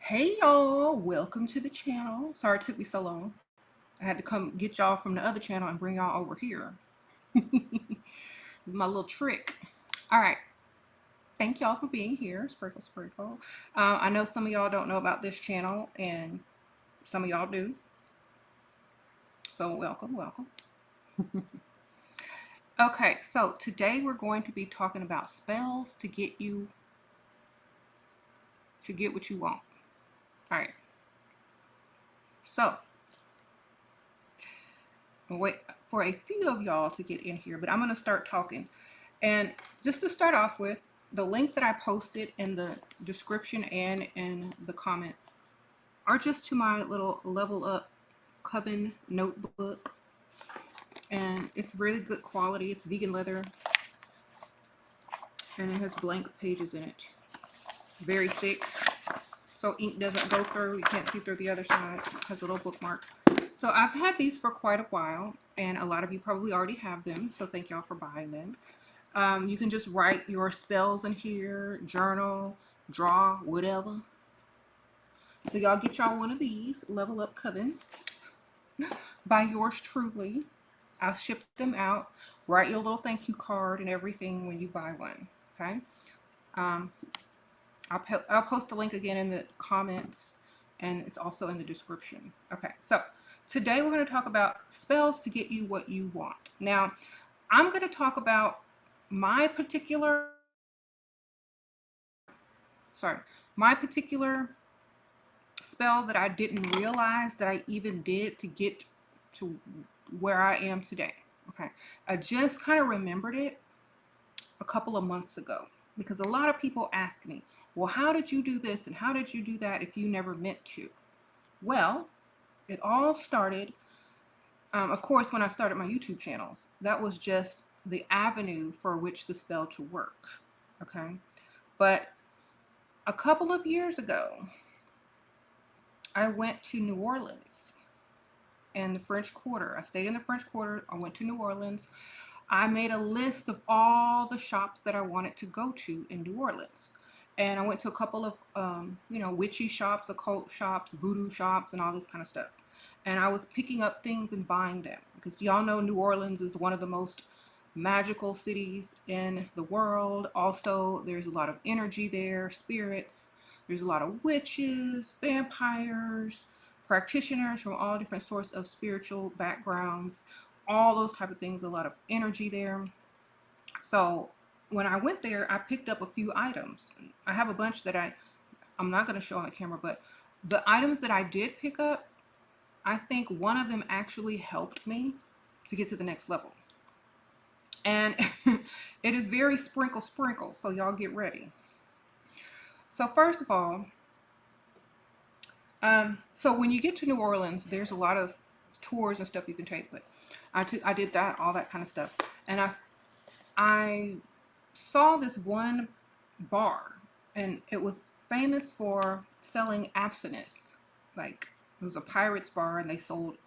Hey y'all, welcome to the channel. Sorry it took me so long. I had to come get y'all from the other channel and bring y'all over here. My little trick. All right, thank y'all for being here. Sprinkle, sprinkle. I know some of y'all don't know about this channel and some of y'all do. So welcome, welcome. Okay, so today we're going to be talking about spells to get what you want. All right. So wait for a few of y'all to get in here, but I'm going to start talking. And just to start off with, the link that I posted in the description and in the comments are just to my little Level Up Coven notebook. And it's really good quality. It's vegan leather. And it has blank pages in it. Very thick. So ink doesn't go through. You can't see through the other side. It has a little bookmark. So I've had these for quite a while. And a lot of you probably already have them. So thank y'all for buying them. You can just write your spells in here, journal, draw, whatever. So y'all get y'all one of these, Level Up Coven, by yours truly. I'll ship them out. Write your little thank you card and everything when you buy one, okay? I'll post the link again in the comments, and it's also in the description. Okay, so today we're going to talk about spells to get you what you want. Now, I'm going to talk about my particular spell that I didn't realize that I even did to get to where I am today. Okay, I just kind of remembered it a couple of months ago because a lot of people ask me, well, how did you do this and how did you do that if you never meant to? Well, it all started, of course, when I started my YouTube channels. That was just the avenue for which the spell to work. Okay, but a couple of years ago, I went to New Orleans and the French Quarter. I stayed in the French Quarter. I went to New Orleans. I made a list of all the shops that I wanted to go to in New Orleans. And I went to a couple of, witchy shops, occult shops, voodoo shops, and all this kind of stuff. And I was picking up things and buying them because y'all know New Orleans is one of the most magical cities in the world. Also, there's a lot of energy there, spirits. There's a lot of witches, vampires, practitioners from all different sorts of spiritual backgrounds, all those type of things, a lot of energy there. So when I went there, I picked up a few items. I have a bunch that I'm not going to show on the camera, but the items that I did pick up, I think one of them actually helped me to get to the next level. And it is very sprinkle, so y'all get ready. So first of all, so when you get to New Orleans, there's a lot of tours and stuff you can take, but I did that, all that kind of stuff. And I saw this one bar, and it was famous for selling absinthe. Like, it was a pirate's bar, and they sold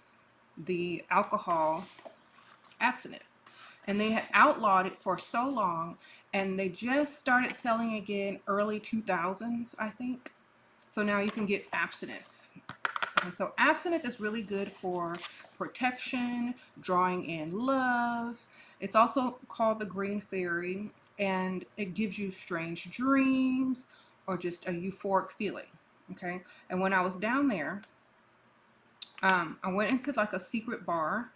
the alcohol absinthe. And they had outlawed it for so long, and they just started selling again early 2000s, I think. So now you can get absinthe. And so absinthe is really good for protection, drawing in love. It's also called the Green Fairy, and it gives you strange dreams or just a euphoric feeling. Okay. And when I was down there, I went into like a secret bar,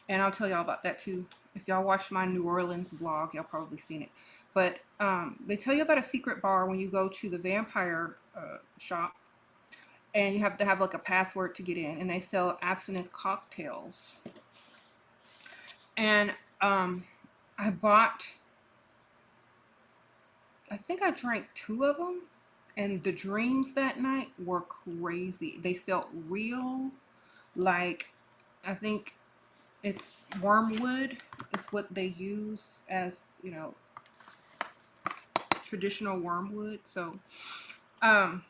and I'll tell y'all about that too. If y'all watched my New Orleans vlog, y'all probably seen it. But they tell you about a secret bar when you go to the vampire shop, and you have to have like a password to get in, and they sell absinthe cocktails. And I think I drank 2 of them, and the dreams that night were crazy. They felt real. Like, I think it's wormwood is what they use as, traditional wormwood. So I'm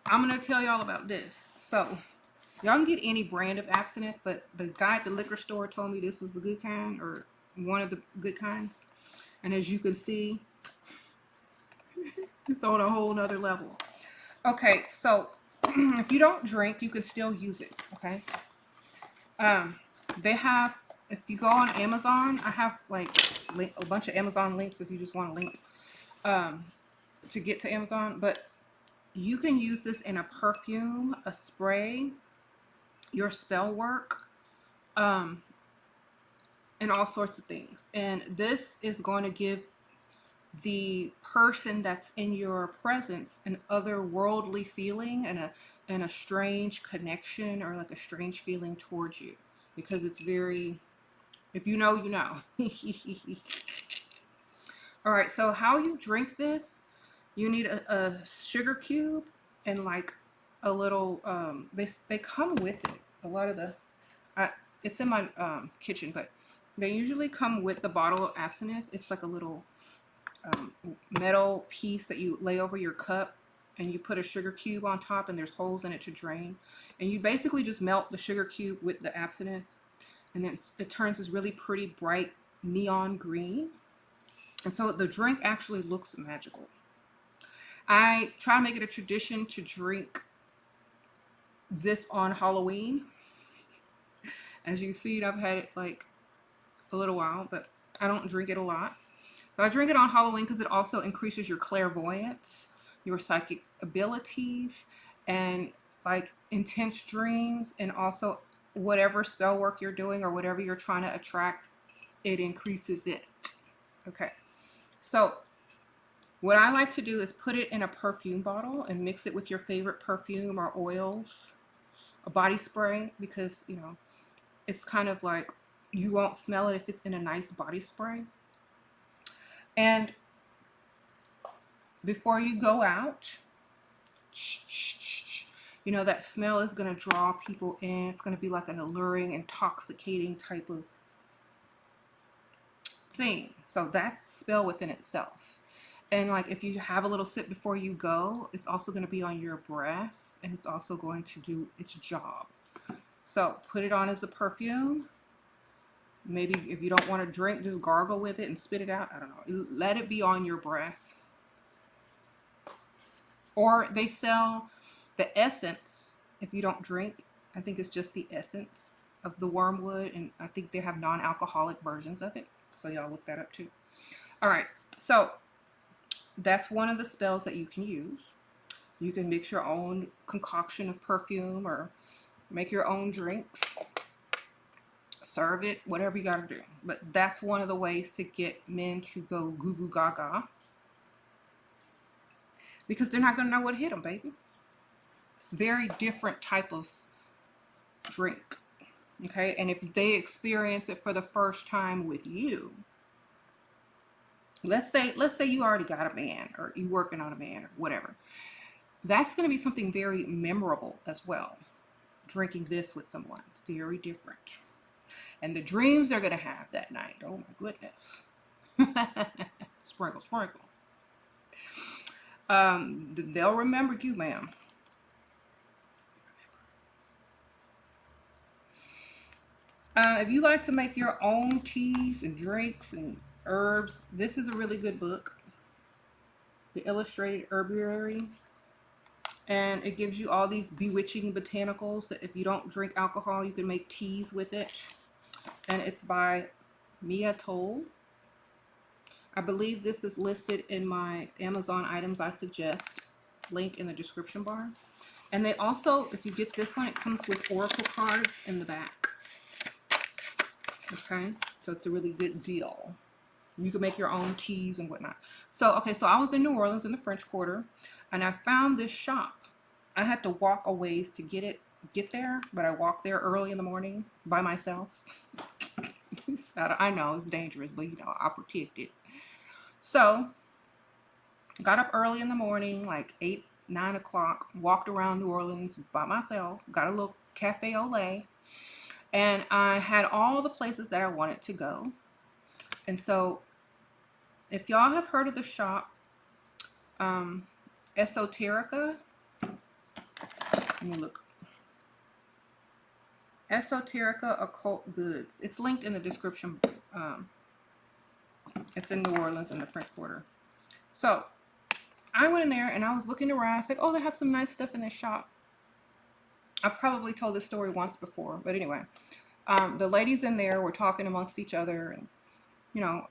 gonna tell y'all about this. So y'all can get any brand of absinthe, but the guy at the liquor store told me this was the good kind, or one of the good kinds. And as you can see, it's on a whole nother level. Okay, so if you don't drink, you can still use it. Okay. They have, if you go on Amazon, I have like a bunch of Amazon links if you just want a link to get to Amazon. But you can use this in a perfume, a spray, your spell work, um, and all sorts of things. And this is going to give the person that's in your presence an otherworldly feeling and a strange connection, or like a strange feeling towards you, because it's very, if you know, you know. All right, so how you drink this, you need a sugar cube and like a little, they come with it. A lot of the, I, it's in my kitchen, but they usually come with the bottle of absinthe. It's like a little metal piece that you lay over your cup, and you put a sugar cube on top, and there's holes in it to drain. And you basically just melt the sugar cube with the absinthe, and then it turns this really pretty bright neon green. And so the drink actually looks magical. I try to make it a tradition to drink this on Halloween. As you see, I've had it like a little while, but I don't drink it a lot. But I drink it on Halloween because it also increases your clairvoyance, your psychic abilities, and like intense dreams, and also whatever spell work you're doing or whatever you're trying to attract, it increases it. Okay. So what I like to do is put it in a perfume bottle and mix it with your favorite perfume or oils, a body spray, because, you know, it's kind of like you won't smell it if it's in a nice body spray. And before you go out, you know, that smell is going to draw people in. It's going to be like an alluring, intoxicating type of thing. So that's spell within itself. And like if you have a little sip before you go, it's also going to be on your breath, and it's also going to do its job. So put it on as a perfume. Maybe if you don't want to drink, just gargle with it and spit it out. I don't know. Let it be on your breath. Or they sell the essence if you don't drink. I think it's just the essence of the wormwood, and I think they have non-alcoholic versions of it. So y'all look that up too. All right. So that's one of the spells that you can use. You can mix your own concoction of perfume or make your own drinks, serve it, whatever you got to do. But that's one of the ways to get men to go goo goo gaga, because they're not going to know what hit them, baby. It's a very different type of drink. Okay. And if they experience it for the first time with you, let's say you already got a man, or you working on a man, or whatever. That's going to be something very memorable as well. Drinking this with someone, it's very different. And the dreams they're going to have that night, oh my goodness. Sprinkle, sprinkle. They'll remember you, ma'am. If you like to make your own teas and drinks and herbs, this is a really good book, The Illustrated Herbary. And it gives you all these bewitching botanicals that if you don't drink alcohol, you can make teas with it. And it's by Mia Toll. I believe this is listed in my Amazon items I suggest, link in the description bar. And they also, if you get this one, it comes with oracle cards in the back. Okay, so it's a really good deal. You can make your own teas and whatnot. So, okay, so I was in New Orleans in the French Quarter, and I found this shop. I had to walk a ways to get there, but I walked there early in the morning by myself. I know it's dangerous, but you know, I protect it. So, got up early in the morning, like 8, 9 o'clock, walked around New Orleans by myself, got a little cafe au lait, and I had all the places that I wanted to go. And so, if y'all have heard of the shop, Esoterica, let me look. Esoterica Occult Goods. It's linked in the description. It's in New Orleans in the French Quarter. So I went in there and I was looking around. I was like, oh, they have some nice stuff in this shop. I probably told this story once before, but anyway, the ladies in there were talking amongst each other, and you know,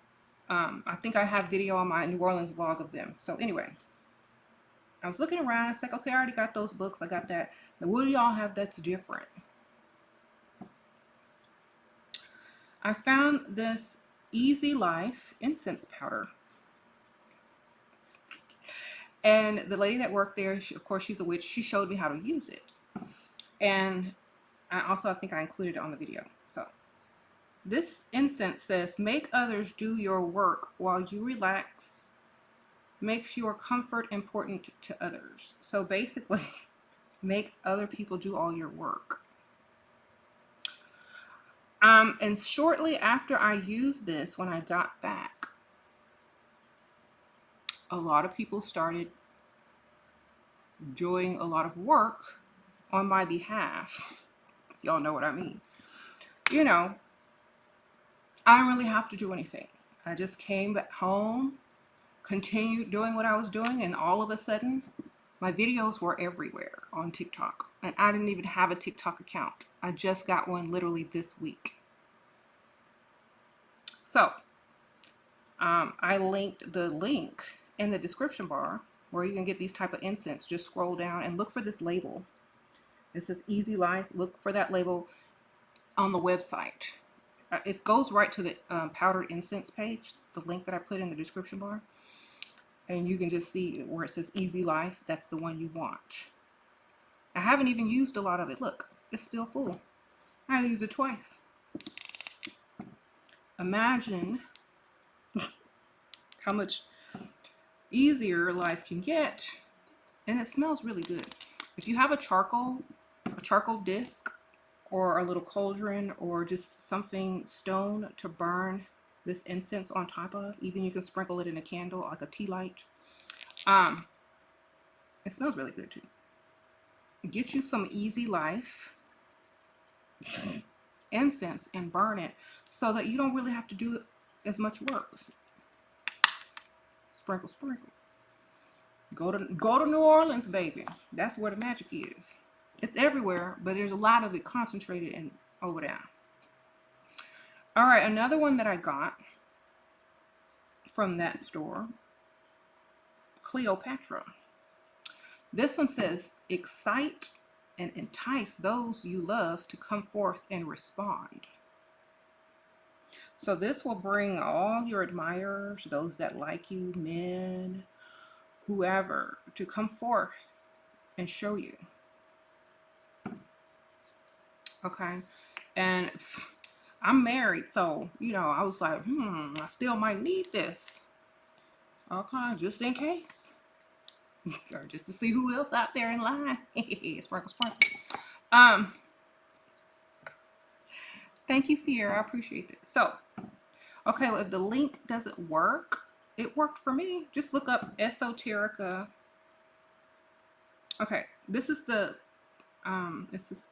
I think I have video on my New Orleans vlog of them. So anyway, I was looking around. It's like, okay, I already got those books. I got that. Now, what do y'all have that's different? I found this Easy Life incense powder. And the lady that worked there, of course, she's a witch. She showed me how to use it. And I think I included it on the video. So this incense says, make others do your work while you relax. Makes your comfort important to others. So basically, make other people do all your work. And shortly after I used this, when I got back, a lot of people started doing a lot of work on my behalf. Y'all know what I mean. You know, I don't really have to do anything. I just came back home, continued doing what I was doing, and all of a sudden, my videos were everywhere on TikTok. And I didn't even have a TikTok account. I just got one literally this week. So, I linked the link in the description bar where you can get these type of incense. Just scroll down and look for this label. It says Easy Life. Look for that label on the website. It goes right to the powdered incense page, the link that I put in the description bar. And you can just see where it says Easy Life. That's the one you want. I haven't even used a lot of it. Look, it's still full. I used it twice. Imagine how much easier life can get. And it smells really good. If you have a charcoal disc, or a little cauldron, or just something stone to burn this incense on top of, even you can sprinkle it in a candle, like a tea light. It smells really good too. Get you some Easy Life incense and burn it so that you don't really have to do as much work. Sprinkle, sprinkle. Go to New Orleans, baby. That's where the magic is. It's everywhere, but there's a lot of it concentrated in over there. All right, another one that I got from that store, Cleopatra. This one says, excite and entice those you love to come forth and respond. So this will bring all your admirers, those that like you, men, whoever, to come forth and show you. Okay, and I'm married, so you know, I was like, I still might need this. Okay, just in case. Or just to see who else out there in line. Sprinkle, sprinkle. Thank you, Sierra. I appreciate it. So, okay, well, if the link doesn't work, it worked for me. Just look up Esoterica. Okay, this is the this is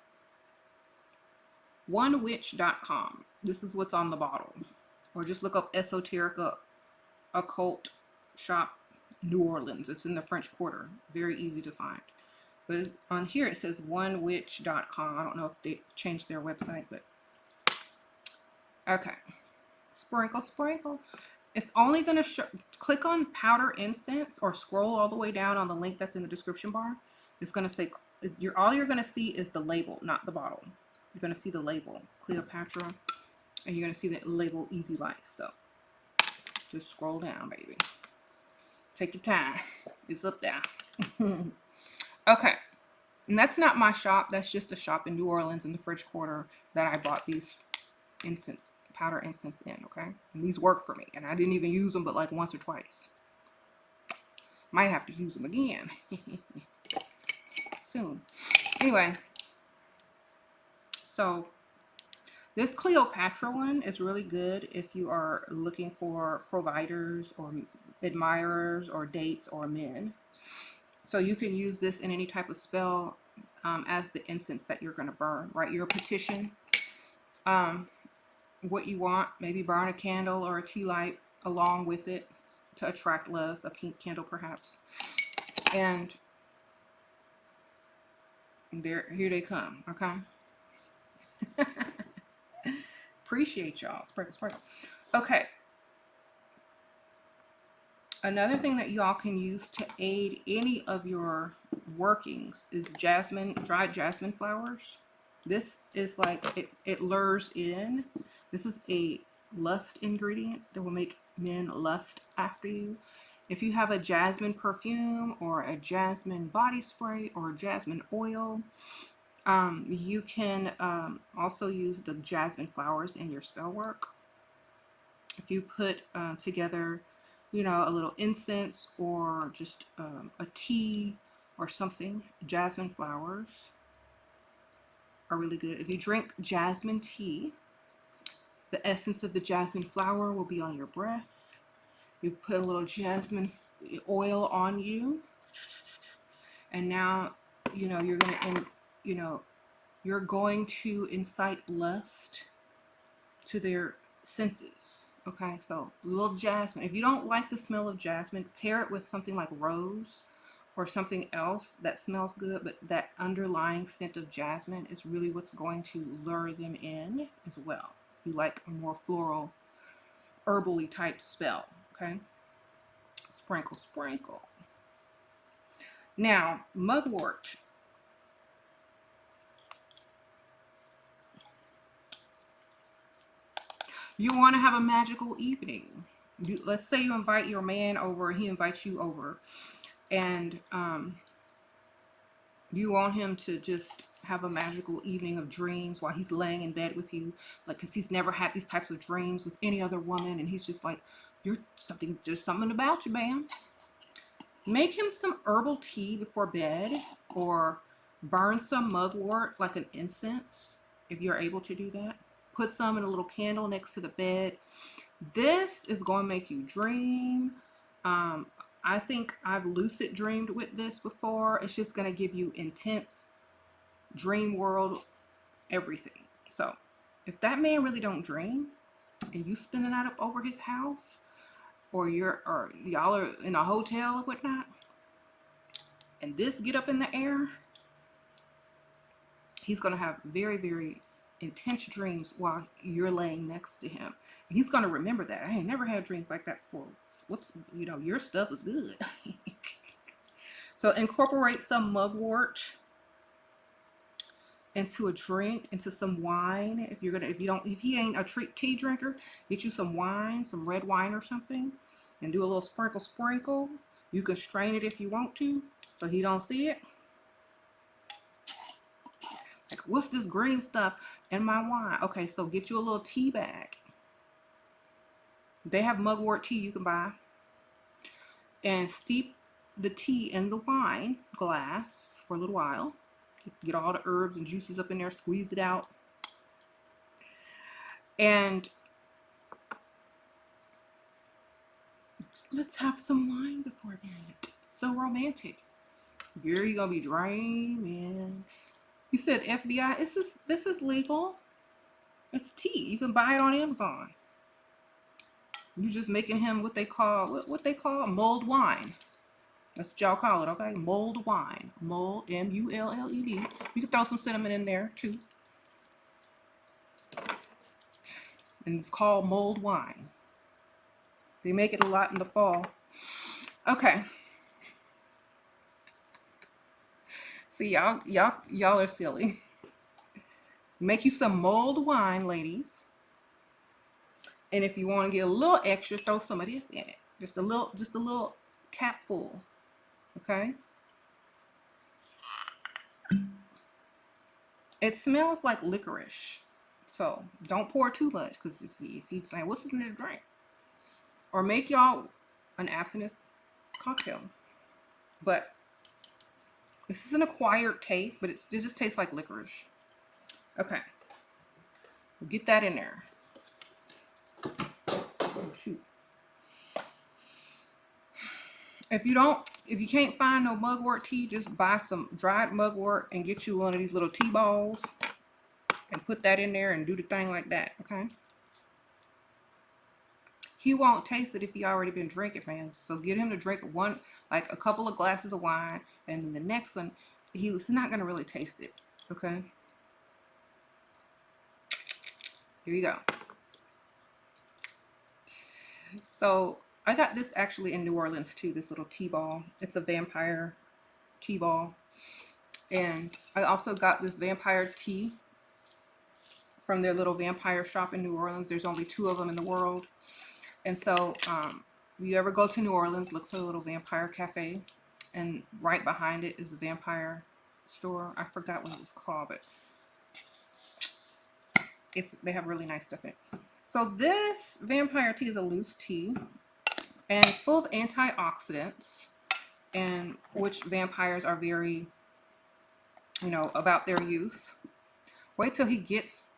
onewitch.com. This is what's on the bottle. Or just look up Esoterica Occult Shop New Orleans. It's in the French Quarter. Very easy to find. But on here it says onewitch.com. I don't know if they changed their website, but okay. Sprinkle, sprinkle. It's only going to click on powder incense or scroll all the way down on the link that's in the description bar. It's going to say, all you're going to see is the label, not the bottle. You're going to see the label, Cleopatra, and you're going to see the label Easy Life. So just scroll down, baby. Take your time. It's up there. Okay. And that's not my shop. That's just a shop in New Orleans in the French Quarter that I bought these powder incense in, okay? And these work for me. And I didn't even use them but like once or twice. Might have to use them again. Soon. Anyway. So this Cleopatra one is really good if you are looking for providers or admirers or dates or men. So you can use this in any type of spell as the incense that you're going to burn, right? Your petition, what you want, maybe burn a candle or a tea light along with it to attract love, a pink candle perhaps. And here they come, okay? Appreciate y'all. Sprinkle, sprinkle. Okay. Another thing that y'all can use to aid any of your workings is dried jasmine flowers. This is like, it lures in. This is a lust ingredient that will make men lust after you. If you have a jasmine perfume or a jasmine body spray or jasmine oil, you can also use the jasmine flowers in your spell work. If you put together, you know, a little incense or just a tea or something, jasmine flowers are really good. If you drink jasmine tea, the essence of the jasmine flower will be on your breath. You put a little jasmine oil on you, and now, you know, you're going to incite lust to their senses. Okay, so little jasmine. If you don't like the smell of jasmine, pair it with something like rose or something else that smells good, but that underlying scent of jasmine is really what's going to lure them in as well. If you like a more floral, herbally type spell, okay? Sprinkle, sprinkle. Now, mugwort. You want to have a magical evening. Let's say you invite your man over, he invites you over, and you want him to just have a magical evening of dreams while he's laying in bed with you, like, because he's never had these types of dreams with any other woman, and he's just like, just something about you, man. Make him some herbal tea before bed, or burn some mugwort like an incense if you're able to do that. Put some in a little candle next to the bed. This is going to make you dream. I think I've lucid dreamed with this before. It's just going to give you intense dream world everything. So if that man really don't dream and you spend the night up over his house, or y'all are in a hotel or whatnot, and this get up in the air, he's going to have very, very intense dreams while you're laying next to him. He's going to remember that. I ain't never had dreams like that before. Your stuff is good. So incorporate some mugwort into a drink, into some wine. If he ain't a tea drinker, get you some wine, some red wine or something, and do a little sprinkle, sprinkle. You can strain it if you want to, so he don't see it. Like, what's this green stuff in my wine? Okay, so get you a little tea bag. They have mugwort tea you can buy. And steep the tea in the wine glass for a little while. Get all the herbs and juices up in there, squeeze it out. And let's have some wine before bed. So romantic. Girl, you're gonna be dreaming. You said FBI. This is legal. It's tea. You can buy it on Amazon. You're just making him what they call mulled wine. That's what y'all call it, okay? Mulled wine. Mulled, M-U-L-L-E-D. You can throw some cinnamon in there too. And it's called mulled wine. They make it a lot in the fall. Okay. See, y'all are silly. Make you some mulled wine, ladies. And if you want to get a little extra, throw some of this in it. Just a little capful. Okay? It smells like licorice. So don't pour too much, because if you say, what's in this drink? Or make y'all an absinthe cocktail. But this is an acquired taste, but it just tastes like licorice. Okay. We'll get that in there. Oh, shoot. If you can't find no mugwort tea, just buy some dried mugwort and get you one of these little tea balls and put that in there and do the thing like that, okay? he won't taste it if he already been drinking, man. So get him to drink one, like a couple of glasses of wine, and then the next one, he's not gonna really taste it. Okay. Here you go. So I got this actually in New Orleans too, this little tea ball. It's a vampire tea ball. And I also got this vampire tea from their little vampire shop in New Orleans. There's only 2 of them in the world. And so if you ever go to New Orleans, look for a little vampire cafe. And right behind it is a vampire store. I forgot what it was called, but they have really nice stuff in it. So this vampire tea is a loose tea. And it's full of antioxidants, and which vampires are very, you know, about their youth. Wait till he gets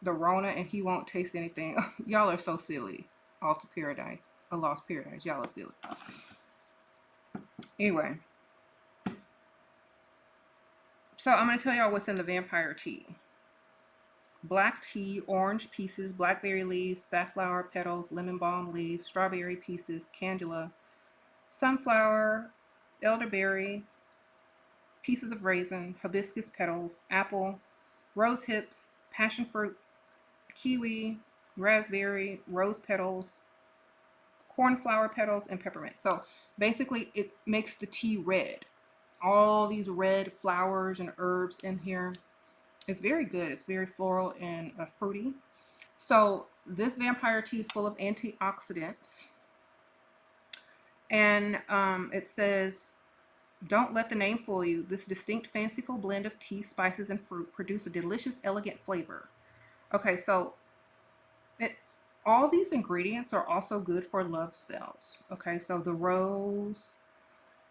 the Rona and he won't taste anything. Y'all are so silly. All to paradise. A lost paradise. Y'all are silly. Anyway. So I'm going to tell y'all what's in the vampire tea. Black tea, orange pieces, blackberry leaves, safflower petals, lemon balm leaves, strawberry pieces, candula, sunflower, elderberry, pieces of raisin, hibiscus petals, apple, rose hips, passion fruit, kiwi, raspberry, rose petals, cornflower petals, and peppermint. So basically it makes the tea red. All these red flowers and herbs in here. It's very good. It's very floral and fruity. So this vampire tea is full of antioxidants. And it says, don't let the name fool you. This distinct, fanciful blend of tea, spices, and fruit produce a delicious, elegant flavor. Okay, so all these ingredients are also good for love spells. Okay, so the rose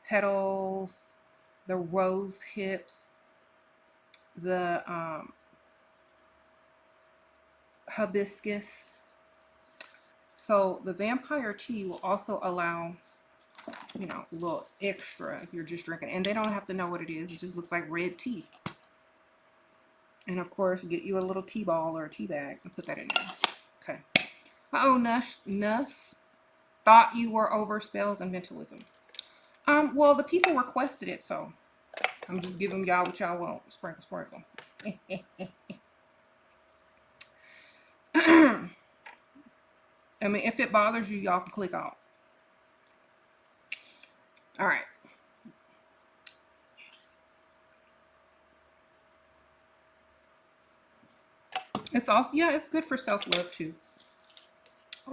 petals, the rose hips, the hibiscus. So the vampire tea will also allow, you know, a little extra if you're just drinking. And they don't have to know what it is. It just looks like red tea. And of course, get you a little tea ball or a tea bag and put that in there. Okay. Uh-oh, Nuss thought you were over spells and mentalism. Well, the people requested it, so I'm just giving y'all what y'all want. Sprinkle, sprinkle. I mean, if it bothers you, y'all can click off. All right. It's also, yeah, it's good for self-love too.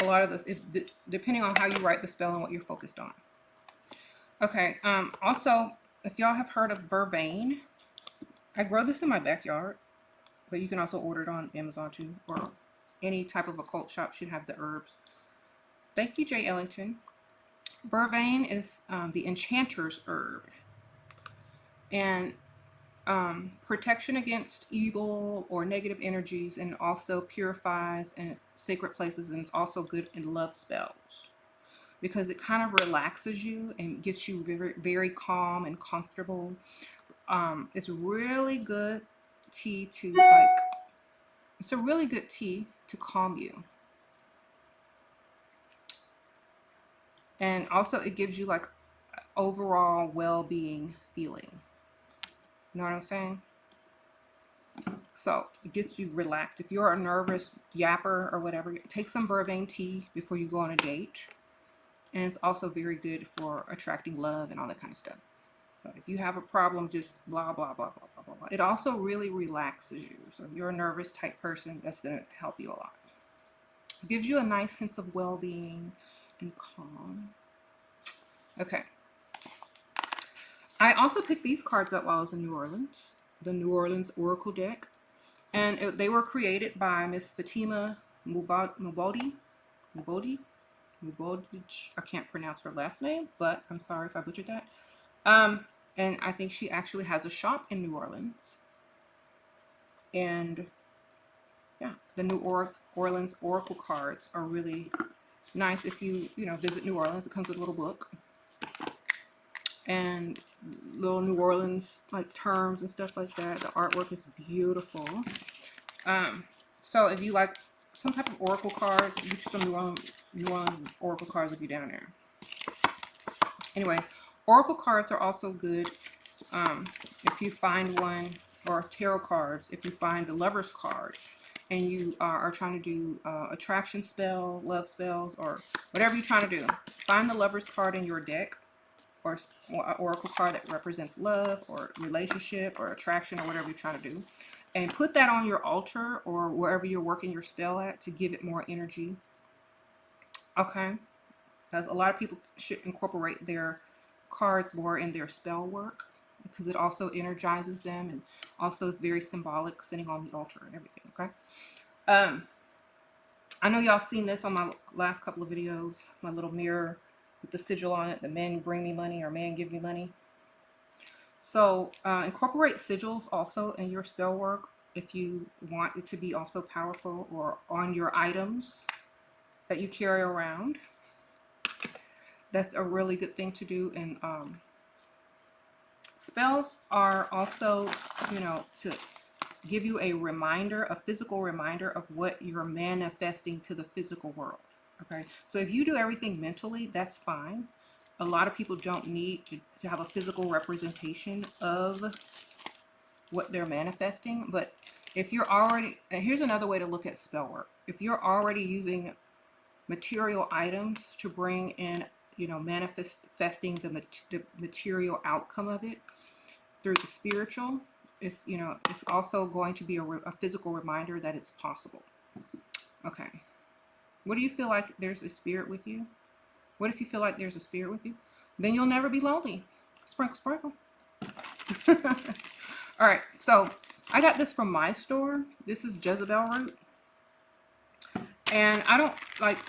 A lot of depending on how you write the spell and what you're focused on. Okay. Also, if y'all have heard of vervain, I grow this in my backyard, but you can also order it on Amazon too, or any type of occult shop should have the herbs. Thank you, Jay Ellington. Vervain is the enchanter's herb, and protection against evil or negative energies, and also purifies and sacred places, and it's also good in love spells because it kind of relaxes you and gets you very, very calm and comfortable. It's really good tea to it's a really good tea to calm you. And also it gives you like overall well-being feeling. You know what I'm saying? So it gets you relaxed. If you're a nervous yapper or whatever, take some vervain tea before you go on a date. And it's also very good for attracting love and all that kind of stuff. But if you have a problem, just blah, blah, blah, blah, blah, blah, blah. It also really relaxes you. So if you're a nervous type person, that's going to help you a lot. It gives you a nice sense of well-being and calm. Okay. I also picked these cards up while I was in New Orleans. The New Orleans Oracle deck. And they were created by Miss Fatima Mubodi. I can't pronounce her last name, but I'm sorry if I butchered that. And I think she actually has a shop in New Orleans. And yeah, the New Orleans Oracle cards are really nice if you visit New Orleans. It comes with a little book and little New Orleans like terms and stuff like that. The artwork is beautiful. So if you like some type of oracle cards. Get you some New Orleans oracle cards if you're down there. Anyway, oracle cards are also good if you find one, or tarot cards if you find the Lover's card and you are trying to do attraction spell, love spells, or whatever you're trying to do. Find the Lover's card in your deck, or an oracle card that represents love or relationship or attraction or whatever you're trying to do, and put that on your altar or wherever you're working your spell at to give it more energy. Okay, because a lot of people should incorporate their cards more in their spell work, because it also energizes them and also is very symbolic, sitting on the altar and everything. Okay, I know y'all seen this on my last couple of videos, my little mirror with the sigil on it, the men bring me money or man give me money. So incorporate sigils also in your spell work if you want it to be also powerful, or on your items that you carry around. That's a really good thing to do. And spells are also, you know, to give you a reminder, a physical reminder of what you're manifesting to the physical world. Okay, so if you do everything mentally, that's fine. A lot of people don't need to have a physical representation of what they're manifesting. But if you're already, and here's another way to look at spell work. If you're already using material items to bring in, you know, manifesting the material outcome of it through the spiritual, it's, you know, it's also going to be a physical reminder that it's possible. Okay. What do you feel like there's a spirit with you? What if you feel like there's a spirit with you? Then you'll never be lonely. Sprinkle, sprinkle. All right, so I got this from my store. This is Jezebel root. And I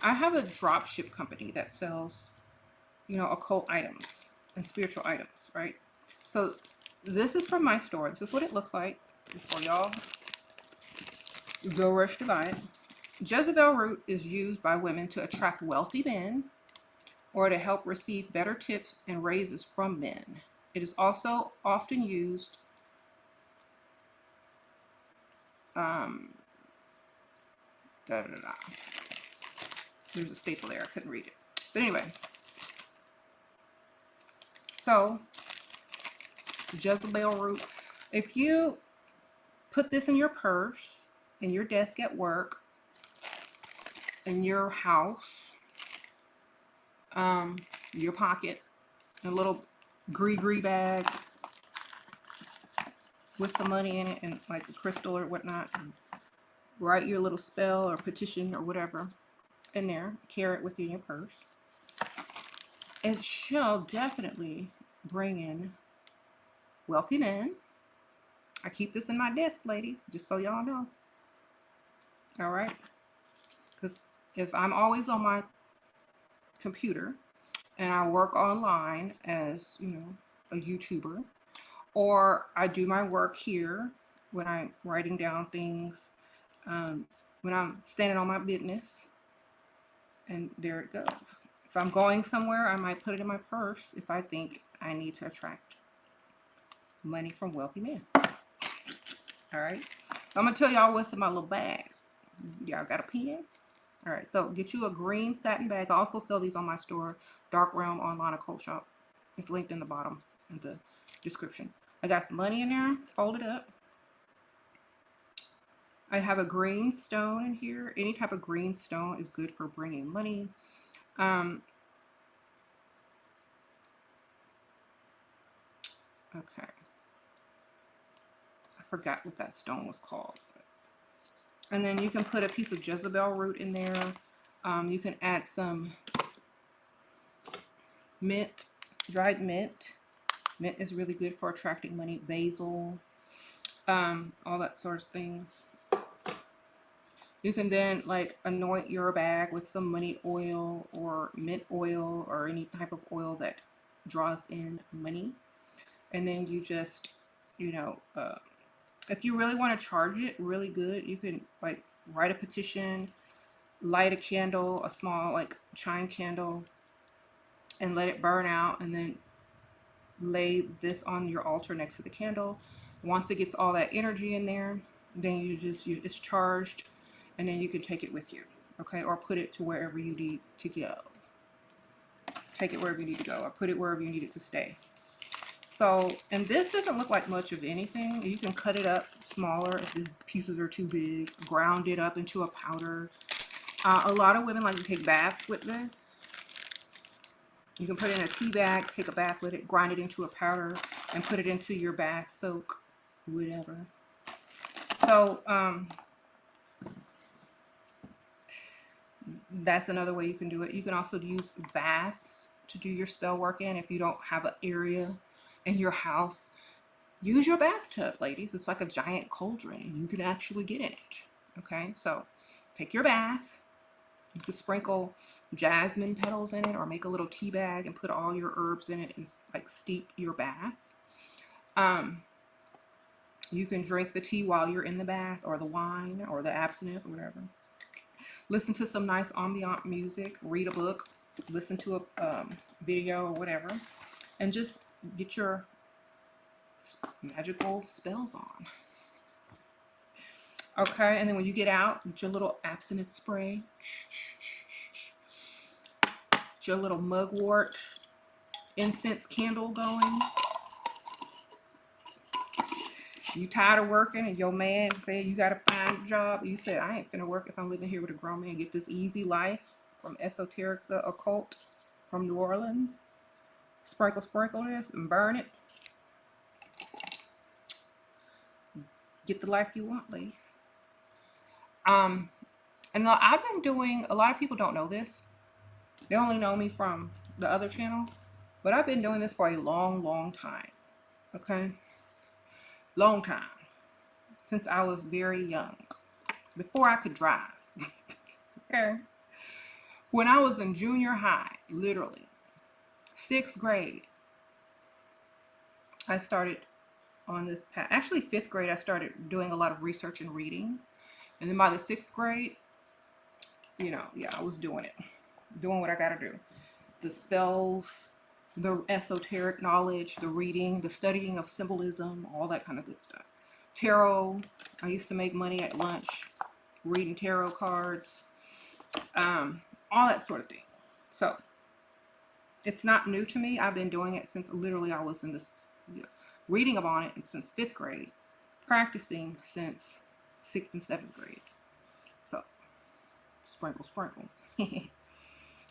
have a drop ship company that sells, you know, occult items and spiritual items, right? So this is from my store. This is what it looks like before y'all go rush to buy it. Jezebel root is used by women to attract wealthy men or to help receive better tips and raises from men. It is also often used There's a staple there. I couldn't read it. But anyway, so Jezebel root. If you put this in your purse, in your desk at work, in your house, your pocket, a little gree bag with some money in it and like a crystal or whatnot, and write your little spell or petition or whatever in there, carry it with you in your purse. It shall definitely bring in wealthy men. I keep this in my desk, ladies, just so y'all know. All right, because if I'm always on my computer and I work online as, you know, a YouTuber, or I do my work here when I'm writing down things, when I'm standing on my business, and there it goes. If I'm going somewhere, I might put it in my purse if I think I need to attract money from wealthy men. All right, I'm gonna tell y'all what's in my little bag. Y'all got a pen? All right, so get you a green satin bag. I also sell these on my store, Dark Realm Online Occult Shop. It's linked in the bottom in the description. I got some money in there, folded up. I have a green stone in here. Any type of green stone is good for bringing money. Okay. I forgot what that stone was called. And then you can put a piece of Jezebel root in there. You can add some mint, dried mint. Mint is really good for attracting money. Basil, all that sort of things. You can then like anoint your bag with some money oil or mint oil or any type of oil that draws in money. And then you just, you know, if you really want to charge it really good, you can like write a petition, light a candle, a small like chime candle, and let it burn out, and then lay this on your altar next to the candle. Once it gets all that energy in there, then it's charged, and then you can take it with you, okay? Or put it to wherever you need to go. Take it wherever you need to go, or put it wherever you need it to stay. So, and this doesn't look like much of anything. You can cut it up smaller if the pieces are too big, ground it up into a powder. A lot of women like to take baths with this. You can put it in a tea bag, take a bath with it, grind it into a powder, and put it into your bath soak, whatever. So, that's another way you can do it. You can also use baths to do your spell work in if you don't have an area in your house. Use your bathtub, ladies. It's like a giant cauldron and you can actually get in it. Okay, so take your bath. You could sprinkle jasmine petals in it or make a little tea bag and put all your herbs in it and like steep your bath. You can drink the tea while you're in the bath, or the wine or the absinthe or whatever. Listen to some nice ambient music, read a book, listen to a video or whatever, and just get your magical spells on. Okay, and then when you get out, get your little absinthe spray, get your little mugwort incense candle going. You tired of working and your man said you got to find a job. You said, I ain't finna work if I'm living here with a grown man. Get this easy life from Esoteric the Occult from New Orleans. Sprinkle this and burn it. Get the life you want, ladies. And I've been doing, a lot of people don't know this. They only know me from the other channel. But I've been doing this for a long, long time. Okay? Long time. Since I was very young. Before I could drive. Okay? When I was in junior high, literally, 6th grade, I started on this path. Actually, 5th grade, I started doing a lot of research and reading. And then by the 6th grade, you know, yeah, I was doing it. Doing what I gotta do. The spells, the esoteric knowledge, the reading, the studying of symbolism, all that kind of good stuff. Tarot. I used to make money at lunch reading tarot cards. All that sort of thing. So, it's not new to me. I've been doing it since literally I was in this, you know, reading about it since 5th grade. Practicing since 6th and 7th grade. So, sprinkle.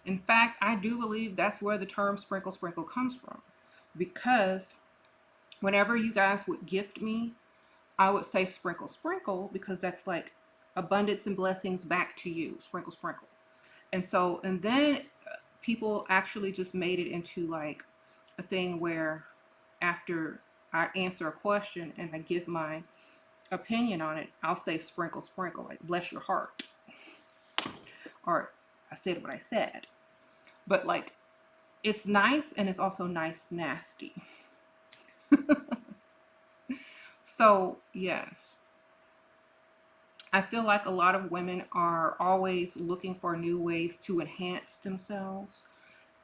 In fact, I do believe that's where the term sprinkle comes from. Because whenever you guys would gift me, I would say sprinkle, because that's like abundance and blessings back to you. Sprinkle. And so, and then people actually just made it into like a thing where after I answer a question and I give my opinion on it, I'll say sprinkle, like bless your heart. Or I said what I said. But like, it's nice and it's also nice nasty. So, yes. I feel like a lot of women are always looking for new ways to enhance themselves.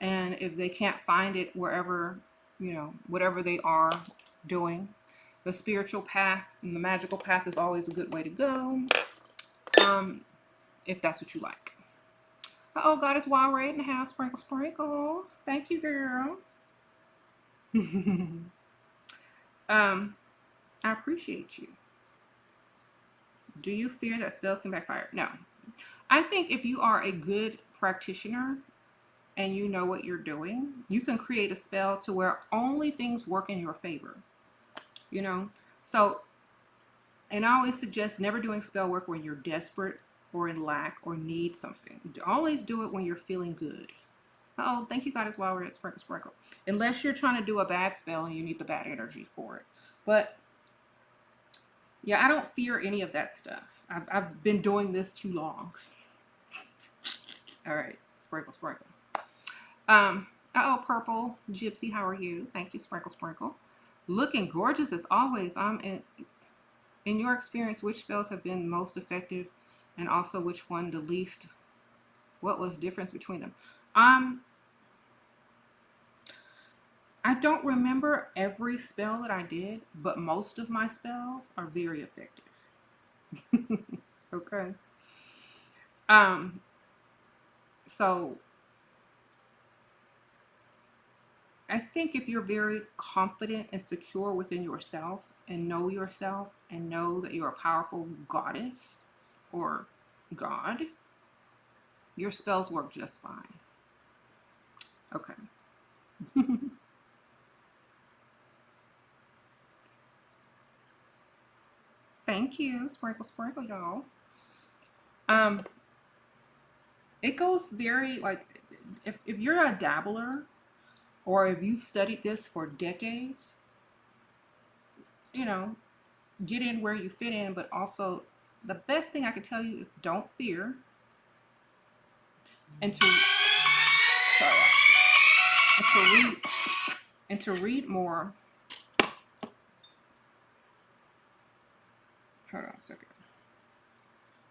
And if they can't find it wherever, you know, whatever they are doing, the spiritual path and the magical path is always a good way to go. If that's what you like. Oh, God is wild right in the house. Sprinkle. Thank you, girl. I appreciate you. Do you fear that spells can backfire? No. I think if you are a good practitioner and you know what you're doing, you can create a spell to where only things work in your favor. You know? So, and I always suggest never doing spell work when you're desperate or in lack or need something. Always do it when you're feeling good. Oh, thank you, Goddess, while we're at sprinkle. Unless you're trying to do a bad spell and you need the bad energy for it. But yeah, I don't fear any of that stuff. I've been doing this too long. All right, sprinkle. Oh, Purple Gypsy, how are you? Thank you, sprinkle. Looking gorgeous as always. In your experience, which spells have been most effective, and also which one the least? What was the difference between them? I don't remember every spell that I did, but most of my spells are very effective. Okay. Um, so I think if you're very confident and secure within yourself and know that you're a powerful goddess or god, your spells work just fine. Okay. Thank you. Sprinkle, sprinkle, y'all. Um, it goes very like if you're a dabbler or if you've studied this for decades, you know, get in where you fit in, but also the best thing I can tell you is don't fear and to sorry, and to read and to read more. Hold on a second.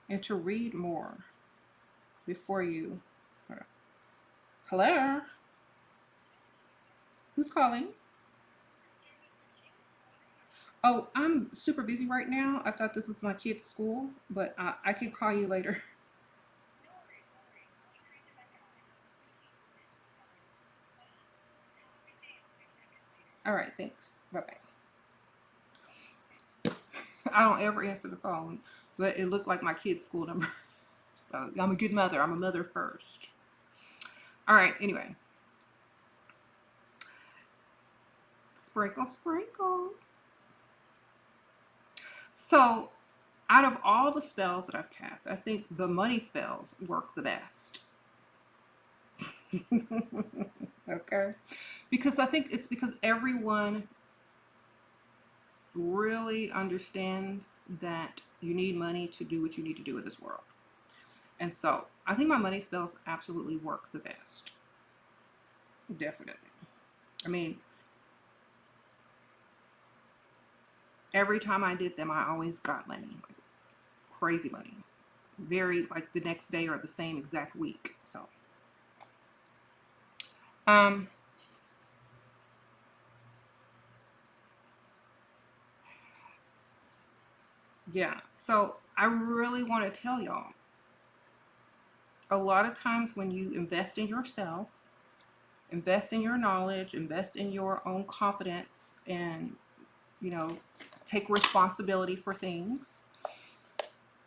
And to read more before you. Hold on. Hello? Who's calling? Oh, I'm super busy right now. I thought this was my kid's school, but I can call you later. All right, thanks. Bye bye. I don't ever answer the phone, but it looked like my kid's school number. So I'm a good mother. I'm a mother first. All right, anyway. Sprinkle, sprinkle. So, out of all the spells that I've cast, I think the money spells work the best. Okay. Because I think it's because everyone really understands that you need money to do what you need to do in this world. And so I think my money spells absolutely work the best. Definitely. I mean, every time I did them, I always got money, like crazy money. Very like the next day or the same exact week. So, um, yeah. So I really want to tell y'all a lot of times when you invest in yourself, invest in your knowledge, invest in your own confidence, and, you know, take responsibility for things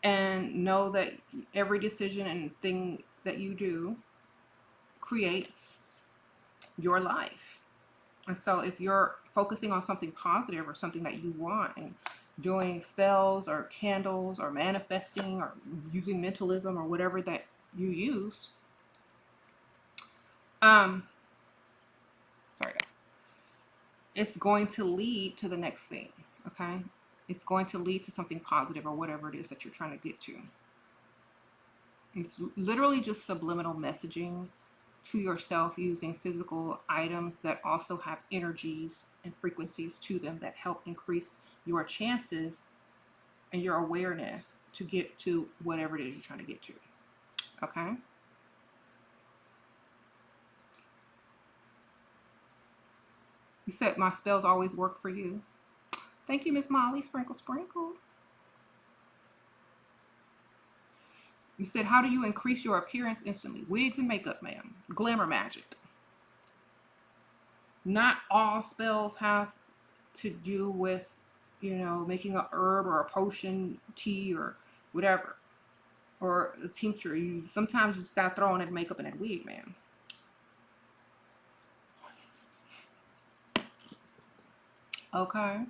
and know that every decision and thing that you do creates your life. And so if you're focusing on something positive or something that you want and doing spells or candles or manifesting or using mentalism or whatever that you use, um, sorry, it's going to lead to the next thing. Okay. It's going to lead to something positive or whatever it is that you're trying to get to. It's literally just subliminal messaging to yourself using physical items that also have energies and frequencies to them that help increase your chances and your awareness to get to whatever it is you're trying to get to. Okay. You said my spells always work for you. Thank you, Miss Molly. Sprinkle, sprinkle. You said, how do you increase your appearance instantly? Wigs and makeup, ma'am. Glamour magic. Not all spells have to do with, you know, making a herb or a potion, tea or whatever, or a tincture. You sometimes you just gotta throw on that makeup and that wig, man. Okay.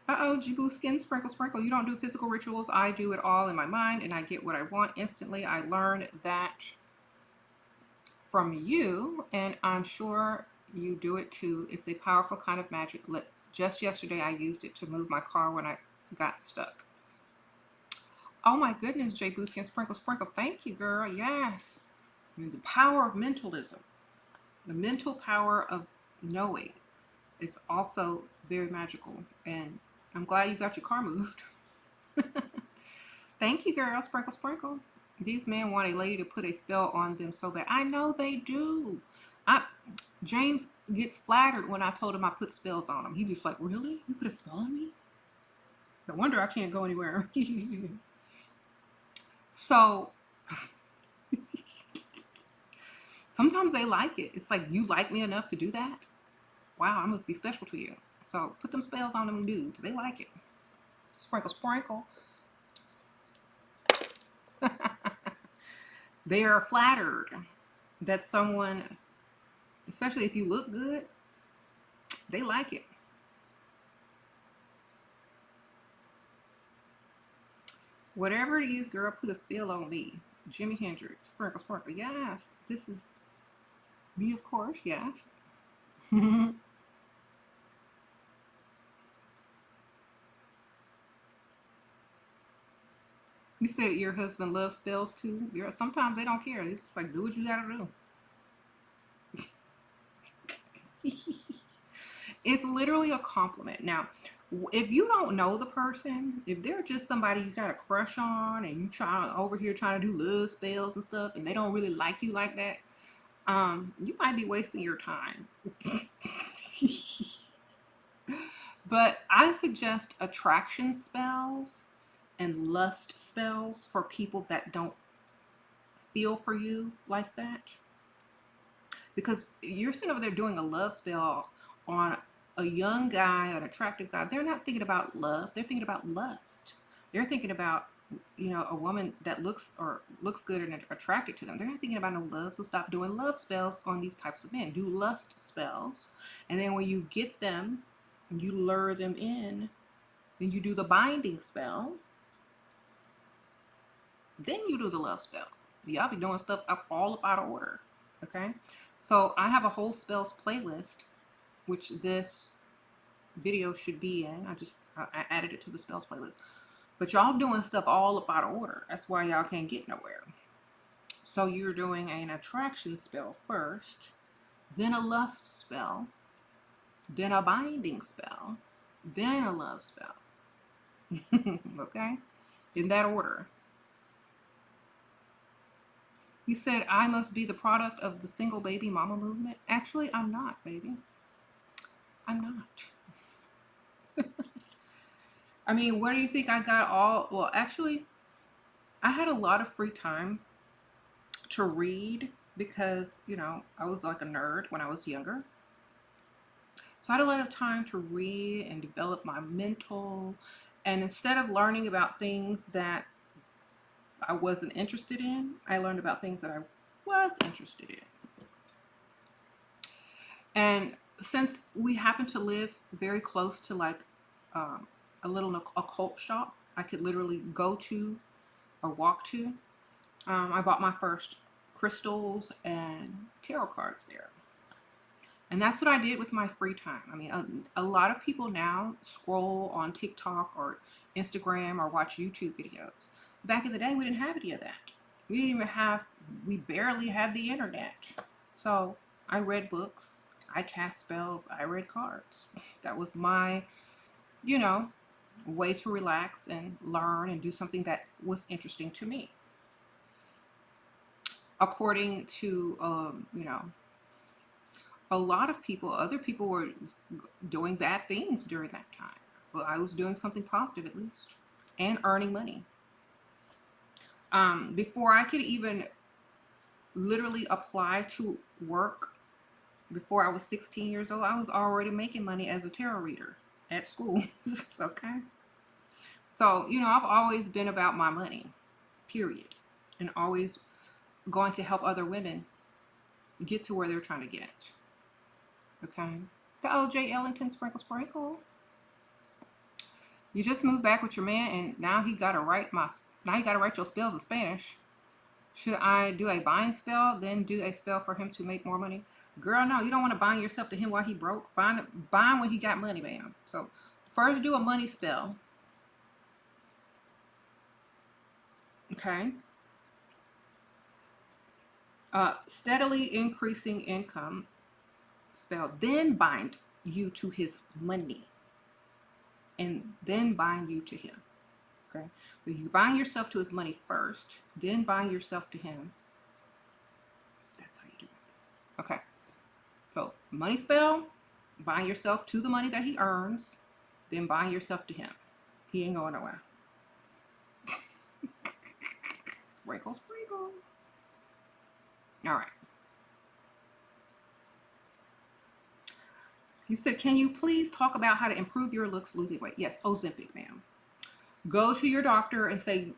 Uh-oh, Jibu skin sprinkle sprinkle. You don't do physical rituals. I do it all in my mind and I get what I want instantly. I learned that from you, and I'm sure you do it too. It's a powerful kind of magic. Just yesterday, I used it to move my car when I got stuck. Oh my goodness, J Booskin Sprinkle Sprinkle. Thank you, girl. Yes. The power of mentalism, the mental power of knowing. It's also very magical. And I'm glad you got your car moved. Thank you, girl. Sprinkle Sprinkle. These men want a lady to put a spell on them so bad. I know they do. I James gets flattered when I told him I put spells on him. He just like, really? You put a spell on me? No wonder I can't go anywhere. So sometimes they like it. It's like, you like me enough to do that? Wow, I must be special to you. So put them spells on them dudes. They like it. Sprinkle, sprinkle. They are flattered that someone, especially if you look good, they like it. Whatever it is, girl, put a spell on me. Jimi Hendrix. Sprinkle, sprinkle. Yes, this is me, of course. Yes. You said your husband loves spells too. Girl, sometimes they don't care. It's just like, do what you gotta do. It's literally a compliment. Now, if you don't know the person, if they're just somebody you got a crush on and you try over here trying to do love spells and stuff, and they don't really like you like that, you might be wasting your time. But I suggest attraction spells and lust spells for people that don't feel for you like that. Because you're sitting over there doing a love spell on a young guy, an attractive guy. They're not thinking about love. They're thinking about lust. They're thinking about, a woman that looks good and attracted to them. They're not thinking about no love. So stop doing love spells on these types of men. Do lust spells. And then when you get them and you lure them in, then you do the binding spell. Then you do the love spell. Y'all be doing stuff all up out of order. Okay. So I have a whole spells playlist, which this video should be in. I added it to the spells playlist. But y'all doing stuff all up out of order. That's why y'all can't get nowhere. So you're doing an attraction spell first, then a lust spell, then a binding spell, then a love spell. Okay? In that order. You said I must be the product of the single baby mama movement. Actually, I'm not, baby. I'm not. I mean, where do you think I got all? Well, actually, I had a lot of free time to read because, I was like a nerd when I was younger. So I had a lot of time to read and develop my mental. And instead of learning about things that I wasn't interested in, I learned about things that I was interested in. And since we happen to live very close to like a little occult shop I could literally go to or walk to, I bought my first crystals and tarot cards there. And that's what I did with my free time. I mean, a lot of people now scroll on TikTok or Instagram or watch YouTube videos. Back in the day, we didn't have any of that. We barely had the internet. So I read books, I cast spells, I read cards. That was my, way to relax and learn and do something that was interesting to me. According to, a lot of people, other people were doing bad things during that time. Well, I was doing something positive at least and earning money. Before I could even literally apply to work, before I was 16 years old, I was already making money as a tarot reader at school. Okay. So, I've always been about my money, period. And always going to help other women get to where they're trying to get. Okay. The OJ Ellington sprinkle sprinkle. You just moved back with your man and now he gotta write your spells in Spanish. Should I do a bind spell, then do a spell for him to make more money? Girl, no, you don't want to bind yourself to him while he broke. Bind when he got money, ma'am. So first do a money spell. Okay. Steadily increasing income spell, then bind you to his money. And then bind you to him. Okay. So you bind yourself to his money first, then bind yourself to him. That's how you do it. Okay. So money spell, bind yourself to the money that he earns, then bind yourself to him. He ain't going nowhere. Sprinkle, sprinkle. All right. He said, can you please talk about how to improve your looks losing weight? Yes, Ozempic, ma'am. Go to your doctor and say,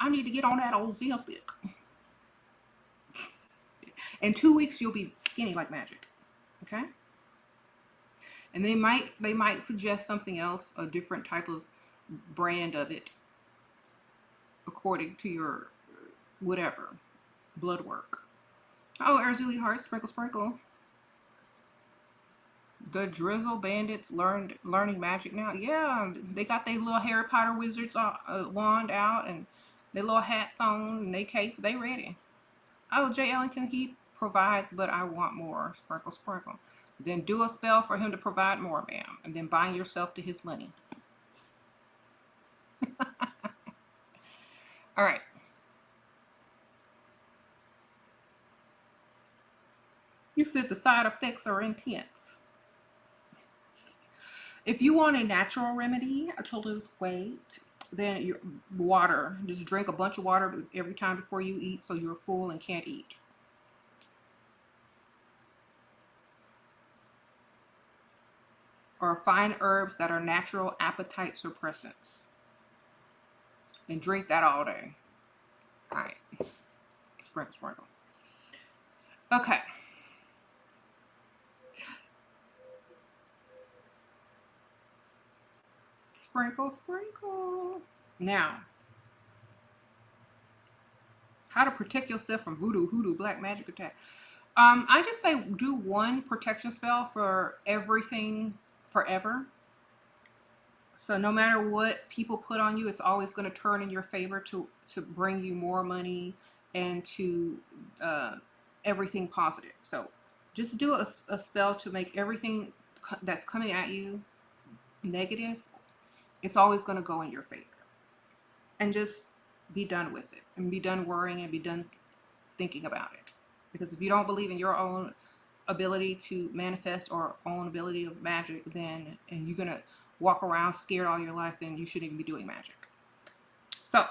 I need to get on that Ozempic. In 2 weeks, you'll be skinny like magic. Okay? And they might suggest something else, a different type of brand of it, according to your whatever blood work. Oh, Arzuli Heart, sprinkle, sprinkle. The Drizzle Bandits learning magic now. Yeah, they got their little Harry Potter wizards wand out and their little hats on and they cape. They ready. Oh, Jay Ellington, he provides, but I want more. Sprinkle, sprinkle. Then do a spell for him to provide more, ma'am. And then bind yourself to his money. All right. You said the side effects are intense. If you want a natural remedy to lose weight, then your water. Just drink a bunch of water every time before you eat so you're full and can't eat. Or find herbs that are natural appetite suppressants. And drink that all day. All right. Sprinkle, sprinkle. Okay. Sprinkle, sprinkle. Now, how to protect yourself from voodoo, hoodoo, black magic attack. I just say do one protection spell for everything forever. So no matter what people put on you, it's always going to turn in your favor to bring you more money and to everything positive. So just do a spell to make everything that's coming at you negative. It's always going to go in your favor. And just be done with it and be done worrying and be done thinking about it. Because if you don't believe in your own ability to manifest or own ability of magic, then and you're going to walk around scared all your life, then you shouldn't even be doing magic. So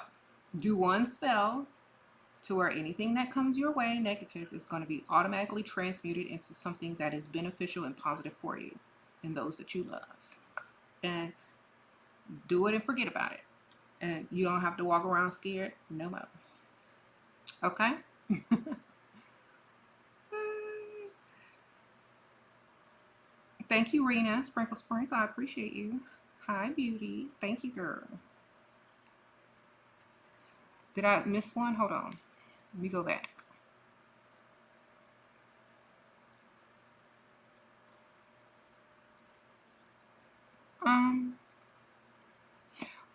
do one spell to where anything that comes your way negative is going to be automatically transmuted into something that is beneficial and positive for you and those that you love. And do it and forget about it. And you don't have to walk around scared no more. Okay? Thank you, Rena. Sprinkle, sprinkle. I appreciate you. Hi, beauty. Thank you, girl. Did I miss one? Hold on. Let me go back.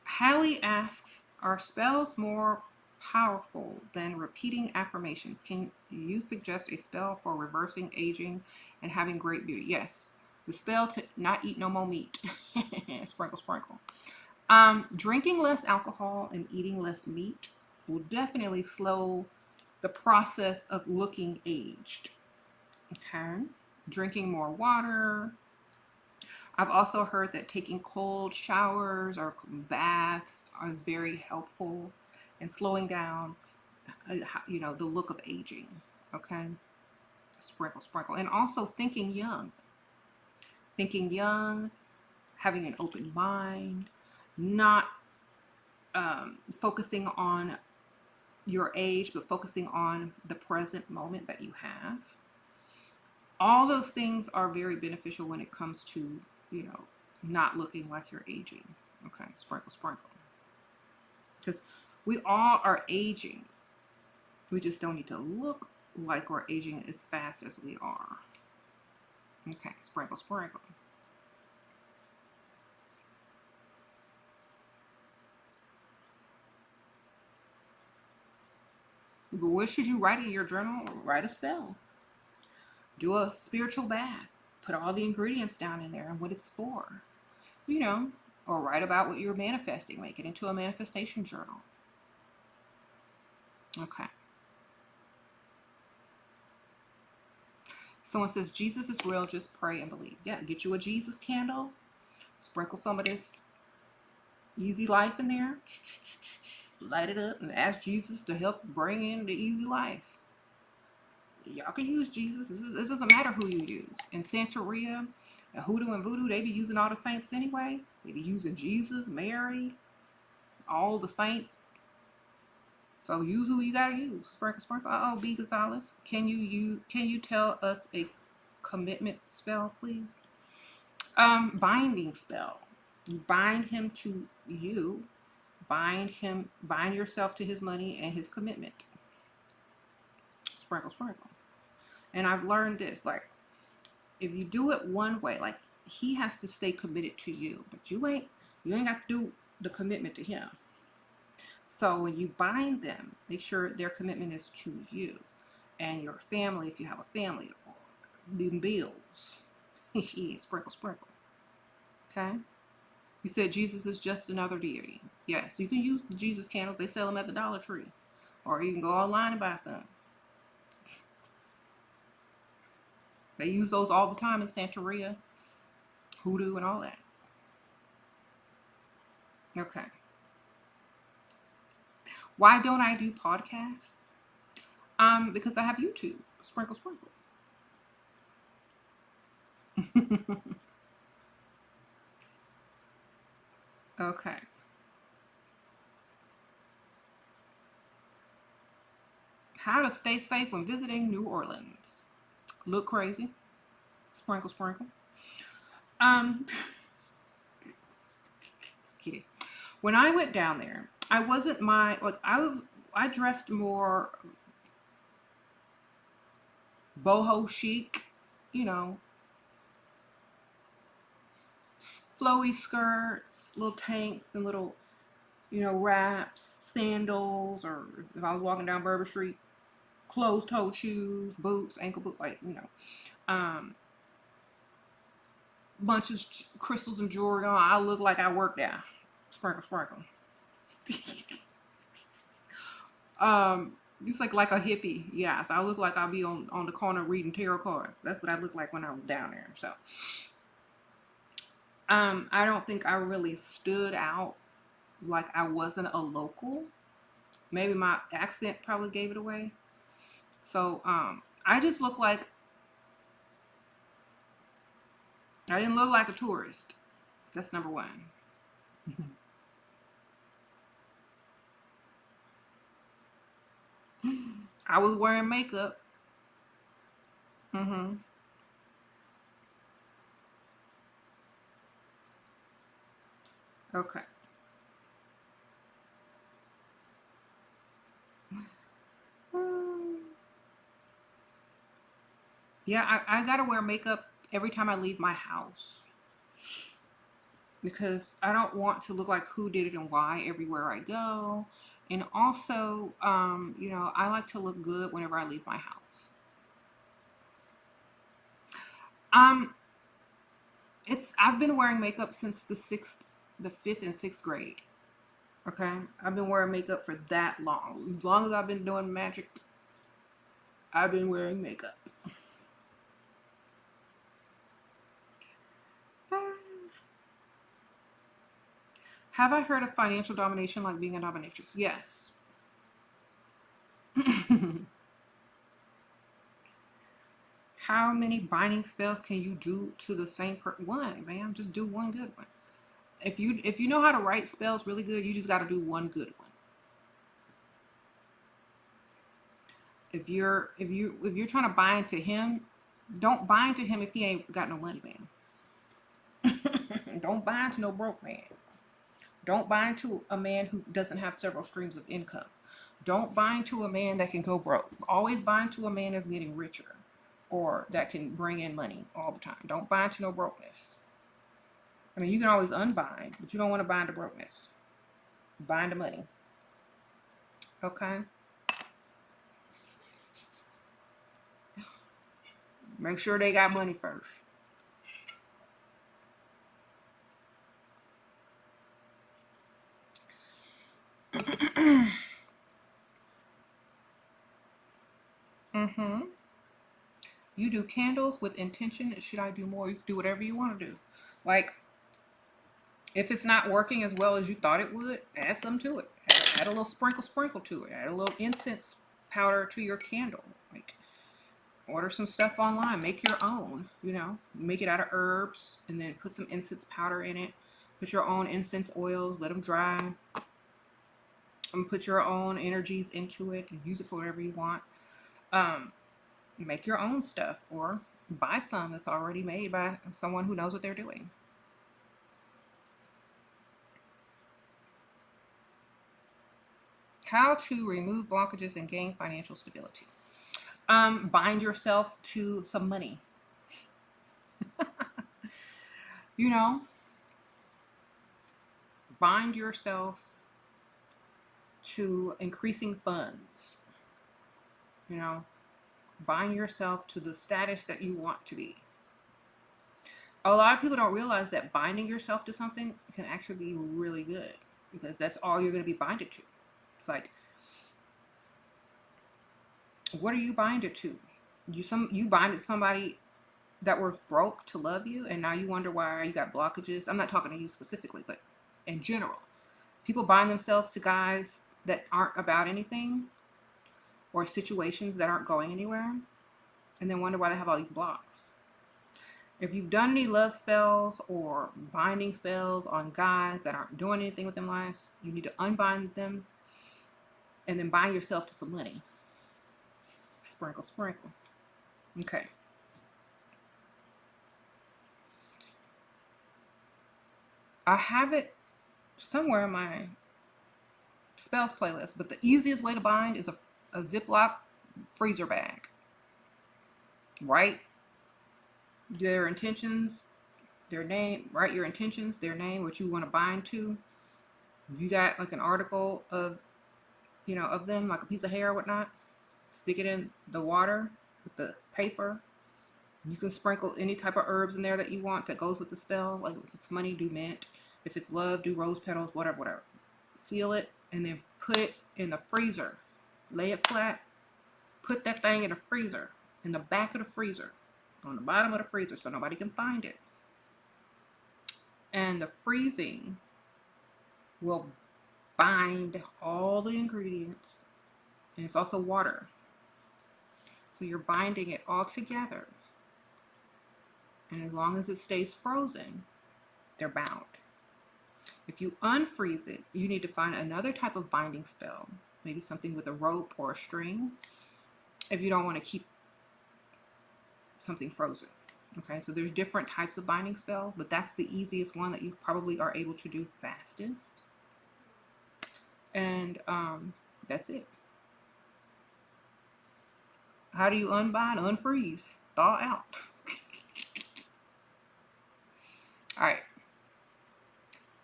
Hallie asks, are spells more powerful than repeating affirmations? Can you suggest a spell for reversing aging and having great beauty? Yes. The spell to not eat no more meat. Sprinkle, sprinkle. Drinking less alcohol and eating less meat will definitely slow the process of looking aged. Okay. Drinking more water. I've also heard that taking cold showers or baths are very helpful in slowing down, the look of aging. Okay. Sprinkle, sprinkle. And also thinking young. Thinking young, having an open mind, not focusing on your age, but focusing on the present moment that you have. All those things are very beneficial when it comes to, not looking like you're aging. Okay, sprinkle, sprinkle. Because we all are aging. We just don't need to look like we're aging as fast as we are. Okay, sprinkle, sprinkle. But what should you write in your journal? Write a spell. Do a spiritual bath. Put all the ingredients down in there and what it's for. Or write about what you're manifesting. Make it into a manifestation journal. Okay. Someone says, Jesus is real, just pray and believe. Yeah, get you a Jesus candle. Sprinkle some of this Easy life in there. Light it up and ask Jesus to help bring in the easy life. Y'all can use Jesus. It doesn't matter who you use. In Santeria, and Hoodoo and Voodoo, they be using all the saints anyway. They be using Jesus, Mary, all the saints. So use who you gotta use. Sprinkle, sprinkle. Oh, B. Gonzalez, can you tell us a commitment spell, please? Binding spell. You bind him to you. Bind yourself to his money and his commitment. Sprinkle, sprinkle. And I've learned this, like, if you do it one way, like, he has to stay committed to you, but you ain't got to do the commitment to him. So when you bind them, make sure their commitment is to you and your family, if you have a family, or them bills. Sprinkle, sprinkle. Okay. You said Jesus is just another deity. Yes, you can use the Jesus candles. They sell them at the Dollar Tree, or you can go online and buy some. They use those all the time in Santeria, Hoodoo, and all that. Okay. Why don't I do podcasts? Because I have YouTube. Sprinkle, sprinkle. Okay. How to stay safe when visiting New Orleans. Look crazy. Sprinkle, sprinkle. Just kidding. When I went down there, I wasn't I dressed more boho chic, you know, flowy skirts, little tanks, and little, wraps, sandals, or if I was walking down Bourbon Street, closed-toed shoes, boots, ankle boots, bunch of crystals and jewelry on. I look like I work there. Sprinkle, sprinkle. It's like a hippie. Yeah, so I look like I'll be on the corner reading tarot cards. That's what I looked like when I was down there. So, I don't think I really stood out like I wasn't a local. Maybe my accent probably gave it away. So, I just look like I didn't look like a tourist. That's number one. I was wearing makeup. Mm-hmm. Okay. Yeah, I gotta wear makeup every time I leave my house because I don't want to look like who did it and why everywhere I go. And also, I like to look good whenever I leave my house. Um, I've been wearing makeup since the fifth and sixth grade. Okay, I've been wearing makeup for that long. As long as I've been doing magic, I've been wearing makeup. Have I heard of financial domination like being a dominatrix? Yes. How many binding spells can you do to the same one, man? Just do one good one. If you know how to write spells really good, you just got to do one good one. If you're trying to bind to him, don't bind to him if he ain't got no money, man. Don't bind to no broke man. Don't bind to a man who doesn't have several streams of income. Don't bind to a man that can go broke. Always bind to a man that's getting richer or that can bring in money all the time. Don't bind to no brokenness. I mean, you can always unbind, but you don't want to bind to brokenness. Bind to money. Okay? Make sure they got money first. Mm-hmm. You do candles with intention. Should I do more? You can do whatever you want to do. Like, If it's not working as well as you thought it would, add some to it. Add a little sprinkle to it. Add a little incense powder to your candle. Like, order some stuff online. Make your own, you know. Make it out of herbs and then put some incense powder in it. Put your own incense oils. Let them dry. And put your own energies into it and use it for whatever you want. Make your own stuff or buy some that's already made by someone who knows what they're doing. How to remove blockages and gain financial stability. Bind yourself to some money. You know, bind yourself to increasing funds. You know, bind yourself to the status that you want to be. A lot of people don't realize that binding yourself to something can actually be really good because that's all you're going to be binded to. It's like, what are you binded to? You binded somebody that was broke to love you, and now you wonder why you got blockages. I'm not talking to you specifically, but in general, people bind themselves to guys that aren't about anything or situations that aren't going anywhere, and then wonder why they have all these blocks. If you've done any love spells or binding spells on guys that aren't doing anything with their lives, you need to unbind them and then bind yourself to some money. Sprinkle, sprinkle. Okay. I have it somewhere in my spells playlist, but the easiest way to bind is a Ziploc freezer bag. Write their intentions, their name, write your intentions, their name, what you want to bind to. You got like an article of, you know, of them, like a piece of hair or whatnot. Stick it in the water with the paper. You can sprinkle any type of herbs in there that you want that goes with the spell. Like if it's money, do mint. If it's love, do rose petals, whatever, whatever. Seal it and then put it in the freezer. Lay it flat. Put that thing in the freezer, in the back of the freezer, on the bottom of the freezer so nobody can find it. And the freezing will bind all the ingredients. And it's also water. So you're binding it all together. And as long as it stays frozen, they're bound. If you unfreeze it, you need to find another type of binding spell, maybe something with a rope or a string, if you don't want to keep something frozen. Okay, so there's different types of binding spell, but that's the easiest one that you probably are able to do fastest. And that's it. How do you unbind? Unfreeze. Thaw out. All right.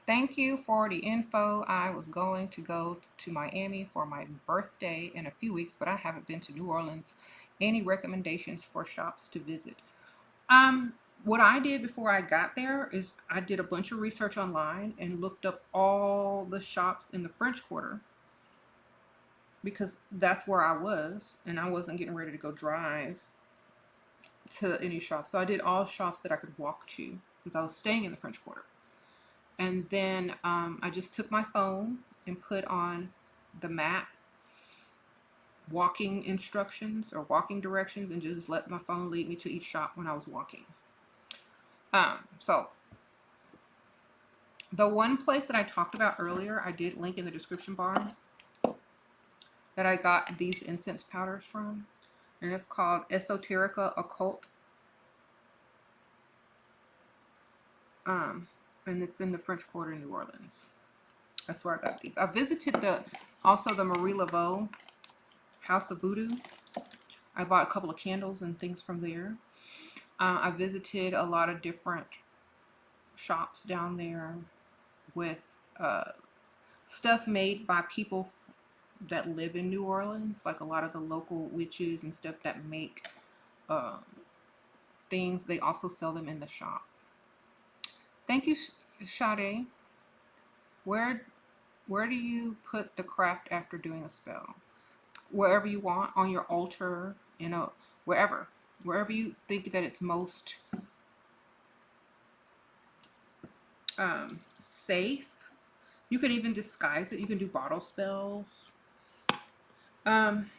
Thank you for the info. I was going to go to Miami for my birthday in a few weeks, but I haven't been to New Orleans. Any recommendations for shops to visit? What I did before I got there is I did a bunch of research online and looked up all the shops in the French Quarter because that's where I was and I wasn't getting ready to go drive to any shop. So I did all shops that I could walk to because I was staying in the French Quarter. And then I just took my phone and put on the map walking instructions or walking directions and just let my phone lead me to each shop when I was walking. So the one place that I talked about earlier, I did link in the description bar that I got these incense powders from, and it's called Esoterica Occult. And it's in the French Quarter in New Orleans. That's where I got these. I visited also the Marie Laveau House of Voodoo. I bought a couple of candles and things from there. I visited a lot of different shops down there with stuff made by people that live in New Orleans, like a lot of the local witches and stuff that make things. They also sell them in the shop. Thank you, Sade. Where do you put the craft after doing a spell? Wherever you want, on your altar, you know, wherever you think that it's most safe. You can even disguise it. You can do bottle spells. Um,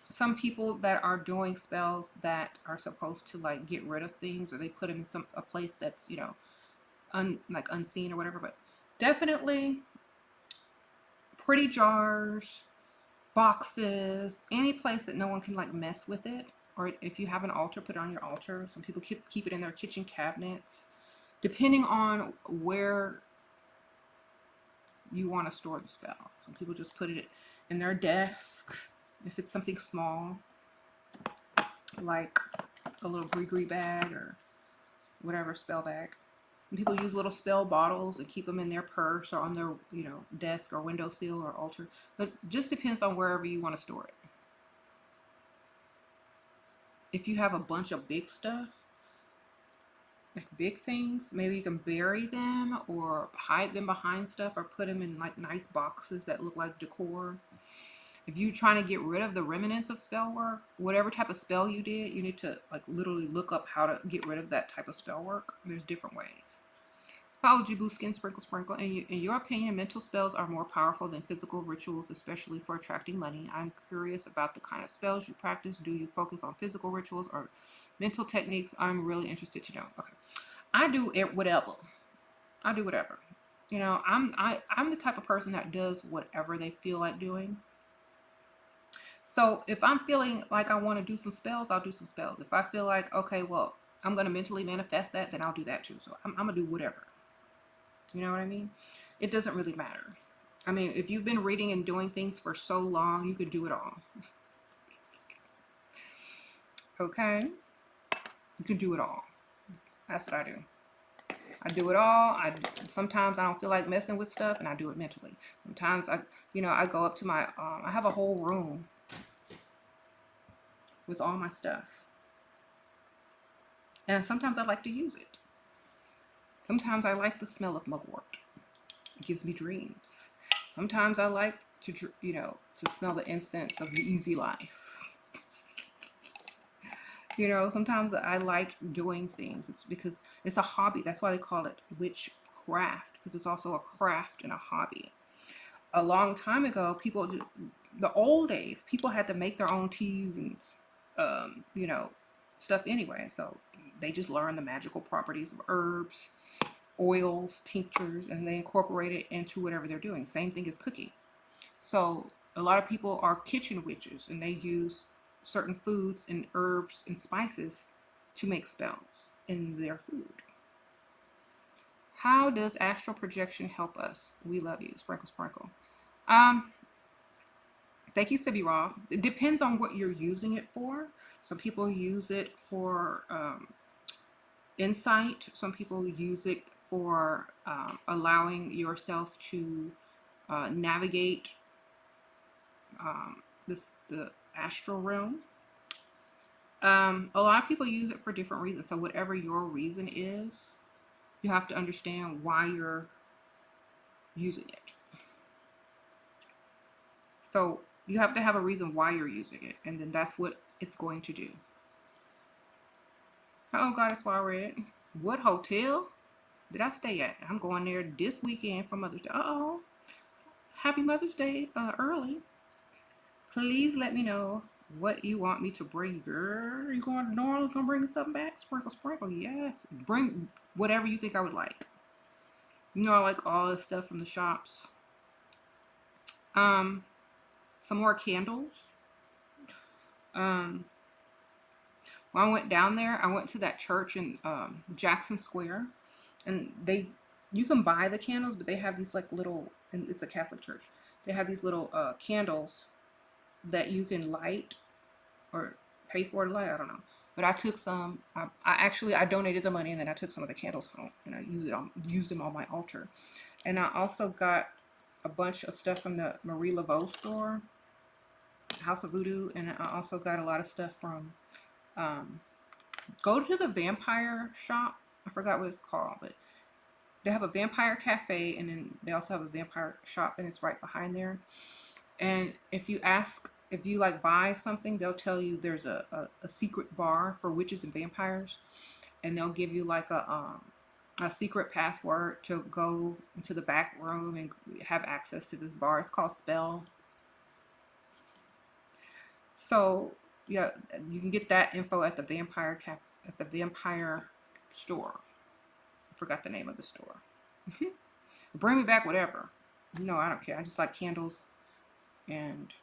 some people that are doing spells that are supposed to like get rid of things, or they put them in a place that's, you know, like unseen or whatever. But definitely pretty jars, boxes, any place that no one can like mess with it. Or if you have an altar, put it on your altar. Some people keep it in their kitchen cabinets, depending on where you want to store the spell. Some people just put it in their desk. If it's something small, like a little gree bag or whatever, spell bag. And people use little spell bottles and keep them in their purse or on their, you know, desk or windowsill or altar. But just depends on wherever you want to store it. If you have a bunch of big stuff, like big things, maybe you can bury them or hide them behind stuff or put them in like nice boxes that look like decor. If you're trying to get rid of the remnants of spell work, whatever type of spell you did, you need to like literally look up how to get rid of that type of spell work. There's different ways. How would you boost skin sprinkle sprinkle? In your opinion, mental spells are more powerful than physical rituals, especially for attracting money. I'm curious about the kind of spells you practice. Do you focus on physical rituals or mental techniques? I'm really interested to know. Okay, I do whatever. I do whatever. You know, I'm the type of person that does whatever they feel like doing. So if I'm feeling like I want to do some spells, I'll do some spells. If I feel like, okay, well, I'm going to mentally manifest that, then I'll do that too. So I'm going to do whatever. You know what I mean? It doesn't really matter. I mean, if you've been reading and doing things for so long, you could do it all. Okay? You can do it all. That's what I do. I do it all. Sometimes I don't feel like messing with stuff, and I do it mentally. Sometimes I go up to my, I have a whole room with all my stuff. And sometimes I like to use it. Sometimes I like the smell of mugwort. It gives me dreams. Sometimes I like to, to smell the incense of the easy life. You know, sometimes I like doing things. It's because it's a hobby. That's why they call it witchcraft, because it's also a craft and a hobby. A long time ago, the old days, people had to make their own teas and, stuff anyway. So they just learned the magical properties of herbs, oils, tinctures, and they incorporate it into whatever they're doing. Same thing as cooking. So a lot of people are kitchen witches, and they use certain foods and herbs and spices to make spells in their food. How does astral projection help us? We love you. Sprinkle, sprinkle. Um, Thank you, SheRa. It depends on what you're using it for. Some people use it for insight. Some people use it for allowing yourself to navigate the astral realm. A lot of people use it for different reasons. So whatever your reason is, you have to understand why you're using it. So you have to have a reason why you're using it, and then that's what it's going to do. Oh, Goddess Wild, what hotel did I stay at? I'm going there this weekend for Mother's Day. Uh-oh. Happy Mother's Day early. Please let me know what you want me to bring. Girl, you going to New Orleans? Gonna bring me something back? Sprinkle, sprinkle. Yes. Bring whatever you think I would like. You know, I like all this stuff from the shops. Some more candles. When I went down there, I went to that church in Jackson Square, and you can buy the candles, but they have these like little, and it's a Catholic church. They have these little candles that you can light or pay for to light. I don't know, but I took some. I donated the money, and then I took some of the candles home, and I used them on my altar. And I also got a bunch of stuff from the Marie Laveau store, House of Voodoo, and I also got a lot of stuff from. Go to the vampire shop. I forgot what it's called, but they have a vampire cafe, and then they also have a vampire shop, and it's right behind there. And if you like buy something, they'll tell you there's a secret bar for witches and vampires, and they'll give you like a secret password to go into the back room and have access to this bar. It's called Spell. So yeah, you can get that info at the at the Vampire store. I forgot the name of the store. Bring me back whatever. No, I don't care. I just like candles and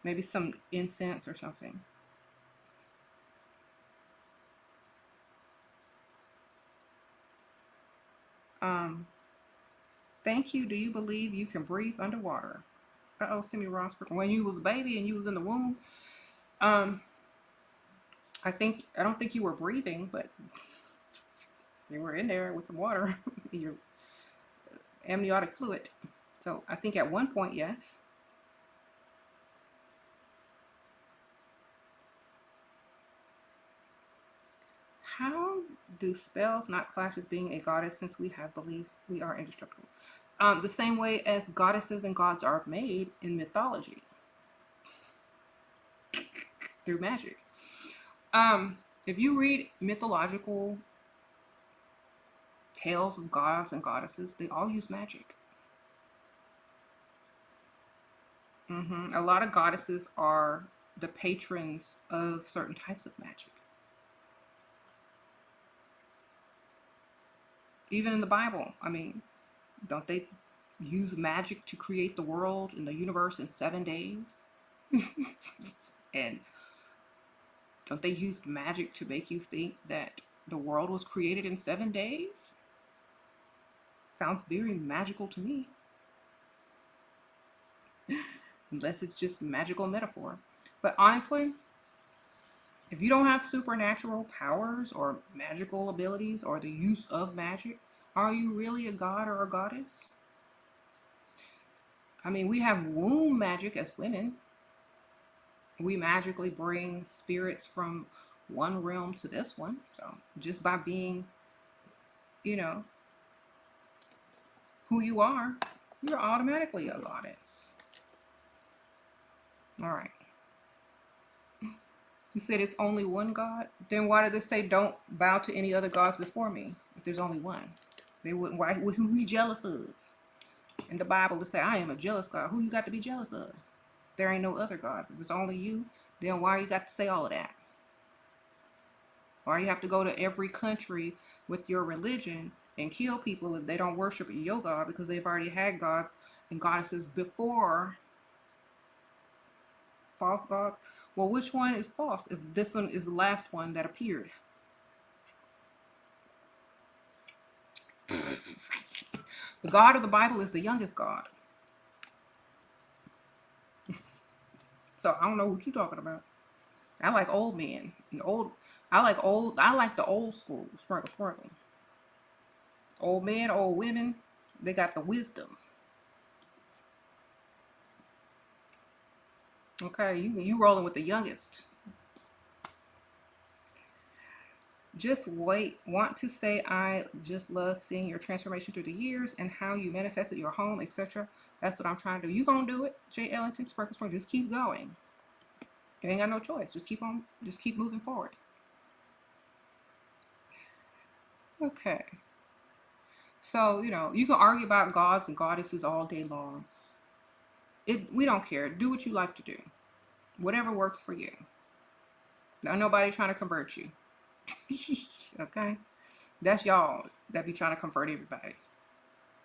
maybe some incense or something. Um, Thank you. Do you believe you can breathe underwater? Uh-oh, Simi Ross. When you was a baby and you was in the womb, um, I don't think you were breathing, but you were in there with the water, your amniotic fluid. So I think at one point, yes. How do spells not clash with being a goddess since we have belief we are indestructible? The same way as goddesses and gods are made in mythology through magic. Um, if you read mythological tales of gods and goddesses, they all use magic. A lot of goddesses are the patrons of certain types of magic. Even in the Bible, I mean, don't they use magic to create the world and the universe in 7 days? And don't they use magic to make you think that the world was created in 7 days? Sounds very magical to me. Unless it's just magical metaphor. But honestly, if you don't have supernatural powers or magical abilities or the use of magic, are you really a god or a goddess? I mean, we have womb magic as women. We magically bring spirits from one realm to this one. So just by being, you know, who you are, you're automatically a goddess. All right. You said it's only one God? Then why did they say don't bow to any other gods before me if there's only one? They wouldn't. Why? Who we jealous of? In the Bible, to say I am a jealous God. Who you got to be jealous of? There ain't no other gods. If it's only you, then why you got to say all of that? Why you have to go to every country with your religion and kill people if they don't worship your God because they've already had gods and goddesses before false gods? Well, which one is false if this one is the last one that appeared? The God of the Bible is the youngest God. So I don't know what you're talking about. I like old men. And old I like the old school. Sprinkle sprinkle. Old men, old women, they got the wisdom. Okay, you rolling with the youngest. Just wait. Want to say I just love seeing your transformation through the years and how you manifested your home, etc. That's what I'm trying to do. You gonna do it, J. Ellington, Sprinkle Sprinkle. Just keep going. You ain't got no choice. Just keep on. Just keep moving forward. Okay. So you can argue about gods and goddesses all day long. We don't care. Do what you like to do. Whatever works for you. Now nobody trying to convert you. Okay? That's y'all that be trying to convert everybody.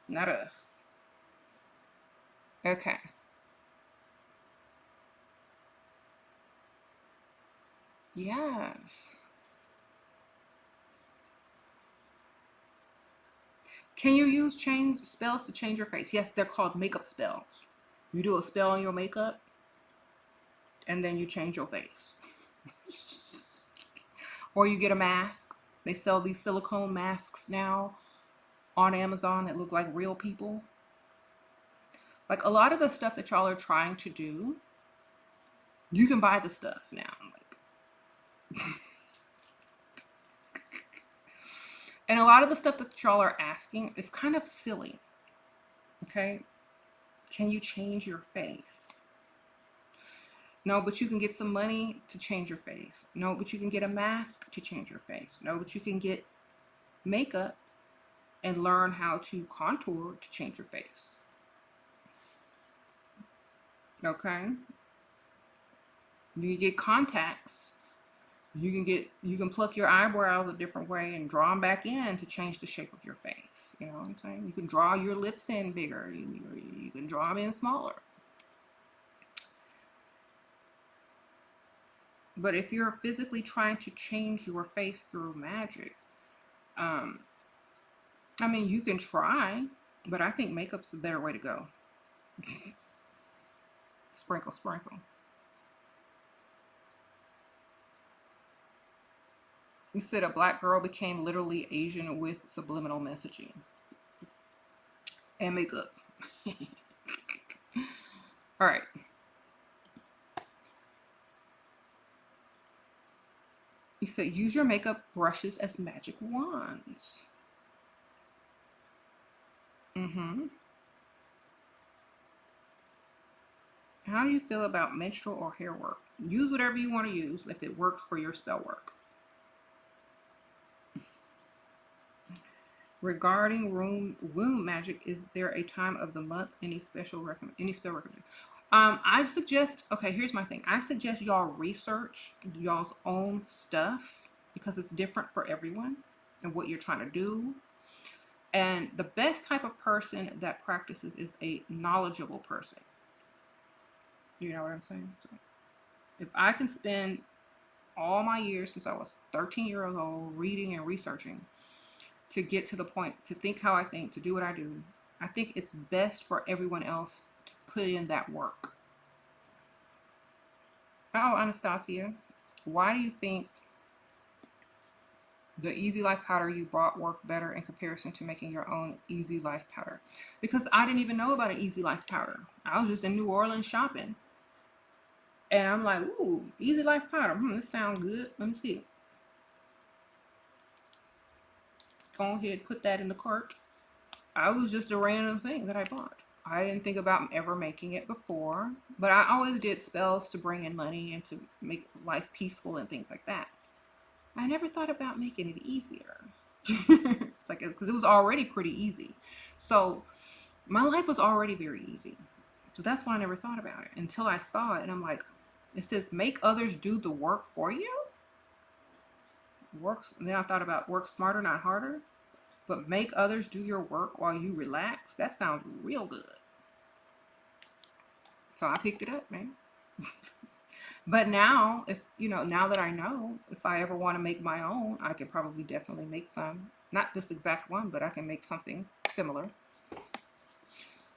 Not us. Okay. Yes. Can you use change spells to change your face? Yes, they're called makeup spells. You do a spell on your makeup and then you change your face. Or you get a mask. They sell these silicone masks now on Amazon that look like real people. Like a lot of the stuff that y'all are trying to do, you can buy the stuff now. And a lot of the stuff that y'all are asking is kind of silly. Okay? Can you change your face? No, but you can get some money to change your face. No, but you can get a mask to change your face. No, but you can get makeup and learn how to contour to change your face. Okay? You can get contacts. You can pluck your eyebrows a different way and draw them back in to change the shape of your face. You know what I'm saying? You can draw your lips in bigger. You can draw them in smaller. But if you're physically trying to change your face through magic, I mean, you can try, but I think makeup's a better way to go. Sprinkle, sprinkle. You said a black girl became literally Asian with subliminal messaging and makeup. All right. You said use your makeup brushes as magic wands. How do you feel about menstrual or hair work? Use whatever you want to use if it works for your spell work. Regarding womb magic, is there a time of the month? Any spell recommended? I suggest, okay, here's my thing. I suggest y'all research y'all's own stuff because it's different for everyone and what you're trying to do. And the best type of person that practices is a knowledgeable person. You know what I'm saying? So if I can spend all my years since I was 13 years old reading and researching to get to the point, to think how I think, to do what I do, I think it's best for everyone else to put in that work. Oh, Anastasia, why do you think the Easy Life powder you bought worked better in comparison to making your own Easy Life powder? Because I didn't even know about an Easy Life powder. I was just in New Orleans shopping. And I'm like, ooh, Easy Life powder. This sounds good. Let me see. Go ahead, put that in the cart. I was just a random thing that I bought. I didn't think about ever making it before, but I always did spells to bring in money and to make life peaceful and things like that. I never thought about making it easier. It's like, because it was already pretty easy. So my life was already very easy. So that's why I never thought about it until I saw it. And I'm like, it says, make others do the work for you. Works. And then I thought about work smarter, not harder. But make others do your work while you relax. That sounds real good. So I picked it up, man. But now, if you know, now that I know, if I ever want to make my own, I could probably definitely make some. Not this exact one, but I can make something similar.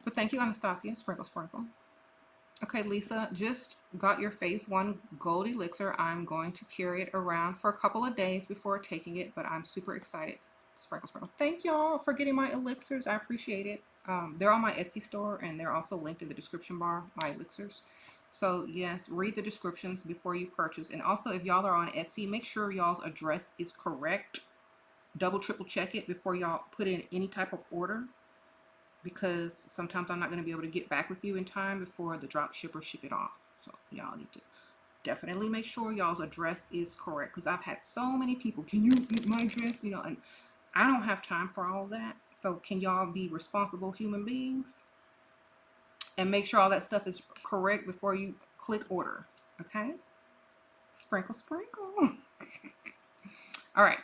But thank you, Anastasia. Sprinkle, sprinkle. Okay, Lisa, just got your phase 1 gold elixir. I'm going to carry it around for a couple of days before taking it, but I'm super excited. Sprinkle, sprinkle. Thank y'all for getting my elixirs. I appreciate it. They're on my Etsy store, and they're also linked in the description bar, my elixirs. So yes, read the descriptions before you purchase. And also, if y'all are on Etsy, make sure y'all's address is correct. Double, triple check it before y'all put in any type of order, because sometimes I'm not going to be able to get back with you in time before the drop shipper ship it off. So y'all need to definitely make sure y'all's address is correct, because I've had so many people, can you get my address? You know, and I don't have time for all that. So can y'all be responsible human beings and make sure all that stuff is correct before you click order? Okay? Sprinkle, sprinkle. All right.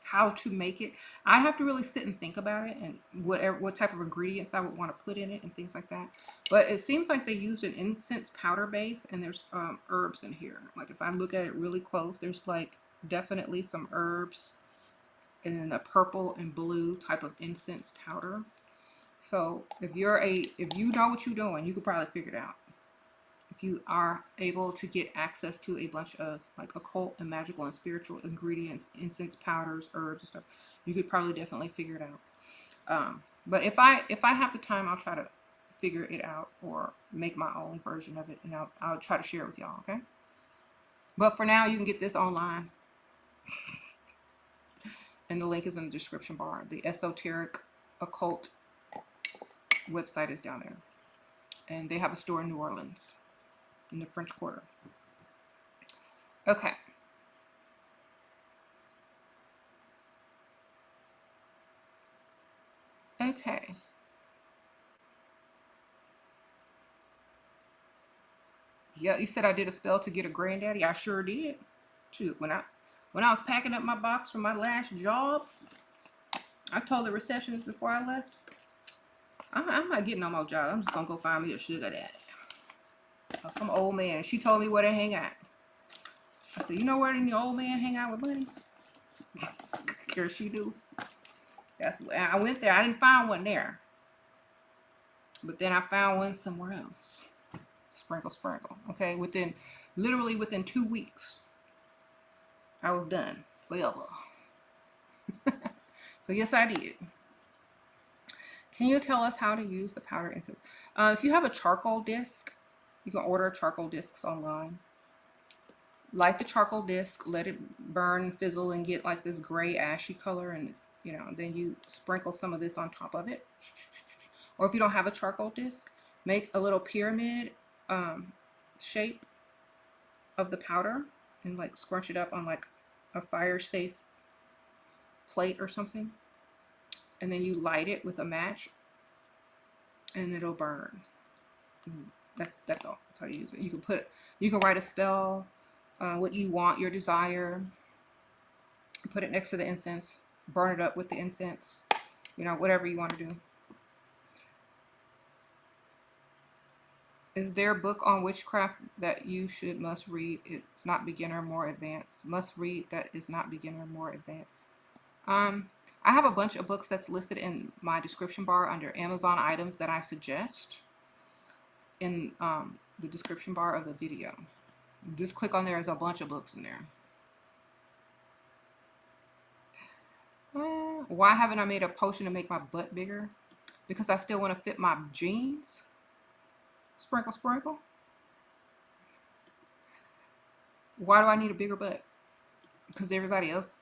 How to make it. I have to really sit and think about it and what type of ingredients I would want to put in it and things like that. But it seems like they used an incense powder base, and there's herbs in here. Like if I look at it really close, there's like definitely some herbs and a purple and blue type of incense powder. So if you know what you're doing, you could probably figure it out. If you are able to get access to a bunch of like occult and magical and spiritual ingredients, incense powders, herbs and stuff, you could probably definitely figure it out. But if I have the time, I'll try to figure it out or make my own version of it, and I'll try to share it with y'all. Okay. But for now, you can get this online, and the link is in the description bar. The esoteric occult website is down there, and they have a store in New Orleans in the French Quarter. Okay. Okay. Yeah, you said I did a spell to get a granddaddy. I sure did. Shoot, when I was packing up my box from my last job, I told the receptionist before I left, I'm not getting no more jobs. I'm just gonna go find me a sugar daddy. Some old man. She told me where to hang out. I said, you know where any old man hang out with money? Sure she do. I went there. I didn't find one there, but then I found one somewhere else. Sprinkle, sprinkle. Okay, literally within 2 weeks, I was done forever. So yes, I did. Can you tell us how to use the powder incense? If you have a charcoal disc, you can order charcoal discs online. Light the charcoal disc, let it burn, fizzle, and get like this gray ashy color, and then you sprinkle some of this on top of it. Or if you don't have a charcoal disc, make a little pyramid shape of the powder and like scrunch it up on like a fire safe plate or something, and then you light it with a match and it'll burn. That's all. That's how you use it. You can write a spell, what you want, your desire, put it next to the incense, burn it up with the incense, whatever you want to do. Is there a book on witchcraft that you must read? It's not beginner, more advanced. Must read that is not beginner, more advanced. I have a bunch of books that's listed in my description bar under Amazon items that I suggest in the description bar of the video. Just click on there. There's a bunch of books in there. Why haven't I made a potion to make my butt bigger? Because I still want to fit my jeans. Sprinkle, sprinkle. Why do I need a bigger butt? Because everybody else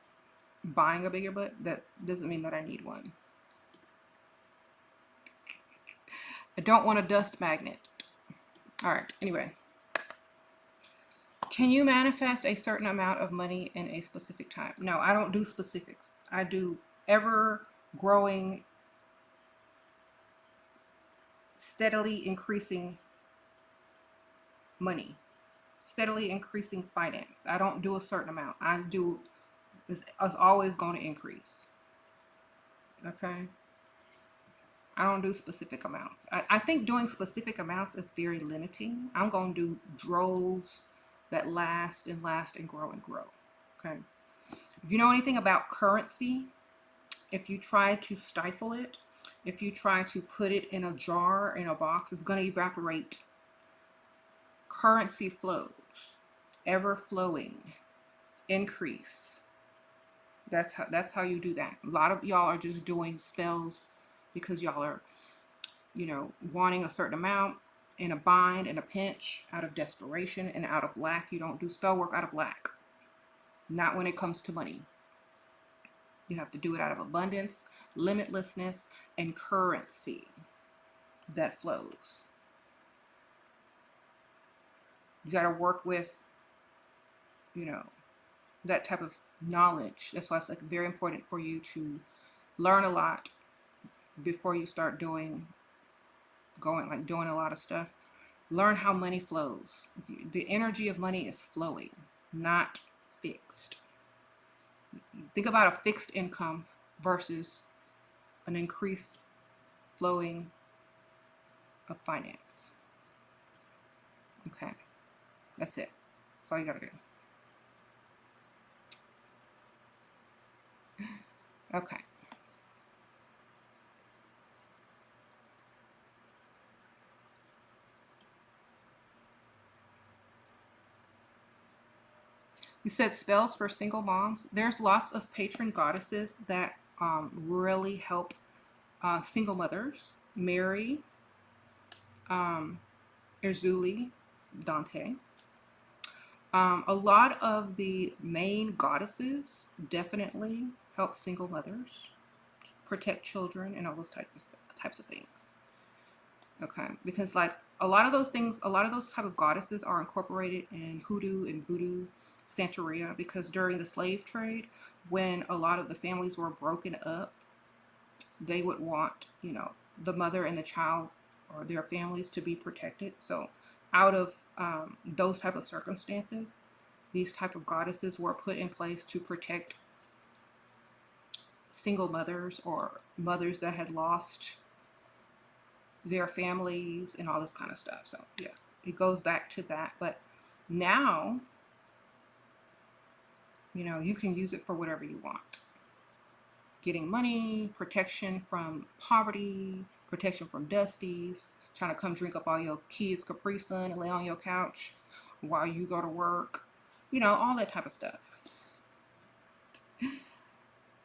buying a bigger butt? That doesn't mean that I need one. I don't want a dust magnet. All right, anyway. Can you manifest a certain amount of money in a specific time? No, I don't do specifics. I do ever growing, steadily increasing money, steadily increasing finance. I don't do a certain amount. It's always going to increase. Okay. I don't do specific amounts. I think doing specific amounts is very limiting. I'm going to do droves that last and last and grow and grow. Okay. If you know anything about currency, if you try to stifle it, if you try to put it in a jar, in a box, it's going to evaporate. Currency flows, ever flowing, increase. That's how you do that. A lot of y'all are just doing spells because y'all are, wanting a certain amount, in a bind, in a pinch, out of desperation and out of lack. You don't do spell work out of lack. Not when it comes to money. You have to do it out of abundance, limitlessness, and currency that flows. You got to work with, that type of knowledge. That's why it's like very important for you to learn a lot before you start doing a lot of stuff. Learn how money flows. The energy of money is flowing, not fixed. Think about a fixed income versus an increased flowing of finance. Okay, that's it. That's all you gotta do. Okay. You said spells for single moms. There's lots of patron goddesses that really help single mothers. Mary, Erzulie, Dante. A lot of the main goddesses definitely help single mothers, protect children, and all those types of things. Okay, because like a lot of those type of goddesses are incorporated in hoodoo and voodoo, Santeria, because during the slave trade, when a lot of the families were broken up, they would want, you know, the mother and the child or their families to be protected. So out of those type of circumstances, these type of goddesses were put in place to protect single mothers or mothers that had lost their families and all this kind of stuff. So yes, it goes back to that. But now, you know, you can use it for whatever you want. Getting money, protection from poverty, protection from dusties, trying to come drink up all your kids' Capri Sun and lay on your couch while you go to work, you know, all that type of stuff.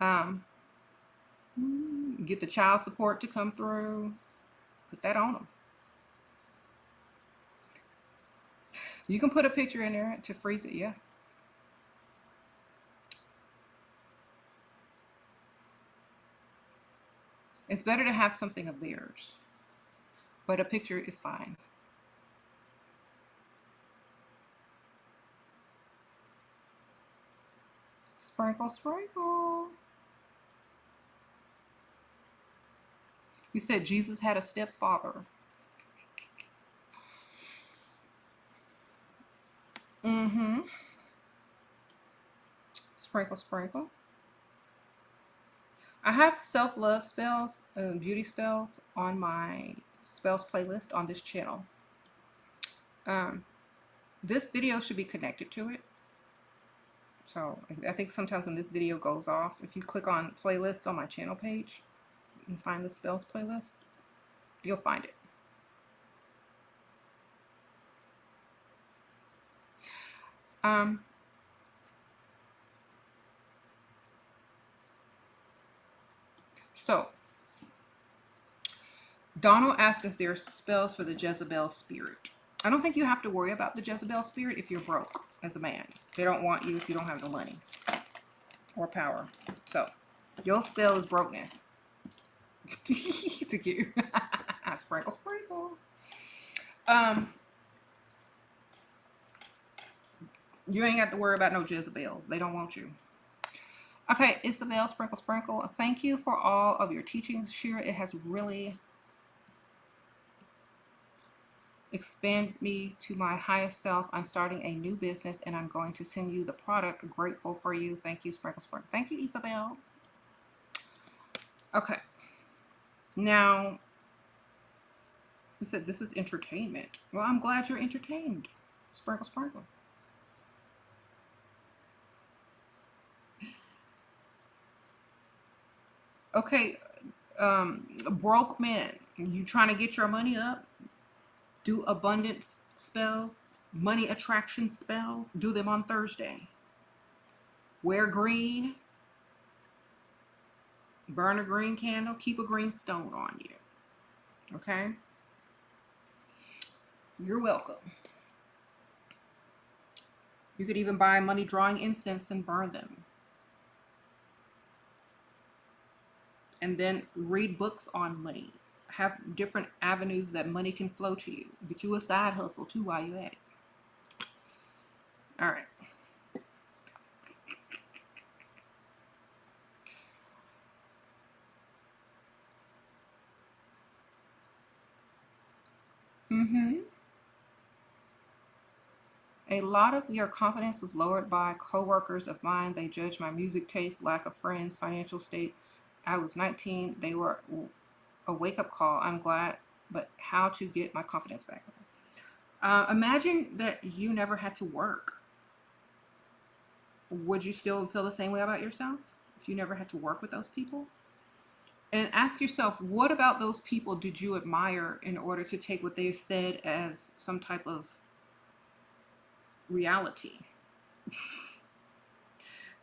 Um, get the child support to come through, put that on them. You can put a picture in there to freeze it, yeah. It's better to have something of theirs, but a picture is fine. Sprinkle, sprinkle. You said Jesus had a stepfather. Mm-hmm. Sprinkle, sprinkle. I have self-love spells and beauty spells on my spells playlist on this channel. Um, this video should be connected to it. So I think sometimes when this video goes off, if you click on playlists on my channel page and find the spells playlist, you'll find it. So Donald asks us their spells for the Jezebel spirit. I don't think you have to worry about the Jezebel spirit if you're broke as a man. They don't want you if you don't have the money or power. So your spell is brokenness. To get you. Sprinkle, sprinkle. You ain't got to worry about no Jezebels. They don't want you. Okay, Isabel, sprinkle, sprinkle. Thank you for all of your teachings, SheRa. It has really expand me to my highest self. I'm starting a new business and I'm going to send you the product. Grateful for you. Thank you, sprinkle, sprinkle. Thank you, Isabel. Okay. Now, you said this is entertainment. Well, I'm glad you're entertained. Sprinkle, sprinkle. Okay, broke men. You trying to get your money up? Do abundance spells, money attraction spells. Do them on Thursday. Wear green. Burn a green candle. Keep a green stone on you. Okay? You're welcome. You could even buy money drawing incense and burn them. And then read books on money. Have different avenues that money can flow to you. Get you a side hustle too while you're at it. All right. A lot of your confidence was lowered by coworkers of mine. They judged my music taste, lack of friends, financial state. I was 19. They were a wake-up call. I'm glad, but how to get my confidence back? Imagine that you never had to work. Would you still feel the same way about yourself if you never had to work with those people? And ask yourself, what about those people did you admire in order to take what they said as some type of reality?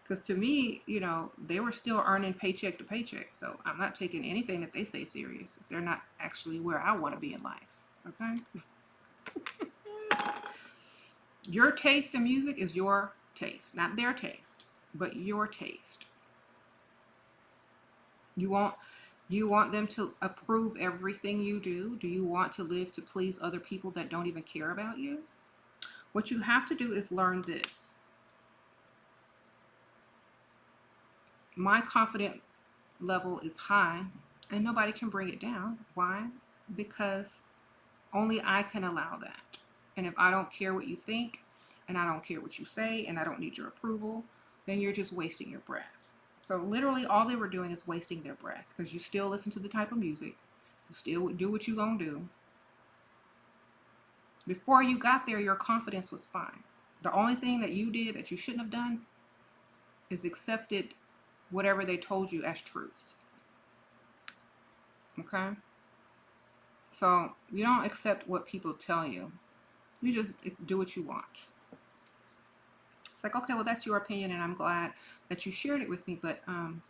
Because to me, you know, they were still earning paycheck to paycheck. So I'm not taking anything that they say serious. They're not actually where I want to be in life. Okay? Your taste in music is your taste, not their taste, but your taste. You want them to approve everything you do? Do you want to live to please other people that don't even care about you? What you have to do is learn this. My confidence level is high and nobody can bring it down. Why? Because only I can allow that. And if I don't care what you think, and I don't care what you say, and I don't need your approval, then you're just wasting your breath. So literally all they were doing is wasting their breath, because you still listen to the type of music. You still do what you gonna do. Before you got there, your confidence was fine. The only thing that you did that you shouldn't have done is accepted whatever they told you as truth. Okay? So you don't accept what people tell you. You just do what you want. It's like, okay, well, that's your opinion, and I'm glad that you shared it with me, but I'm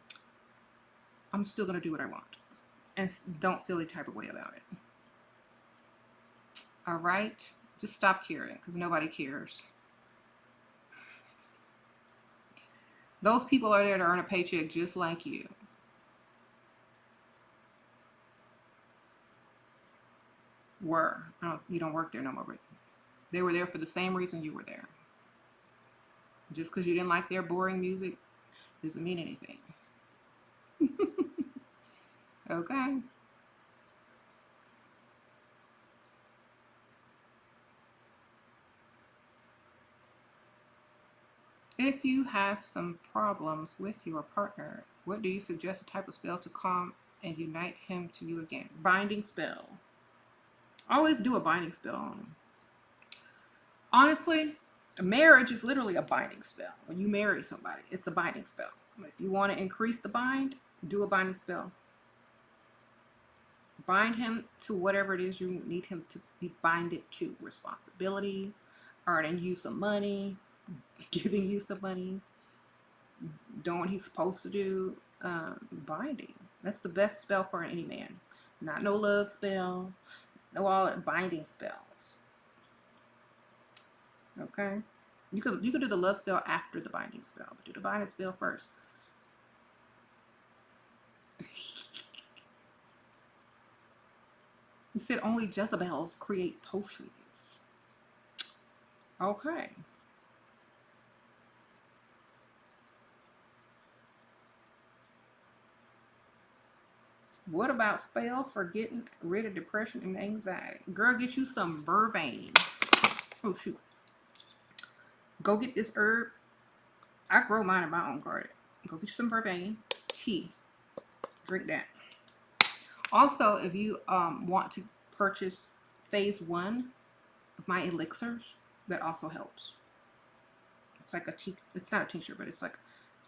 still going to do what I want. And don't feel any type of way about it. All right? Just stop caring, because nobody cares. Those people are there to earn a paycheck just like you. Were. You don't work there no more, but they were there for the same reason you were there. Just because you didn't like their boring music doesn't mean anything. Okay. If you have some problems with your partner, what do you suggest a type of spell to calm and unite him to you again? Binding spell. Always do a binding spell on him. Honestly, a marriage is literally a binding spell. When you marry somebody, it's a binding spell. If you want to increase the bind, do a binding spell. Bind him to whatever it is you need him to be binded to. Responsibility, earning you some money, giving you some money, doing what he's supposed to do. Binding. That's the best spell for any man. Not no love spell. No all binding spells. Okay? You could do the love spell after the binding spell, but do the binding spell first. You said only Jezebels create potions. Okay. What about spells for getting rid of depression and anxiety? Girl, get you some vervain. Oh, shoot. Go get this herb. I grow mine in my own garden. Go get you some vervain. Tea. Drink that. Also, if you want to purchase phase 1 of my elixirs, that also helps. It's like it's not a tincture, but it's like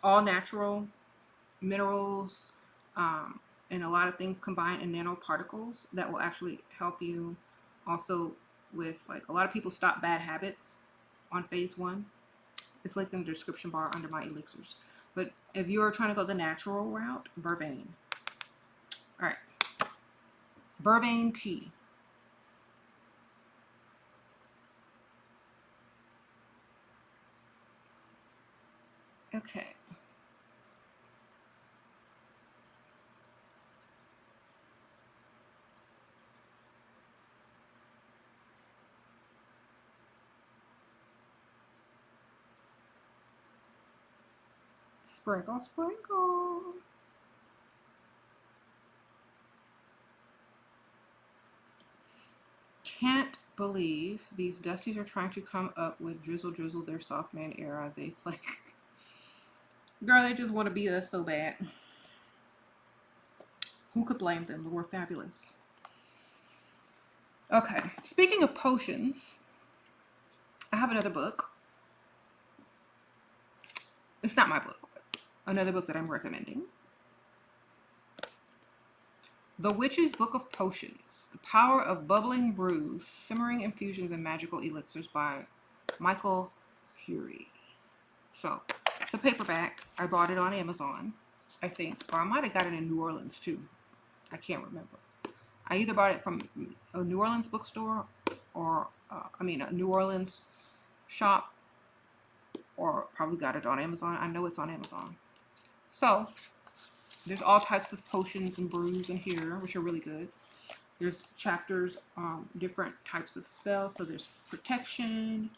all natural minerals, and a lot of things combined in nanoparticles that will actually help you also with, like, a lot of people stop bad habits on phase 1. It's linked in the description bar under my elixirs. But if you're trying to go the natural route, vervain. All right. Vervain tea. Okay. Sprinkle, sprinkle. Can't believe these Dusties are trying to come up with Drizzle Drizzle, their soft man era. They play. Girl, they just want to be us so bad. Who could blame them? We're fabulous. Okay, speaking of potions, I have another book. It's not my book, but another book that I'm recommending. The Witch's Book of Potions, The Power of Bubbling Brews, Simmering Infusions, and Magical Elixirs by Michael Fury. So, it's a paperback. I bought it on Amazon, I think. Or I might have got it in New Orleans, too. I can't remember. I either bought it from a New Orleans bookstore or, a New Orleans shop, or probably got it on Amazon. I know it's on Amazon. So, there's all types of potions and brews in here, which are really good. There's chapters on different types of spells. So there's protection,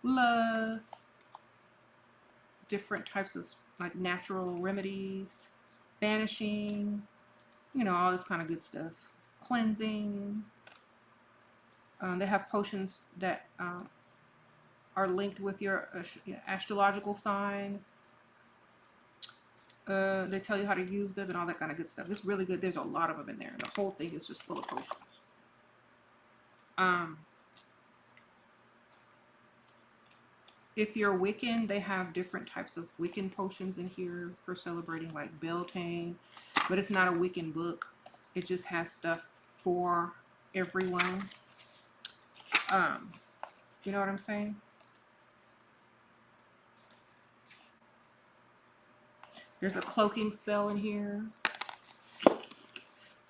love, different types of like natural remedies, banishing, you know, all this kind of good stuff. Cleansing. They have potions that are linked with your astrological sign. They tell you how to use them and all that kind of good stuff. It's really good. There's a lot of them in there. The whole thing is just full of potions. If you're Wiccan, they have different types of Wiccan potions in here for celebrating, like Beltane, but it's not a Wiccan book. It just has stuff for everyone. You know what I'm saying? There's a cloaking spell in here.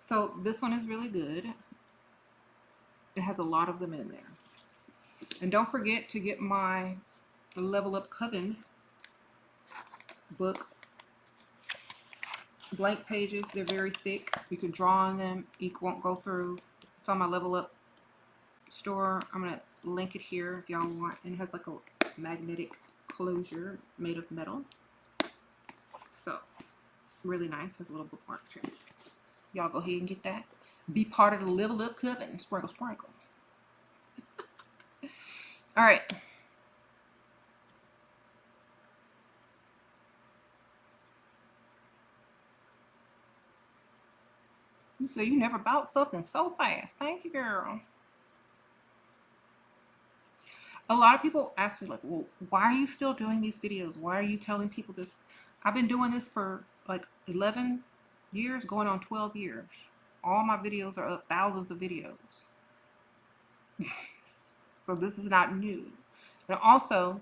So this one is really good. It has a lot of them in there. And don't forget to get my Level Up Coven book. Blank pages. They're very thick. You can draw on them. Ink won't go through. It's on my Level Up store. I'm going to link it here if y'all want. And it has like a magnetic closure made of metal. So, really nice. Has a little bookmark too. Y'all go ahead and get that. Be part of the Level Up Coven. Sprinkle, sprinkle. All right. So you never bought something so fast. Thank you, girl. A lot of people ask me, like, well, why are you still doing these videos? Why are you telling people this? I've been doing this for like 11 years, going on 12 years. All my videos are up, thousands of videos. So this is not new. But also,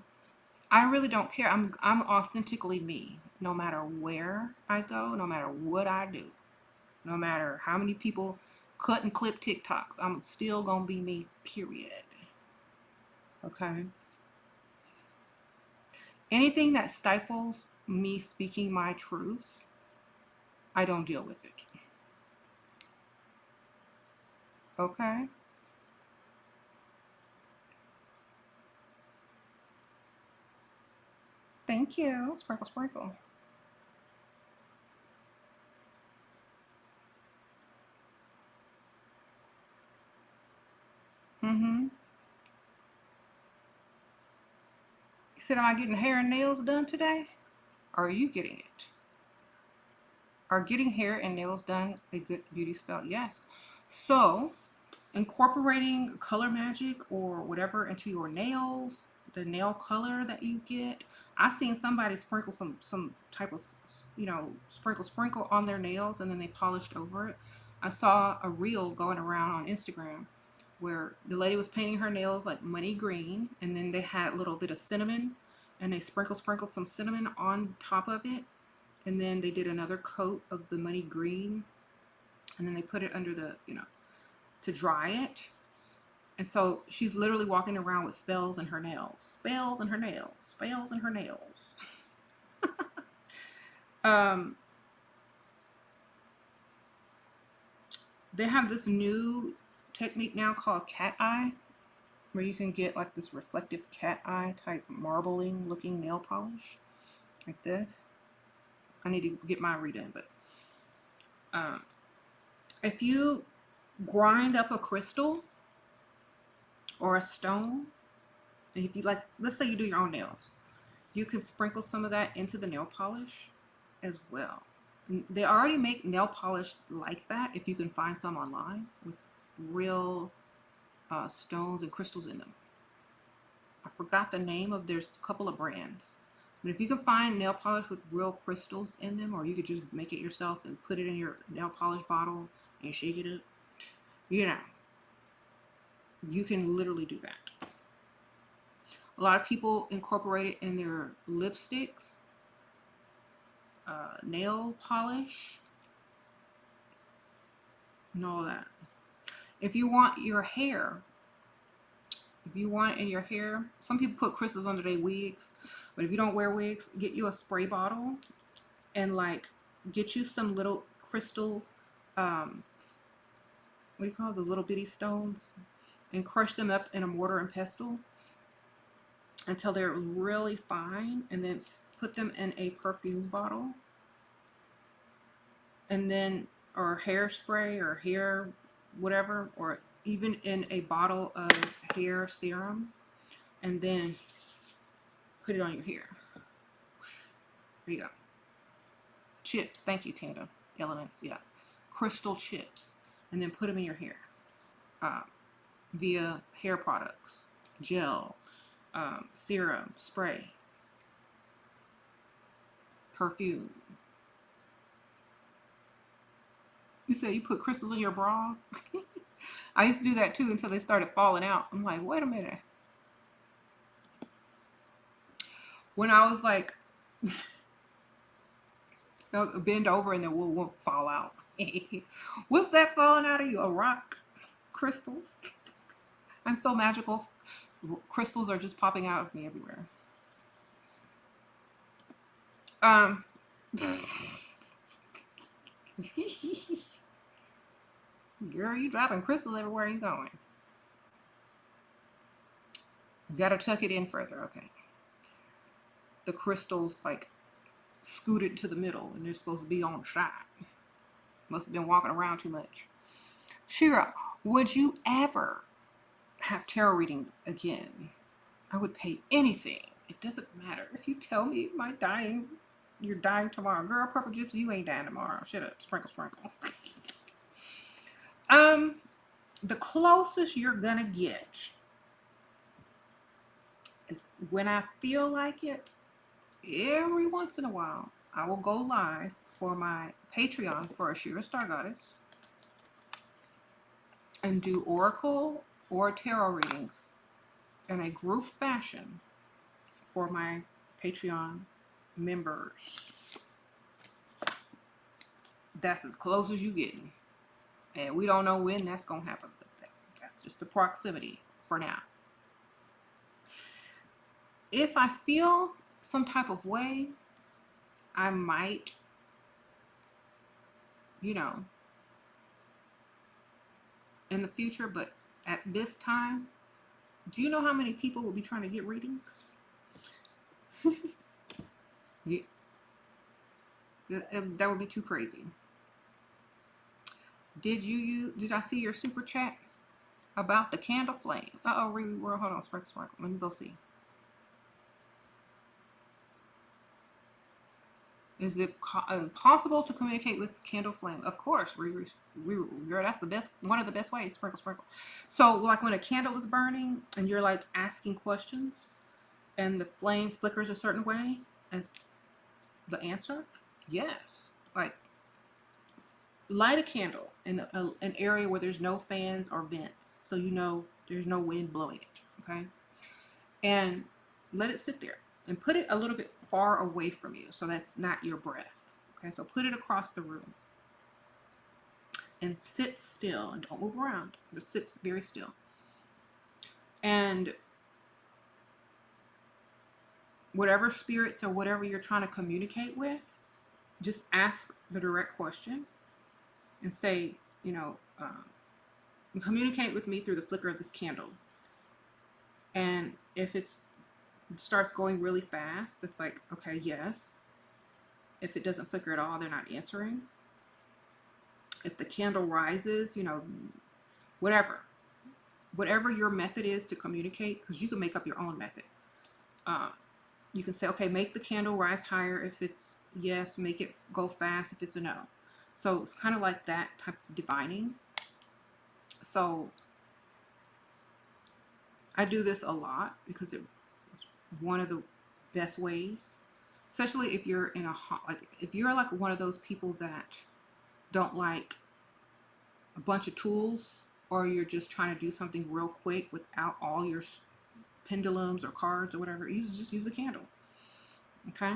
I really don't care. I'm authentically me, no matter where I go, no matter what I do, no matter how many people cut and clip TikToks. I'm still gonna be me, period. Okay. Anything that stifles me speaking my truth, I don't deal with it. Okay? Thank you. Sprinkle, sprinkle. Mm-hmm. You said, am I getting hair and nails done today? Or are you getting it? Are getting hair and nails done a good beauty spell? Yes. So, incorporating color magic or whatever into your nails, the nail color that you get. I seen somebody sprinkle some type of, you know, sprinkle on their nails and then they polished over it. I saw a reel going around on Instagram where the lady was painting her nails like money green, and then they had a little bit of cinnamon and they sprinkled some cinnamon on top of it, and then they did another coat of the money green, and then they put it under the, you know, to dry it. And so she's literally walking around with spells in her nails. Spells in her nails. Spells in her nails. They have this new technique now called cat eye, where you can get like this reflective cat eye type marbling looking nail polish. Like this. I need to get mine redone, but if you grind up a crystal or a stone, if you like, let's say you do your own nails, you can sprinkle some of that into the nail polish as well. And they already make nail polish like that if you can find some online with real stones and crystals in them. I forgot the name of, there's a couple of brands. But if you can find nail polish with real crystals in them, or you could just make it yourself and put it in your nail polish bottle and shake it up, you know, you can literally do that. A lot of people incorporate it in their lipsticks, nail polish, and all that. If you want your hair, if you want in your hair, some people put crystals under their wigs, but if you don't wear wigs, get you a spray bottle and like get you some little crystal, what do you call it, the little bitty stones, and crush them up in a mortar and pestle until they're really fine, and then put them in a perfume bottle, and then or hairspray or hair whatever, or even in a bottle of hair serum, and then put it on your hair. There you go. Chips. Thank you, Tanda. Elements. Yeah. Crystal chips. And then put them in your hair via hair products, gel, serum, spray, perfume. You say you put crystals in your bras? I used to do that too until they started falling out. I'm like, wait a minute. When I was like, bend over and then we'll fall out. What's that falling out of you? A rock? Crystals? I'm so magical. Crystals are just popping out of me everywhere. Girl, you dropping crystals everywhere you going. You gotta tuck it in further, okay. The crystals like scooted to the middle and they're supposed to be on the side. Must have been walking around too much. SheRa, would you ever have tarot reading again? I would pay anything. It doesn't matter. If you tell me you're dying tomorrow. Girl, Purple Gypsy, you ain't dying tomorrow. Shut up. Sprinkle, sprinkle. The closest you're gonna get is when I feel like it, every once in a while, I will go live for my Patreon for Ashera Star Goddess and do oracle or tarot readings in a group fashion for my Patreon members. That's as close as you getting. And we don't know when that's going to happen, but that's just the proximity for now. If I feel some type of way, I might, in the future, but at this time, do you know how many people will be trying to get readings? Yeah. That would be too crazy. Did I see your super chat about the candle flame? Uh-oh, hold on, sparkle. Let me go see. Is it possible to communicate with candle flame? Of course, girl, that's one of the best ways. Sprinkle. So, like when a candle is burning and you're like asking questions, and the flame flickers a certain way, as the answer, yes. Like, light a candle in an area where there's no fans or vents, so there's no wind blowing it. Okay, and let it sit there. And put it a little bit far away from you, so that's not your breath. Okay, so put it across the room. And sit still, and don't move around. Just sit very still. And whatever spirits or whatever you're trying to communicate with, just ask the direct question and say, communicate with me through the flicker of this candle. And if it starts going really fast, it's like, okay, yes. If it doesn't flicker at all, they're not answering. If the candle rises, whatever your method is to communicate, because you can make up your own method. You can say, okay, make the candle rise higher if it's yes, make it go fast if it's a no. So it's kind of like that type of divining. So I do this a lot because it's one of the best ways, especially if you're if you're like one of those people that don't like a bunch of tools, or you're just trying to do something real quick without all your pendulums or cards or whatever. Just use a candle. Okay.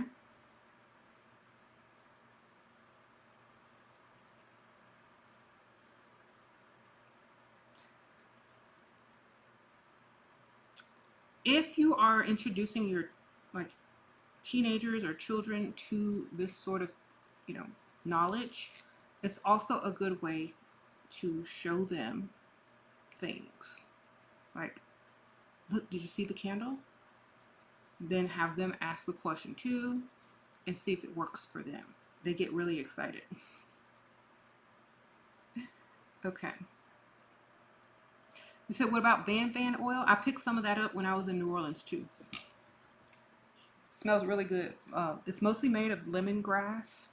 If you are introducing your teenagers or children to this sort of knowledge, it's also a good way to show them things. Like, look, did you see the candle? Then have them ask the question too and see if it works for them. They get really excited. Okay. You said, what about Van oil? I picked some of that up when I was in New Orleans too. It smells really good. It's mostly made of lemongrass.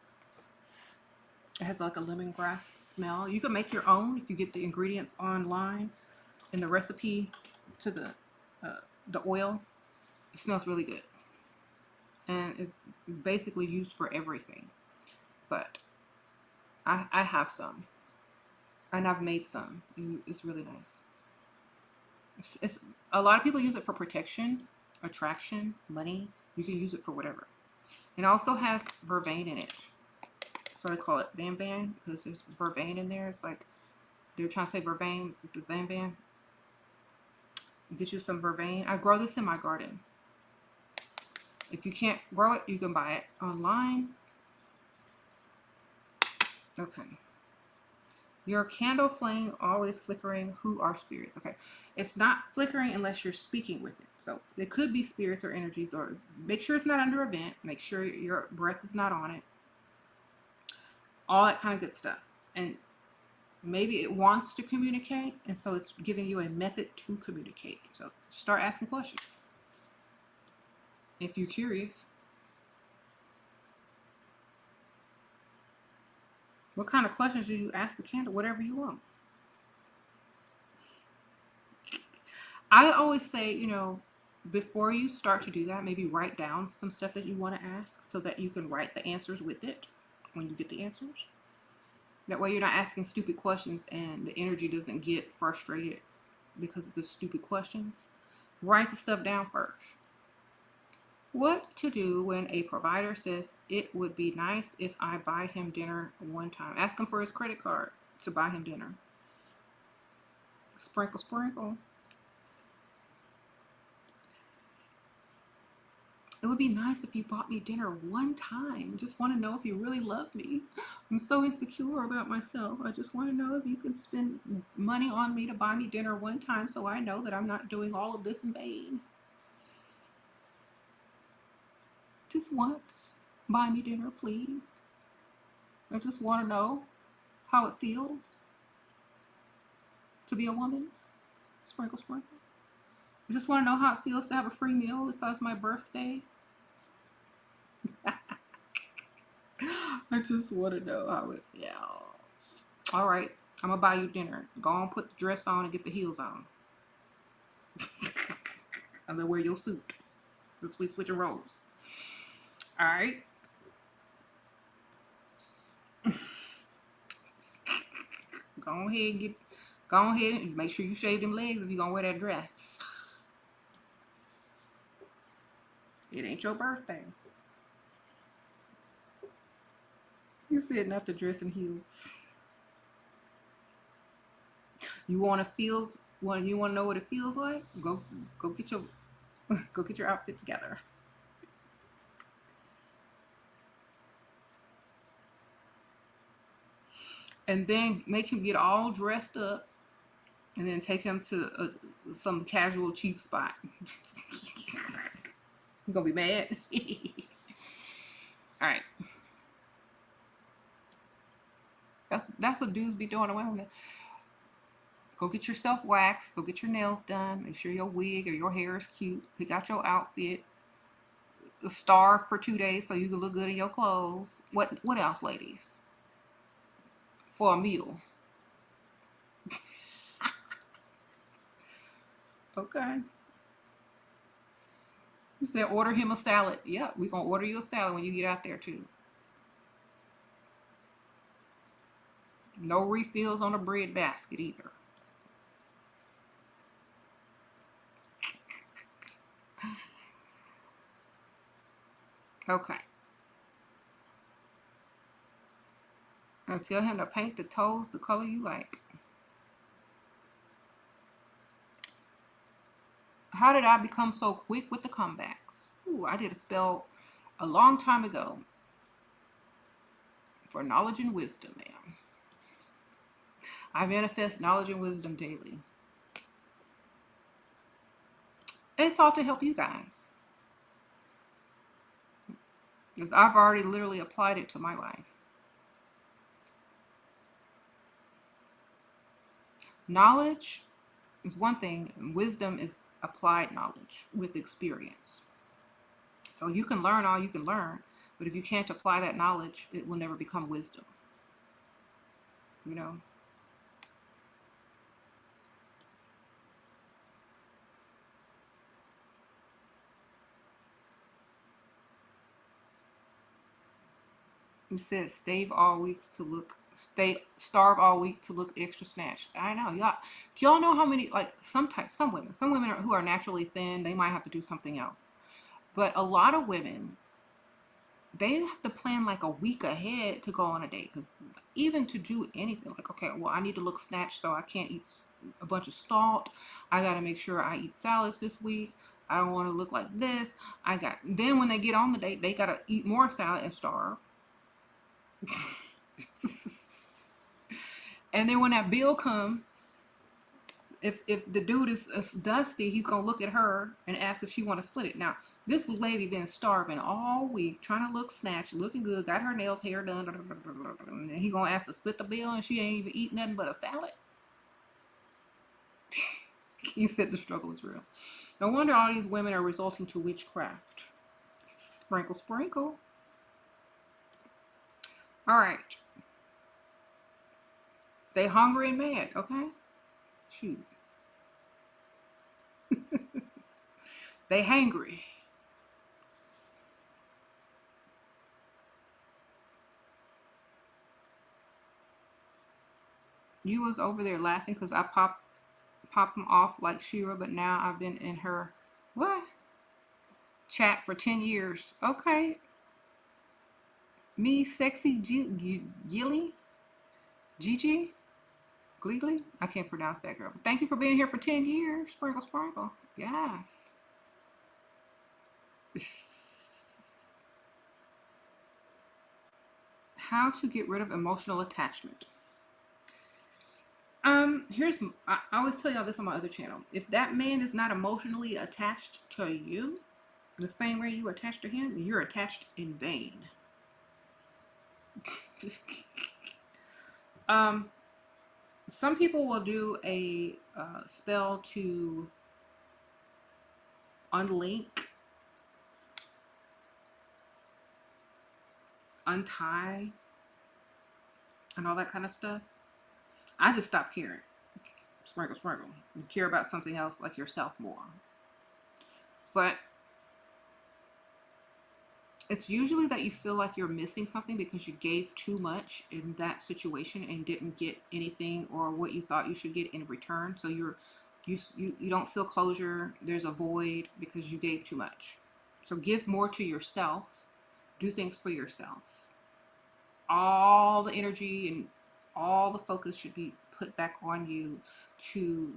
It has like a lemongrass smell. You can make your own if you get the ingredients online and the recipe to the oil. It smells really good, and it's basically used for everything. But I have some, and I've made some. It's really nice. It's a lot of people use it for protection, attraction, money. You can use it for whatever. It also has vervain in it, so I call it Van because there's vervain in there. It's like they're trying to say vervain. It's Van. Get you some vervain. I grow this in my garden. If you can't grow it, you can buy it online. Okay. Your candle flame always flickering. Who are spirits? Okay. It's not flickering unless you're speaking with it. So it could be spirits or energies, or make sure it's not under a vent. Make sure your breath is not on it. All that kind of good stuff. And maybe it wants to communicate, and so it's giving you a method to communicate. So start asking questions if you're curious. What kind of questions do you ask the candle? Whatever you want. I always say, before you start to do that, maybe write down some stuff that you want to ask so that you can write the answers with it when you get the answers. That way you're not asking stupid questions and the energy doesn't get frustrated because of the stupid questions. Write the stuff down first. What to do when a provider says it would be nice if I buy him dinner one time? Ask him for his credit card to buy him dinner. Sprinkle, sprinkle. It would be nice if you bought me dinner one time. I just want to know if you really love me. I'm so insecure about myself. I just want to know if you can spend money on me to buy me dinner one time so I know that I'm not doing all of this in vain. Just once. Buy me dinner, please. I just want to know how it feels to be a woman. Sprinkle, sprinkle. I just want to know how it feels to have a free meal besides my birthday. I just want to know how it feels. All right, I'm gonna buy you dinner. Go on, put the dress on and get the heels on. And then wear your suit. Since we switching roles. All right. Go ahead and make sure you shave them legs if you're gonna wear that dress. It ain't your birthday. You said not to dress in heels. You want to feel when you want to know what it feels like? Go get your outfit together. And then make him get all dressed up, and then take him to some casual cheap spot. You gonna be mad? All right. That's what dudes be doing to women. Go get yourself waxed. Go get your nails done. Make sure your wig or your hair is cute. Pick out your outfit. Starve for 2 days so you can look good in your clothes. What else, ladies? For a meal. Okay. You said order him a salad. Yeah, we're gonna order you a salad when you get out there too. No refills on the bread basket either. Okay. And tell him to paint the toes the color you like. How did I become so quick with the comebacks? Ooh, I did a spell a long time ago for knowledge and wisdom, man. I manifest knowledge and wisdom daily. It's all to help you guys. Because I've already literally applied it to my life. Knowledge is one thing, and wisdom is applied knowledge with experience. So you can learn all you can learn, but if you can't apply that knowledge, it will never become wisdom. You know? It says starve all week to look extra snatched. I know, y'all. Do y'all know how many, like, some women who are naturally thin, they might have to do something else. But a lot of women, they have to plan like a week ahead to go on a date. Because even to do anything, like, okay, well, I need to look snatched, so I can't eat a bunch of salt. I got to make sure I eat salads this week. I don't want to look like this. Then when they get on the date, they got to eat more salad and starve. And then when that bill come, if the dude is dusty, he's gonna look at her and ask if she want to split it. Now, this lady been starving all week, trying to look snatched, looking good, got her nails, hair done, and he gonna ask to split the bill, and she ain't even eat nothing but a salad. He said the struggle is real. No wonder all these women are resulting to witchcraft. Sprinkle, sprinkle. All right. They hungry and mad, okay? Shoot. They hangry. You was over there laughing because I pop them off like SheRa, but now I've been in her what chat for 10 years. Okay. Me sexy Gilly? Gigi? Gleegly? I can't pronounce that, girl. Thank you for being here for 10 years. Sprinkle, sprinkle. Yes. How to get rid of emotional attachment. I always tell y'all this on my other channel. If that man is not emotionally attached to you, the same way you attached to him, you're attached in vain. Some people will do a spell to unlink, untie, and all that kind of stuff. I just stopped caring. Sprinkle, sprinkle. You care about something else like yourself more. But it's usually that you feel like you're missing something because you gave too much in that situation and didn't get anything or what you thought you should get in return. So you don't feel closure. There's a void because you gave too much. So give more to yourself. Do things for yourself. All the energy and all the focus should be put back on you to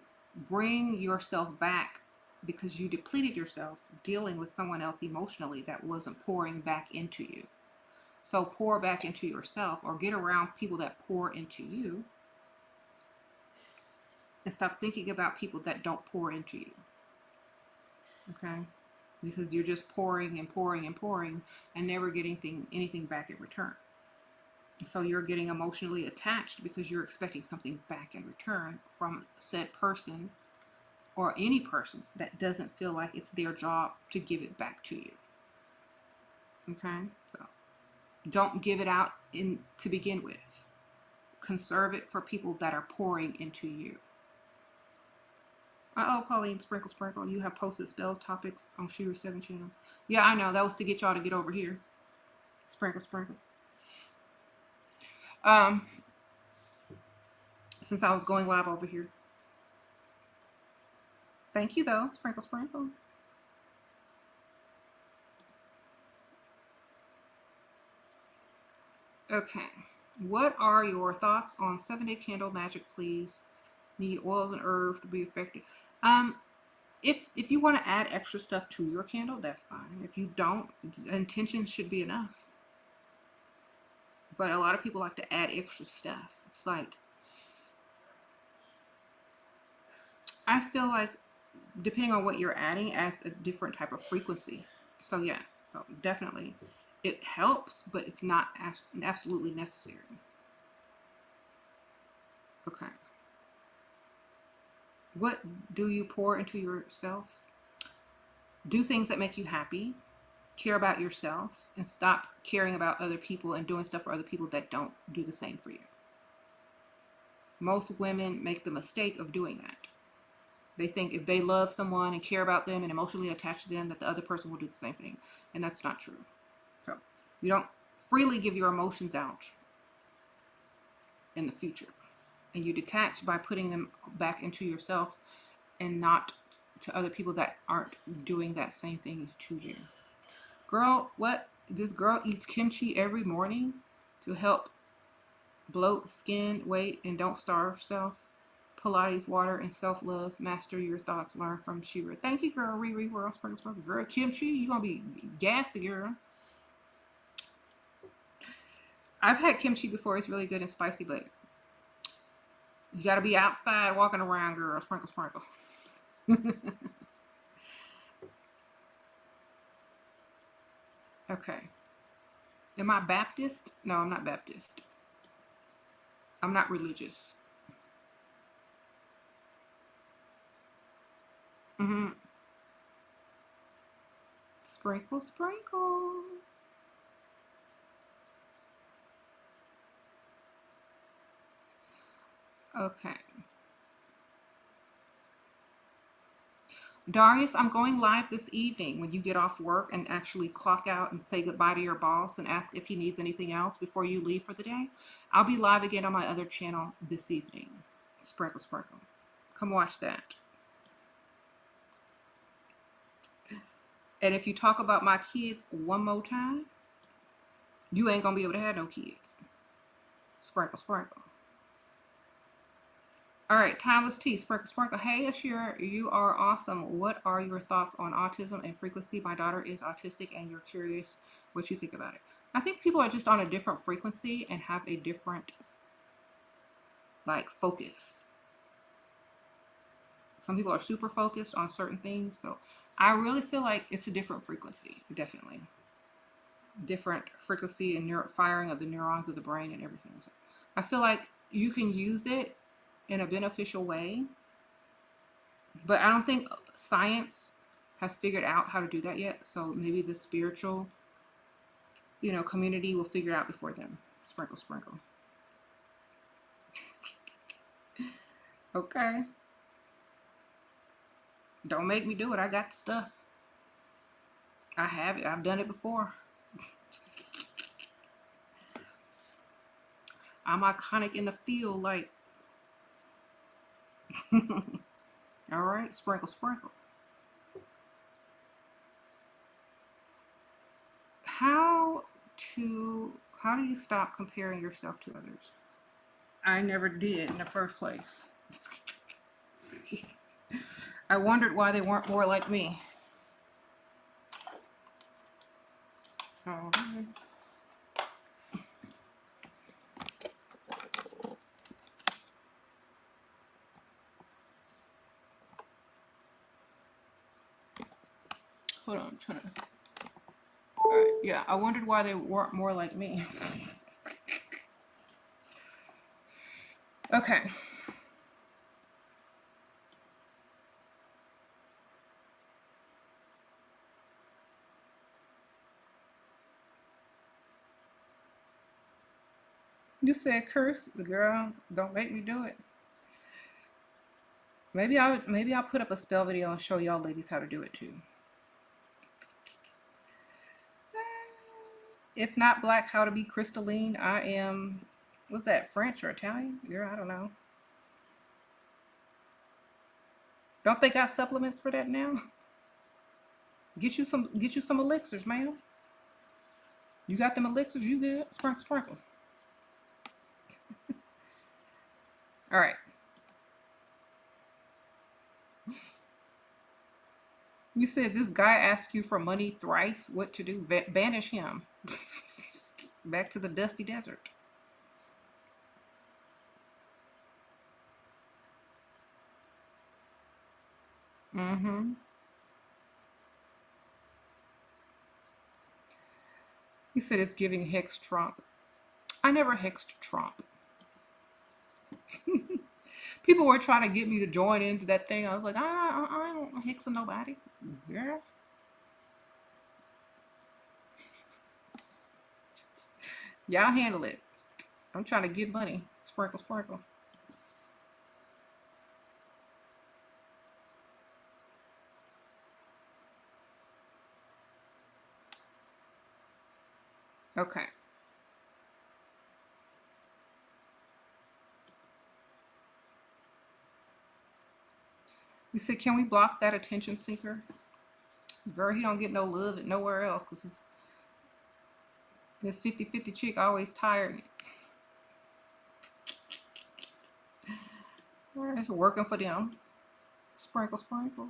bring yourself back, because you depleted yourself dealing with someone else emotionally that wasn't pouring back into you. So pour back into yourself, or get around people that pour into you, and stop thinking about people that don't pour into you. Okay? Because you're just pouring and pouring and pouring and never getting anything back in return. So you're getting emotionally attached because you're expecting something back in return from said person, or any person that doesn't feel like it's their job to give it back to you. Okay? So don't give it out to begin with. Conserve it for people that are pouring into you. Uh-oh, Pauline, sprinkle, sprinkle. You have posted spells topics on SheRaSeven channel. Yeah, I know. That was to get y'all to get over here. Sprinkle, sprinkle. Since I was going live over here. Thank you, though. Sprinkle, sprinkle. Okay. What are your thoughts on 7-day candle magic, please? Need oils and herbs to be effective. If you want to add extra stuff to your candle, that's fine. If you don't, intention should be enough. But a lot of people like to add extra stuff. It's like, I feel like depending on what you're adding adds a different type of frequency. So yes, so definitely it helps, but it's not absolutely necessary. Okay. What do you pour into yourself? Do things that make you happy. Care about yourself and stop caring about other people and doing stuff for other people that don't do the same for you. Most women make the mistake of doing that. They think if they love someone and care about them and emotionally attach to them, that the other person will do the same thing. And that's not true. So you don't freely give your emotions out in the future. And you detach by putting them back into yourself and not to other people that aren't doing that same thing to you. Girl, what? This girl eats kimchi every morning to help bloat, skin, weight, and don't starve self. Pilates, water, and self-love. Master your thoughts. Learn from SheRa. Thank you, girl. Riri, world sprinkle sprinkle. Girl, kimchi, you gonna be gassy, girl. I've had kimchi before. It's really good and spicy, but you gotta be outside walking around, girl. Sprinkle, sprinkle. Okay. Am I Baptist? No, I'm not Baptist. I'm not religious. Mm-hmm. Sprinkle, sprinkle. Okay. Darius, I'm going live this evening when you get off work and actually clock out and say goodbye to your boss and ask if he needs anything else before you leave for the day. I'll be live again on my other channel this evening. Sprinkle, sprinkle. Come watch that. And if you talk about my kids one more time, you ain't gonna be able to have no kids. Sprinkle, sprinkle. All right, Timeless Tea, sprinkle, sprinkle. Hey, Ashera, you are awesome. What are your thoughts on autism and frequency? My daughter is autistic, and you're curious what you think about it. I think people are just on a different frequency and have a different, like, focus. Some people are super focused on certain things, so I really feel like it's a different frequency, definitely. Different frequency and firing of the neurons of the brain and everything. So I feel like you can use it in a beneficial way, but I don't think science has figured out how to do that yet. So maybe the spiritual, community will figure it out before them. Sprinkle, sprinkle. Okay. Don't make me do it. I got the stuff. I have it. I've done it before. I'm iconic in the field, like. All right, sprinkle, sprinkle. How how do you stop comparing yourself to others? I never did in the first place. I wondered why they weren't more like me. Oh, hold on, I'm trying to. All right, yeah, I wondered why they weren't more like me. Okay. You said curse, girl. Don't make me do it. Maybe I'll put up a spell video and show y'all ladies how to do it too. If not black, how to be crystalline. I am. What's that? French or Italian? Girl, I don't know. Don't they got supplements for that now? Get you some elixirs, ma'am. You got them elixirs, you good. Sprinkle, sprinkle. All right. You said this guy asked you for money thrice. What to do? Banish him. Back to the dusty desert. Mm-hmm. He said it's giving hex Trump. I never hexed Trump. People were trying to get me to join into that thing. I was like, I don't hixing nobody. Yeah. Y'all handle it. I'm trying to get money. Sprinkle, sprinkle. Okay. We said, can we block that attention seeker? Girl, he don't get no love nowhere else because his 50-50 chick always tired. It's working for them. Sprinkle, sprinkle.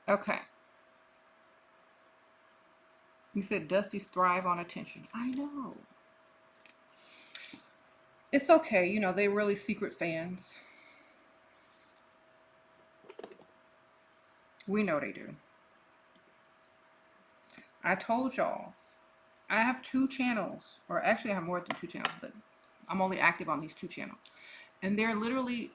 Okay. You said Dusty's thrive on attention. I know. It's okay. You know, they're really secret fans. We know they do. I told y'all. I have 2 channels. Or actually I have more than 2 channels, but I'm only active on these 2 channels. And they're literally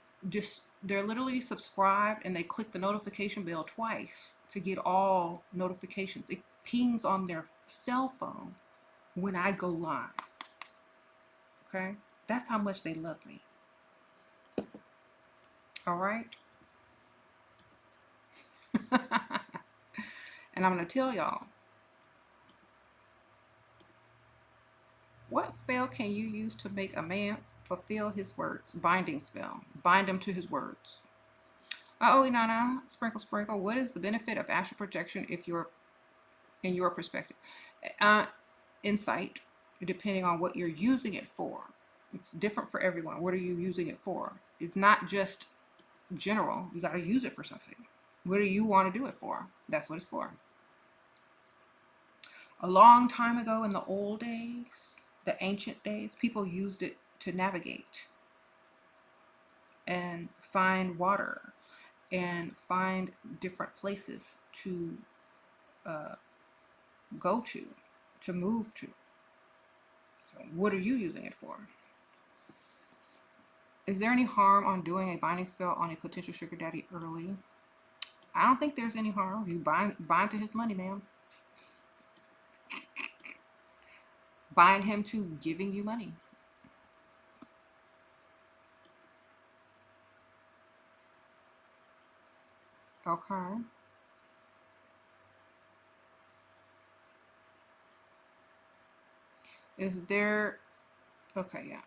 subscribed and they click the notification bell twice to get all notifications. It pings on their cell phone when I go live. Okay? That's how much they love me. All right? And I'm going to tell y'all, what spell can you use to make a man fulfill his words? Binding spell. Bind him to his words. Oh, Inanna, sprinkle, sprinkle. What is the benefit of astral projection if you're in your perspective? Insight, depending on what you're using it for. It's different for everyone. What are you using it for? It's not just general. You got to use it for something. What do you want to do it for? That's what it's for. A long time ago in the old days, the ancient days, people used it to navigate and find water and find different places to go to move to. So what are you using it for? Is there any harm on doing a binding spell on a potential sugar daddy early? I don't think there's any harm. You bind to his money, ma'am. Bind him to giving you money. Okay. Is there... Okay, yeah.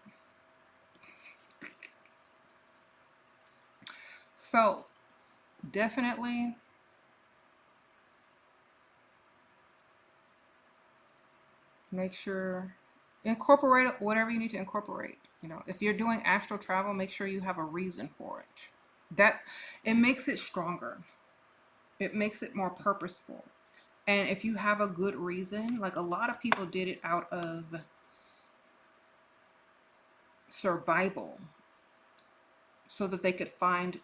So, definitely make sure... Incorporate whatever you need to incorporate. You know, if you're doing astral travel, make sure you have a reason for it. That... It makes it stronger. It makes it more purposeful. And if you have a good reason, like a lot of people did it out of survival so that they could find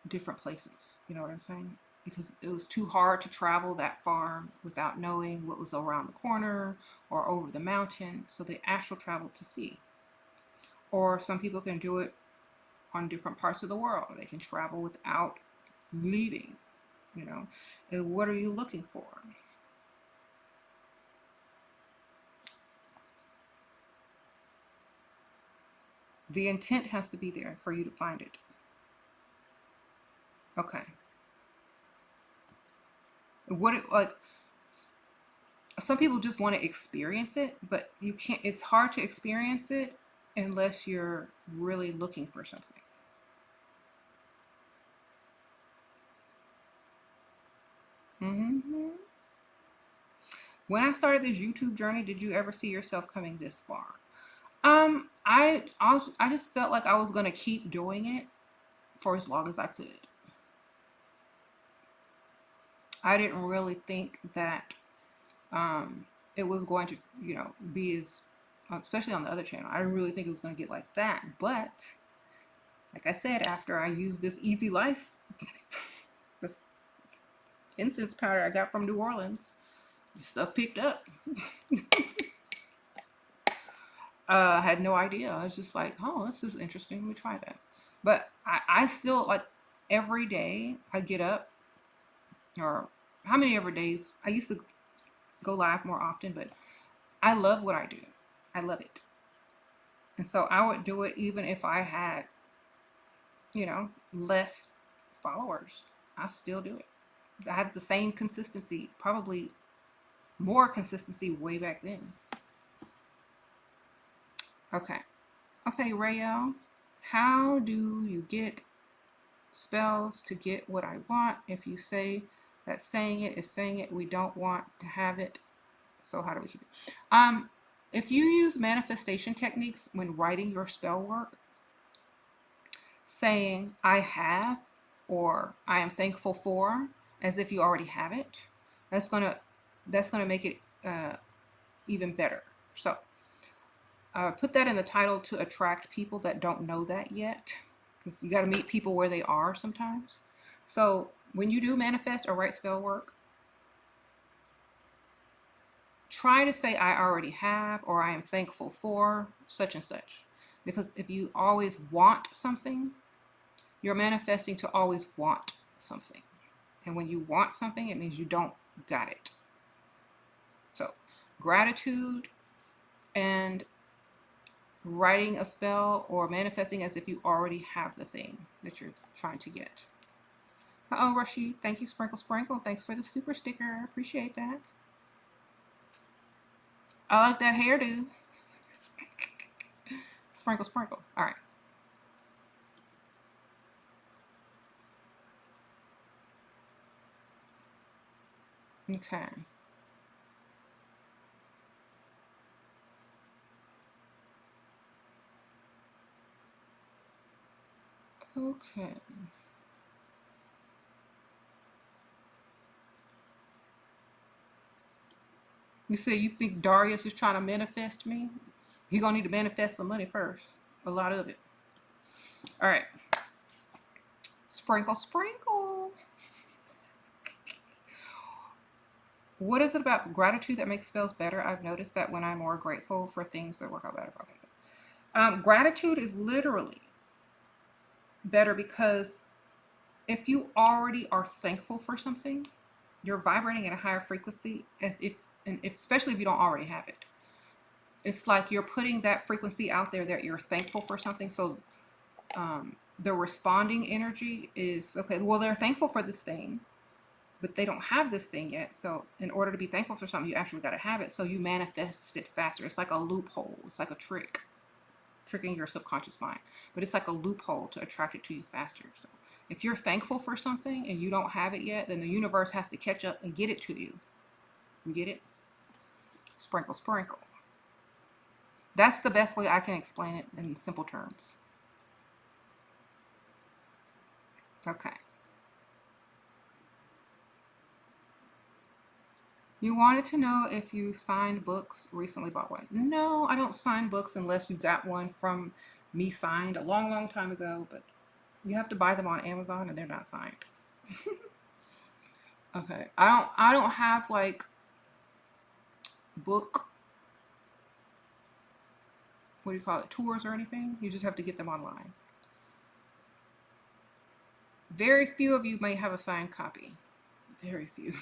different places. You know what I'm saying? Because it was too hard to travel that far without knowing what was around the corner or over the mountain. So they astral traveled to see. Or some people can do it on different parts of the world. They can travel without leaving, you know. And what are you looking for? The intent has to be there for you to find it. Okay. Like, some people just want to experience it, but you can't, it's hard to experience it unless you're really looking for something. Mm-hmm. When I started this YouTube journey, did you ever see yourself coming this far? I just felt like I was gonna keep doing it for as long as I could. I didn't really think that it was going to, you know, be as, especially on the other channel, I didn't really think it was going to get like that. But like I said, after I used this Easy Life, this incense powder I got from New Orleans, stuff picked up. I had no idea. I was just like, oh, this is interesting. Let me try this. But I still like every day I get up, or how many ever days I used to go live more often, but I love what I do. I love it. And so I would do it even if I had, less followers. I still do it. I had the same consistency, probably more consistency way back then. Okay. Okay, Rayo, how do you get spells to get what I want? If you say that saying it is saying it, we don't want to have it. So how do we keep it? If you use manifestation techniques when writing your spell work, saying I have or I am thankful for, as if you already have it, that's gonna make it even better. So put that in the title to attract people that don't know that yet, because you got to meet people where they are sometimes. So when you do manifest or write spell work, try to say I already have or I am thankful for such and such. Because if you always want something, you're manifesting to always want something. And when you want something, it means you don't got it. So gratitude and writing a spell or manifesting as if you already have the thing that you're trying to get. Uh-oh, Rashid. Thank you, Sprinkle Sprinkle. Thanks for the super sticker. Appreciate that. I like that hairdo. Sprinkle Sprinkle. All right. Okay. Okay. You say you think Darius is trying to manifest me? You're going to need to manifest some money first. A lot of it. All right. Sprinkle Sprinkle. What is it about gratitude that makes spells better? I've noticed that when I'm more grateful for things that work out better. Okay. Gratitude is literally better because if you already are thankful for something, you're vibrating at a higher frequency as if, and if, especially if you don't already have it. It's like you're putting that frequency out there that you're thankful for something. So the responding energy is, okay, well, they're thankful for this thing, but they don't have this thing yet. So in order to be thankful for something, you actually got to have it. So you manifest it faster. It's like a loophole. It's like a trick, tricking your subconscious mind. But it's like a loophole to attract it to you faster. So if you're thankful for something and you don't have it yet, then the universe has to catch up and get it to you. You get it? Sprinkle, sprinkle. That's the best way I can explain it in simple terms. Okay. You wanted to know if you signed books, recently bought one. No, I don't sign books unless you got one from me signed a long, long time ago, but you have to buy them on Amazon and they're not signed. Okay. I don't have like book, what do you call it, tours or anything. You just have to get them online. Very few of you may have a signed copy. Very few.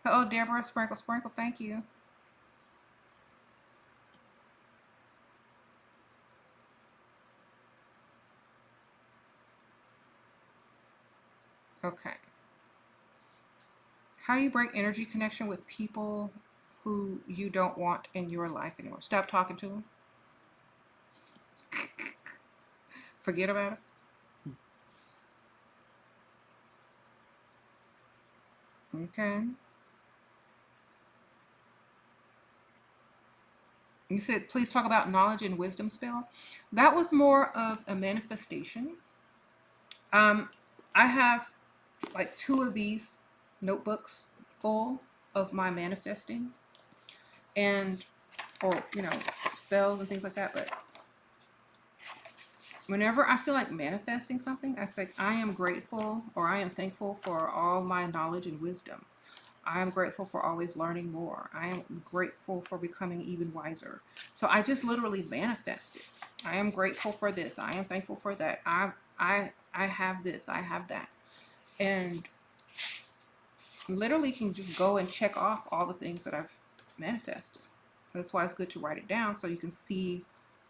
Oh, Deborah, Sprinkle, Sprinkle, thank you. Okay. How do you break energy connection with people who you don't want in your life anymore? Stop talking to them. Forget about it. Okay. You said, please talk about knowledge and wisdom spell. That was more of a manifestation. Um, I have like two of these notebooks full of my manifesting and, or, spells and things like that. But whenever I feel like manifesting something, I say, I am grateful or I am thankful for all my knowledge and wisdom. I am grateful for always learning more. I am grateful for becoming even wiser. So I just literally manifested. I am grateful for this. I am thankful for that. I have this. I have that. And literally can just go and check off all the things that I've manifested. That's why it's good to write it down so you can see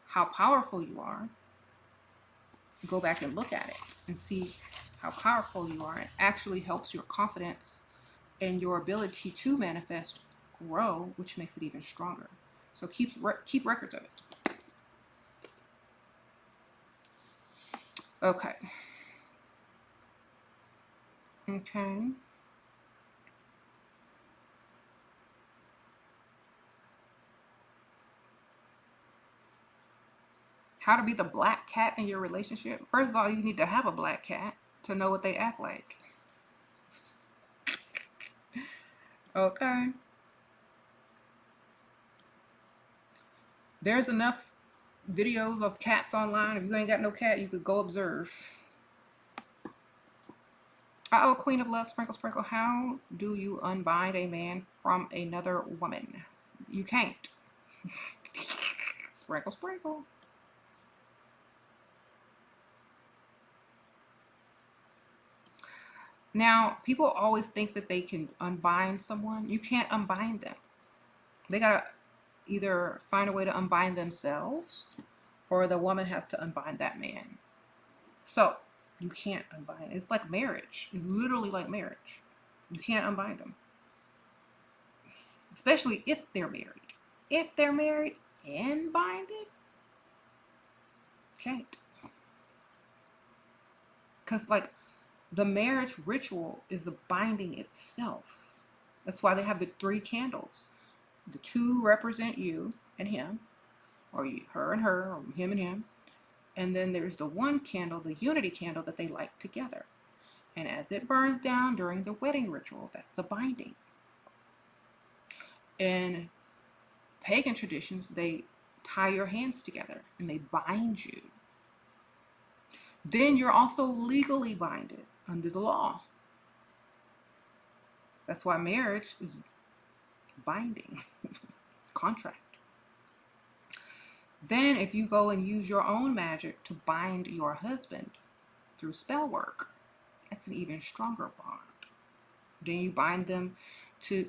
how powerful you are. Go back and look at it and see how powerful you are. It actually helps your confidence and your ability to manifest grow, which makes it even stronger. So keep records of it. Okay. Okay. How to be the black cat in your relationship? First of all, you need to have a black cat to know what they act like. Okay. There's enough videos of cats online. If you ain't got no cat, you could go observe. Oh, Queen of Love, Sprinkle Sprinkle. How do you unbind a man from another woman? You can't. Sprinkle Sprinkle. Now, people always think that they can unbind someone. You can't unbind them. They gotta either find a way to unbind themselves, or the woman has to unbind that man. So you can't unbind. It's like marriage. It's literally like marriage. You can't unbind them, especially if they're married. If they're married and bind it, can't. Because like the marriage ritual is the binding itself. That's why they have the 3 candles. The 2 represent you and him, or you, her and her, or him and him. And then there's the 1 candle, the unity candle that they light together. And as it burns down during the wedding ritual, that's the binding. In pagan traditions, they tie your hands together and they bind you. Then you're also legally binded under the law. That's why marriage is binding contract. Then if you go and use your own magic to bind your husband through spell work, that's an even stronger bond. Then you bind them to,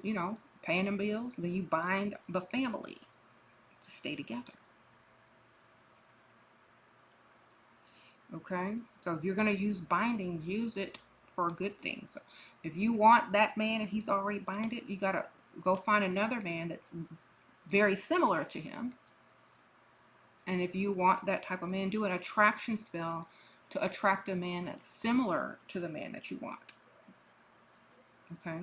paying them bills. Then you bind the family to stay together. Okay? So if you're going to use binding, use it for good things. So if you want that man and he's already binded, you got to go find another man that's very similar to him. And if you want that type of man, do an attraction spell to attract a man that's similar to the man that you want. Okay?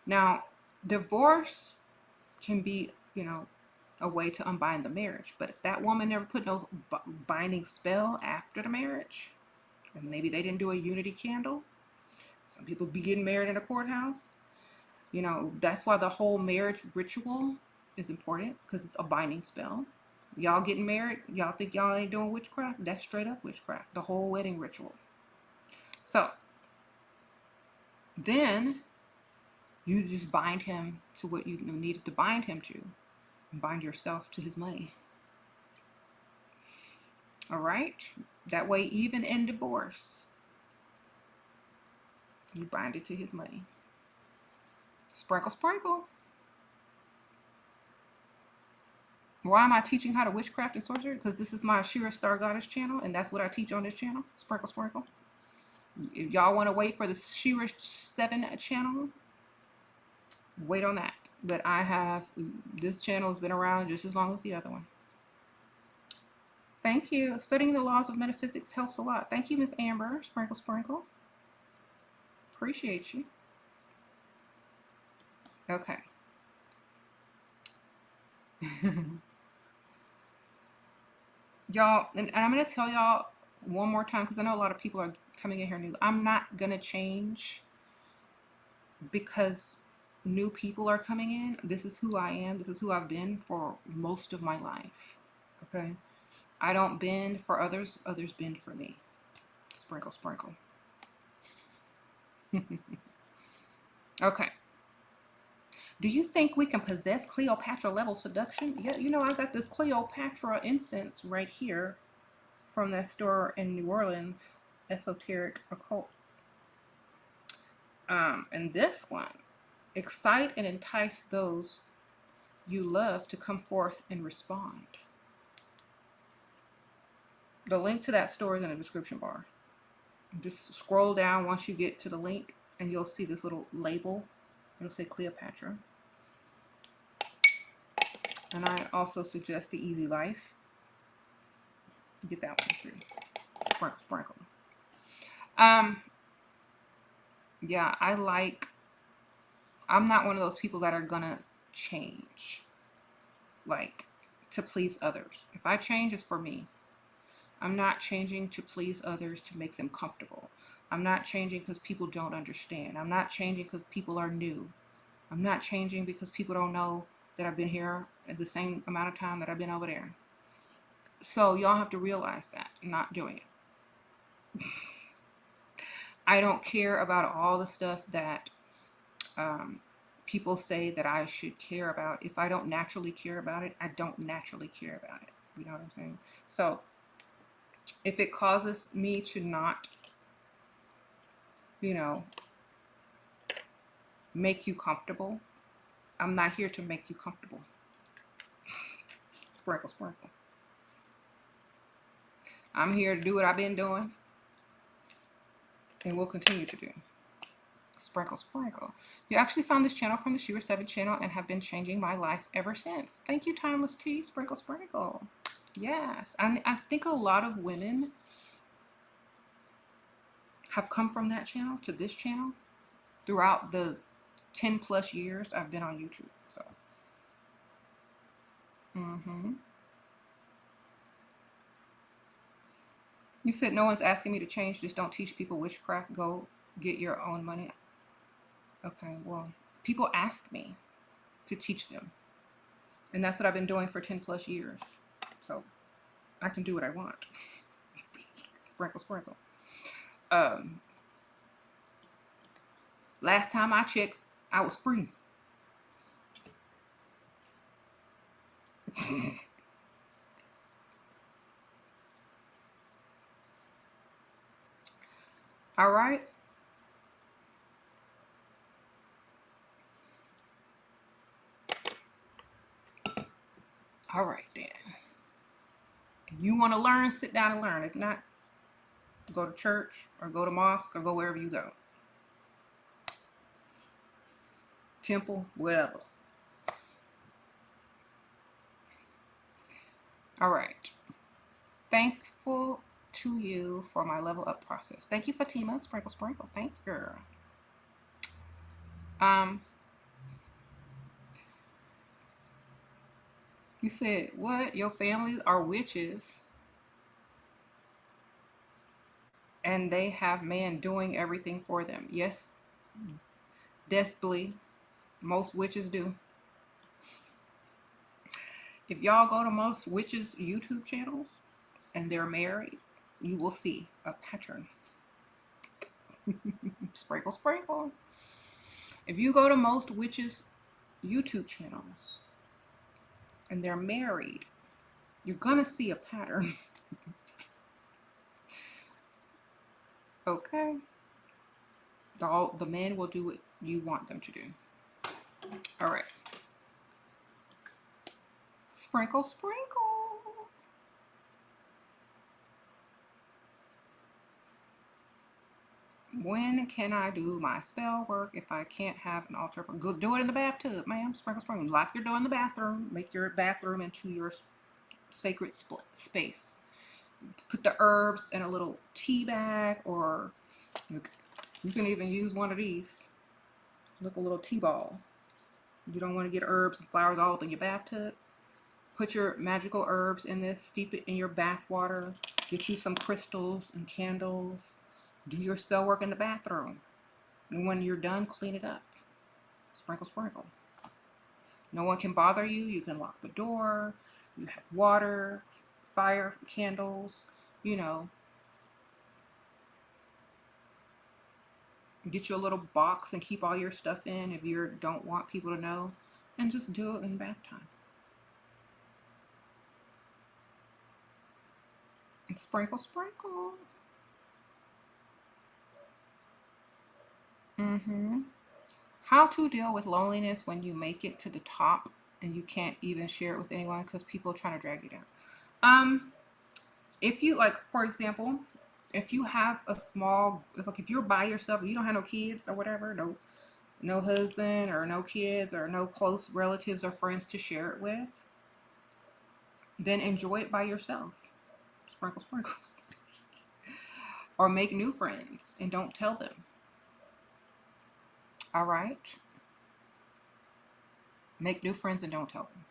Now, divorce can be, a way to unbind the marriage. But if that woman never put no binding spell after the marriage, and maybe they didn't do a unity candle, some people be getting married in a courthouse. That's why the whole marriage ritual is important, because it's a binding spell. Y'all getting married, y'all think y'all ain't doing witchcraft? That's straight up witchcraft, the whole wedding ritual. So then you just bind him to what you needed to bind him to, and bind yourself to his money. All right? That way, even in divorce, you bind it to his money. Sprinkle, sprinkle. Why am I teaching how to witchcraft and sorcery? Because this is my SheRa Star Goddess channel, and that's what I teach on this channel. Sprinkle, sprinkle. If y'all want to wait for the SheRaSeven channel, wait on that. But this channel has been around just as long as the other one. Thank you. Studying the laws of metaphysics helps a lot. Thank you, Miss Amber. Sprinkle, sprinkle. Appreciate you. Okay. Y'all, and I'm going to tell y'all one more time, because I know a lot of people are coming in here new. I'm not going to change because new people are coming in. This is who I am. This is who I've been for most of my life. Okay? I don't bend for others. Others bend for me. Sprinkle, sprinkle. Okay. Do you think we can possess Cleopatra level seduction? Yeah, you know, I got this Cleopatra incense right here from that store in New Orleans, Esoteric Occult. And this one, excite and entice those you love to come forth and respond. The link to that store is in the description bar. Just scroll down once you get to the link and you'll see this little label. It'll say Cleopatra. And I also suggest the Easy Life. Get that one too. Sprinkle, sprinkle. Yeah, I'm not one of those people that are gonna change, like, to please others. If I change, it's for me. I'm not changing to please others to make them comfortable. I'm not changing because people don't understand. I'm not changing because people are new. I'm not changing because people don't know that I've been here at the same amount of time that I've been over there. So y'all have to realize that I'm not doing it. I don't care about all the stuff that people say that I should care about. If I don't naturally care about it, I don't naturally care about it. You know what I'm saying? So if it causes me to not, you know, make you comfortable, I'm not here to make you comfortable. Sprinkle, sprinkle. I'm here to do what I've been doing and will continue to do. Sprinkle, sprinkle. You actually found this channel from the SheRaSeven channel and have been changing my life ever since. Thank you, Timeless Tea. Sprinkle, sprinkle. Yes. I think a lot of women have come from that channel to this channel throughout the 10 plus years I've been on YouTube. So, You said no one's asking me to change. Just don't teach people witchcraft. Go get your own money. Okay, well, people ask me to teach them. And that's what I've been doing for 10 plus years. So I can do what I want. Sprinkle, sprinkle. Last time I checked, I was free. All right. All right, then. You want to learn, sit down and learn. If not, go to church or go to mosque or go wherever you go. Temple, whatever. All right. Thankful to you for my level up process. Thank you, Fatima. Sprinkle, sprinkle. Thank you, girl. You said, what? Your families are witches and they have man doing everything for them. Yes, desperately. Most witches do. If y'all go to most witches' YouTube channels and they're married, you will see a pattern. Sprinkle, sprinkle. If you go to most witches' YouTube channels and they're married, you're gonna see a pattern. Okay? The men will do what you want them to do. All right. Sprinkle, sprinkle. When can I do my spell work if I can't have an altar? Go do it in the bathtub, ma'am. Sprinkle, sprinkle. Lock your door in the bathroom. Make your bathroom into your sacred space. Put the herbs in a little tea bag, or you can even use one of these. Look, a little tea ball. You don't want to get herbs and flowers all up in your bathtub. Put your magical herbs in this. Steep it in your bath water. Get you some crystals and candles. Do your spell work in the bathroom. And when you're done, clean it up. Sprinkle, sprinkle. No one can bother you. You can lock the door. You have water, fire, candles, you know. Get you a little box and keep all your stuff in if you don't want people to know. And just do it in bath time. And sprinkle, sprinkle. How to deal with loneliness when you make it to the top and you can't even share it with anyone because people are trying to drag you down. If you like, for example, if you have a small, it's like if you're by yourself, you don't have no kids or whatever, no husband or no kids or no close relatives or friends to share it with, then enjoy it by yourself. Sprinkle, sprinkle. Or make new friends and don't tell them. All right? Make new friends and don't tell them.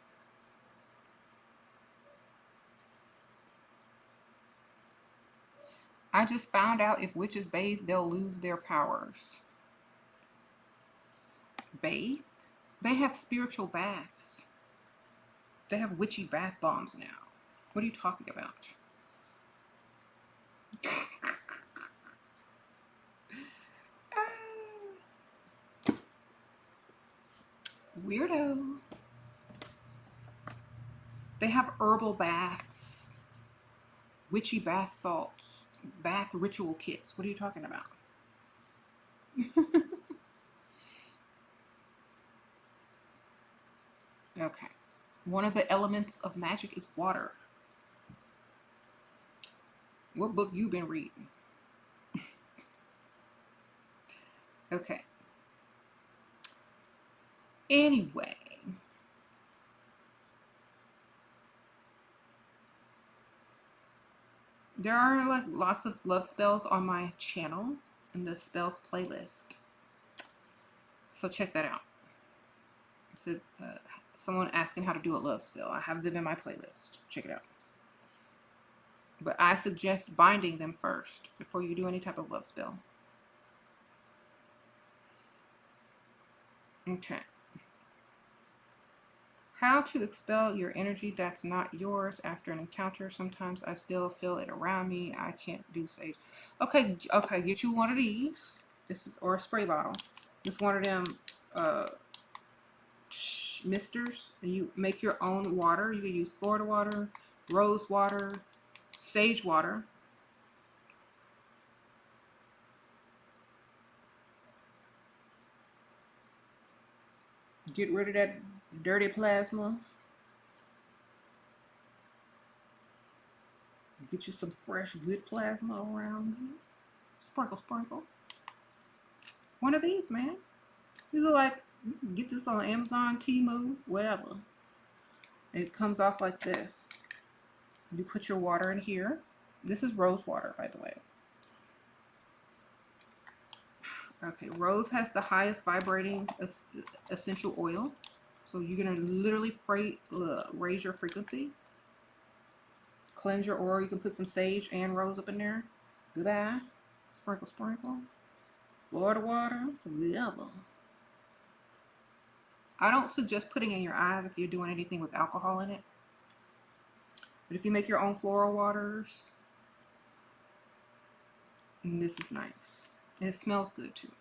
I just found out if witches bathe, they'll lose their powers. Bathe? They have spiritual baths. They have witchy bath bombs now. What are you talking about? Weirdo. They have herbal baths, witchy bath salts, bath ritual kits. What are you talking about? Okay. One of the elements of magic is water. What book you been reading? Okay. Anyway. There are like lots of love spells on my channel in the spells playlist. So check that out. It's someone asking how to do a love spell. I have them in my playlist. Check it out. But I suggest binding them first before you do any type of love spell. Okay. How to expel your energy that's not yours after an encounter. Sometimes I still feel it around me. I can't do sage. Okay, get you one of these. This is, or a spray bottle. Just one of them misters. And you make your own water. You can use Florida water, rose water, sage water. Get rid of that dirty plasma. Get you some fresh, good plasma around you. Sprinkle, sprinkle. One of these, man. These are like, you can get this on Amazon, Temu, whatever. It comes off like this. You put your water in here. This is rose water, by the way. Okay, rose has the highest vibrating essential oil. So you're going to literally raise your frequency. Cleanse your aura. You can put some sage and rose up in there. Do that. Sprinkle, sprinkle. Florida water. Whatever. I don't suggest putting in your eyes if you're doing anything with alcohol in it. But if you make your own floral waters, this is nice. And it smells good too.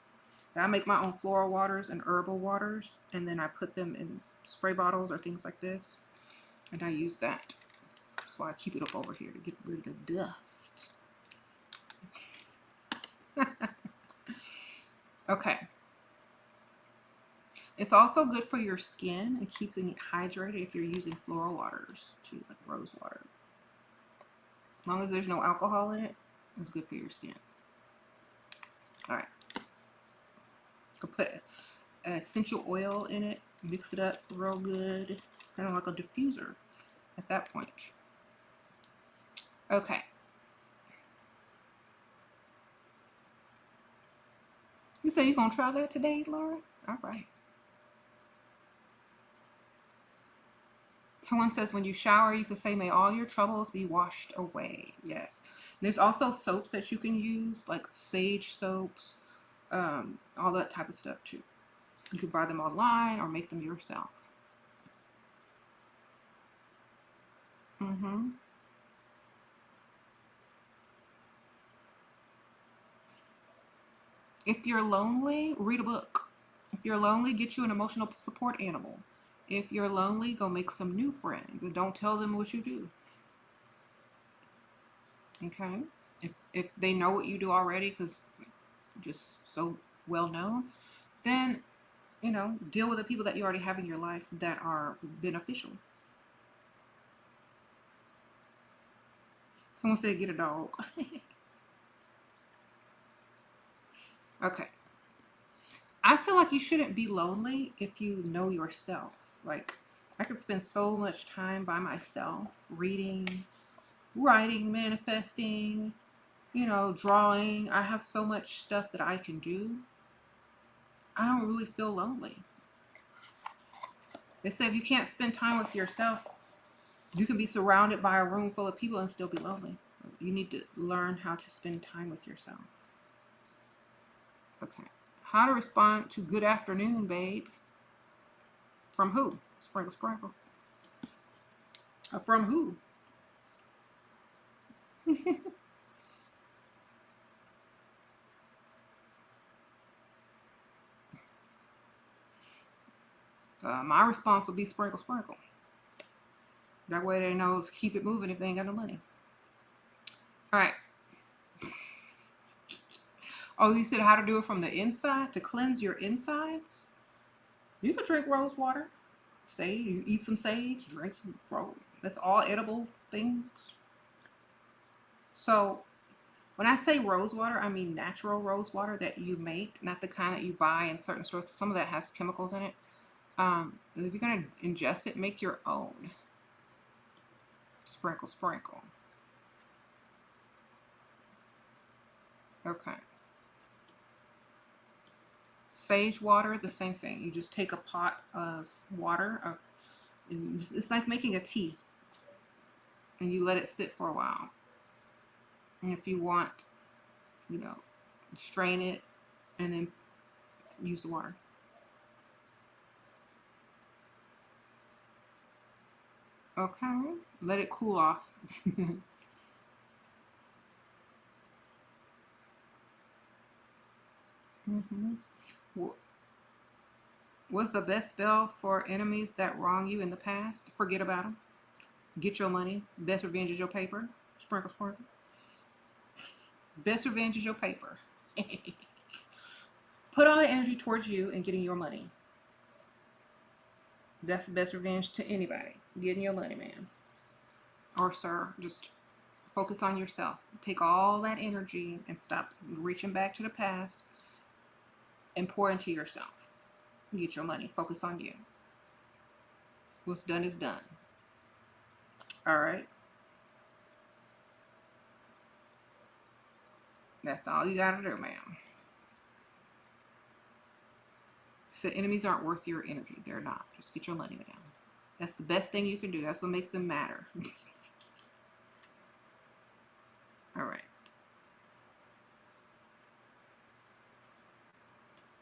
I make my own floral waters and herbal waters, and then I put them in spray bottles or things like this, and I use that. So I keep it up over here to get rid of the dust. Okay. It's also good for your skin and keeping it hydrated if you're using floral waters too, like rose water. As long as there's no alcohol in it, it's good for your skin. All right. You can put essential oil in it, mix it up real good. It's kind of like a diffuser at that point. Okay. You say you're going to try that today, Laura? All right. Someone says when you shower, you can say, may all your troubles be washed away. Yes. There's also soaps that you can use, like sage soaps, all that type of stuff too. You can buy them online or make them yourself. If you're lonely, read a book. If you're lonely, get you an emotional support animal. If you're lonely, go make some new friends and don't tell them what you do. Okay? If they know what you do already because just so well known, then deal with the people that you already have in your life that are beneficial. Someone said get a dog. Okay. I feel like you shouldn't be lonely if you know yourself. Like, I could spend so much time by myself reading, writing, manifesting, drawing. I have so much stuff that I can do. I don't really feel lonely. They say if you can't spend time with yourself, you can be surrounded by a room full of people and still be lonely. You need to learn how to spend time with yourself. Okay. How to respond to good afternoon, babe. From who? Sprinkle, sprinkle. From who? My response will be sprinkle, sprinkle. That way they know to keep it moving if they ain't got no money. All right. Oh, you said how to do it from the inside to cleanse your insides? You could drink rose water. Sage, you eat some sage, drink some rose. That's all edible things. So when I say rose water, I mean natural rose water that you make, not the kind that you buy in certain stores. Some of that has chemicals in it. If you're going to ingest it, make your own. Sprinkle, sprinkle. Okay. Sage water, the same thing. You just take a pot of water. It's like making a tea. And you let it sit for a while. And if you want, strain it and then use the water. Okay. Let it cool off. Mm-hmm. What's the best spell for enemies that wrong you in the past? Forget about them. Get your money. Best revenge is your paper. Sprinkle, sprinkle. Best revenge is your paper. Put all the energy towards you and getting your money. That's the best revenge to anybody. Getting your money, man. Or sir, just focus on yourself. Take all that energy and stop reaching back to the past and pour into yourself. Get your money. Focus on you. What's done is done. All right. That's all you gotta do, ma'am. So enemies aren't worth your energy. They're not. Just get your money, ma'am. That's the best thing you can do. That's what makes them matter. All right.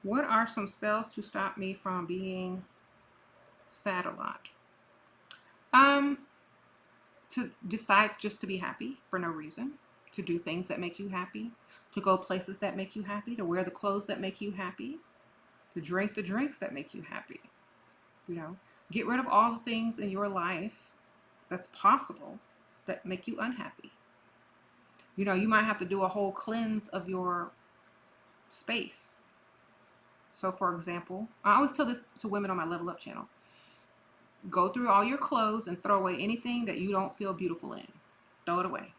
What are some spells to stop me from being sad a lot? To decide just to be happy for no reason, to do things that make you happy, to go places that make you happy, to wear the clothes that make you happy, to drink the drinks that make you happy. Get rid of all the things in your life that's possible that make you unhappy. You might have to do a whole cleanse of your space. So for example, I always tell this to women on my Level Up channel. Go through all your clothes and throw away anything that you don't feel beautiful in. Throw it away.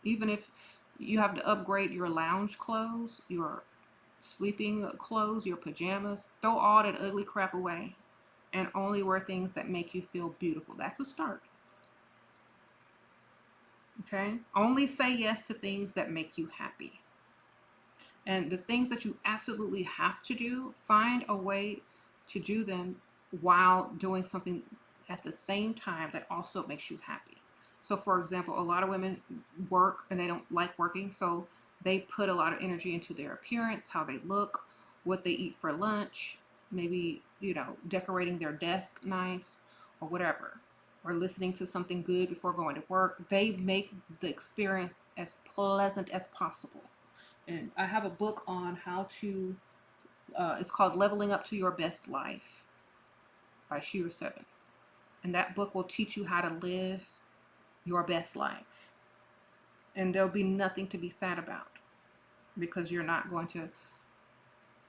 Even if you have to upgrade your lounge clothes, your sleeping clothes, your pajamas, throw all that ugly crap away and only wear things that make you feel beautiful. That's a start. Okay? Only say yes to things that make you happy. And the things that you absolutely have to do, find a way to do them while doing something at the same time that also makes you happy. So for example, a lot of women work and they don't like working, so they put a lot of energy into their appearance, how they look, what they eat for lunch, maybe, decorating their desk nice or whatever, or listening to something good before going to work. They make the experience as pleasant as possible. And I have a book on how to, it's called Leveling Up to Your Best Life by SheRaSeven. And that book will teach you how to live your best life. And there'll be nothing to be sad about, because you're not going to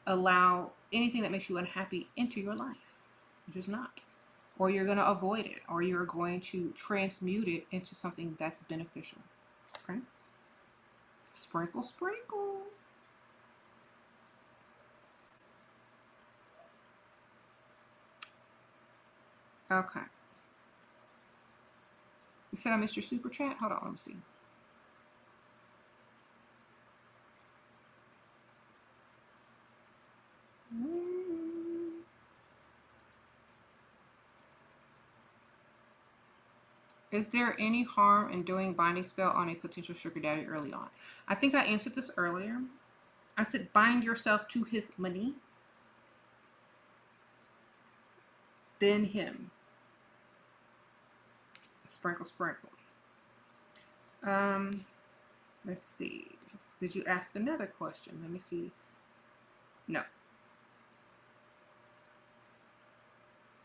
allow anything that makes you unhappy into your life. You're just not. Or you're going to avoid it, or you're going to transmute it into something that's beneficial. Okay? Sprinkle, sprinkle. Okay. You said I missed your super chat? Hold on, let me see. Is there any harm in doing binding spell on a potential sugar daddy early on? I think I answered this earlier. I said bind yourself to his money, then him. Sprinkle, sprinkle. Let's see. Did you ask another question? Let me see. No.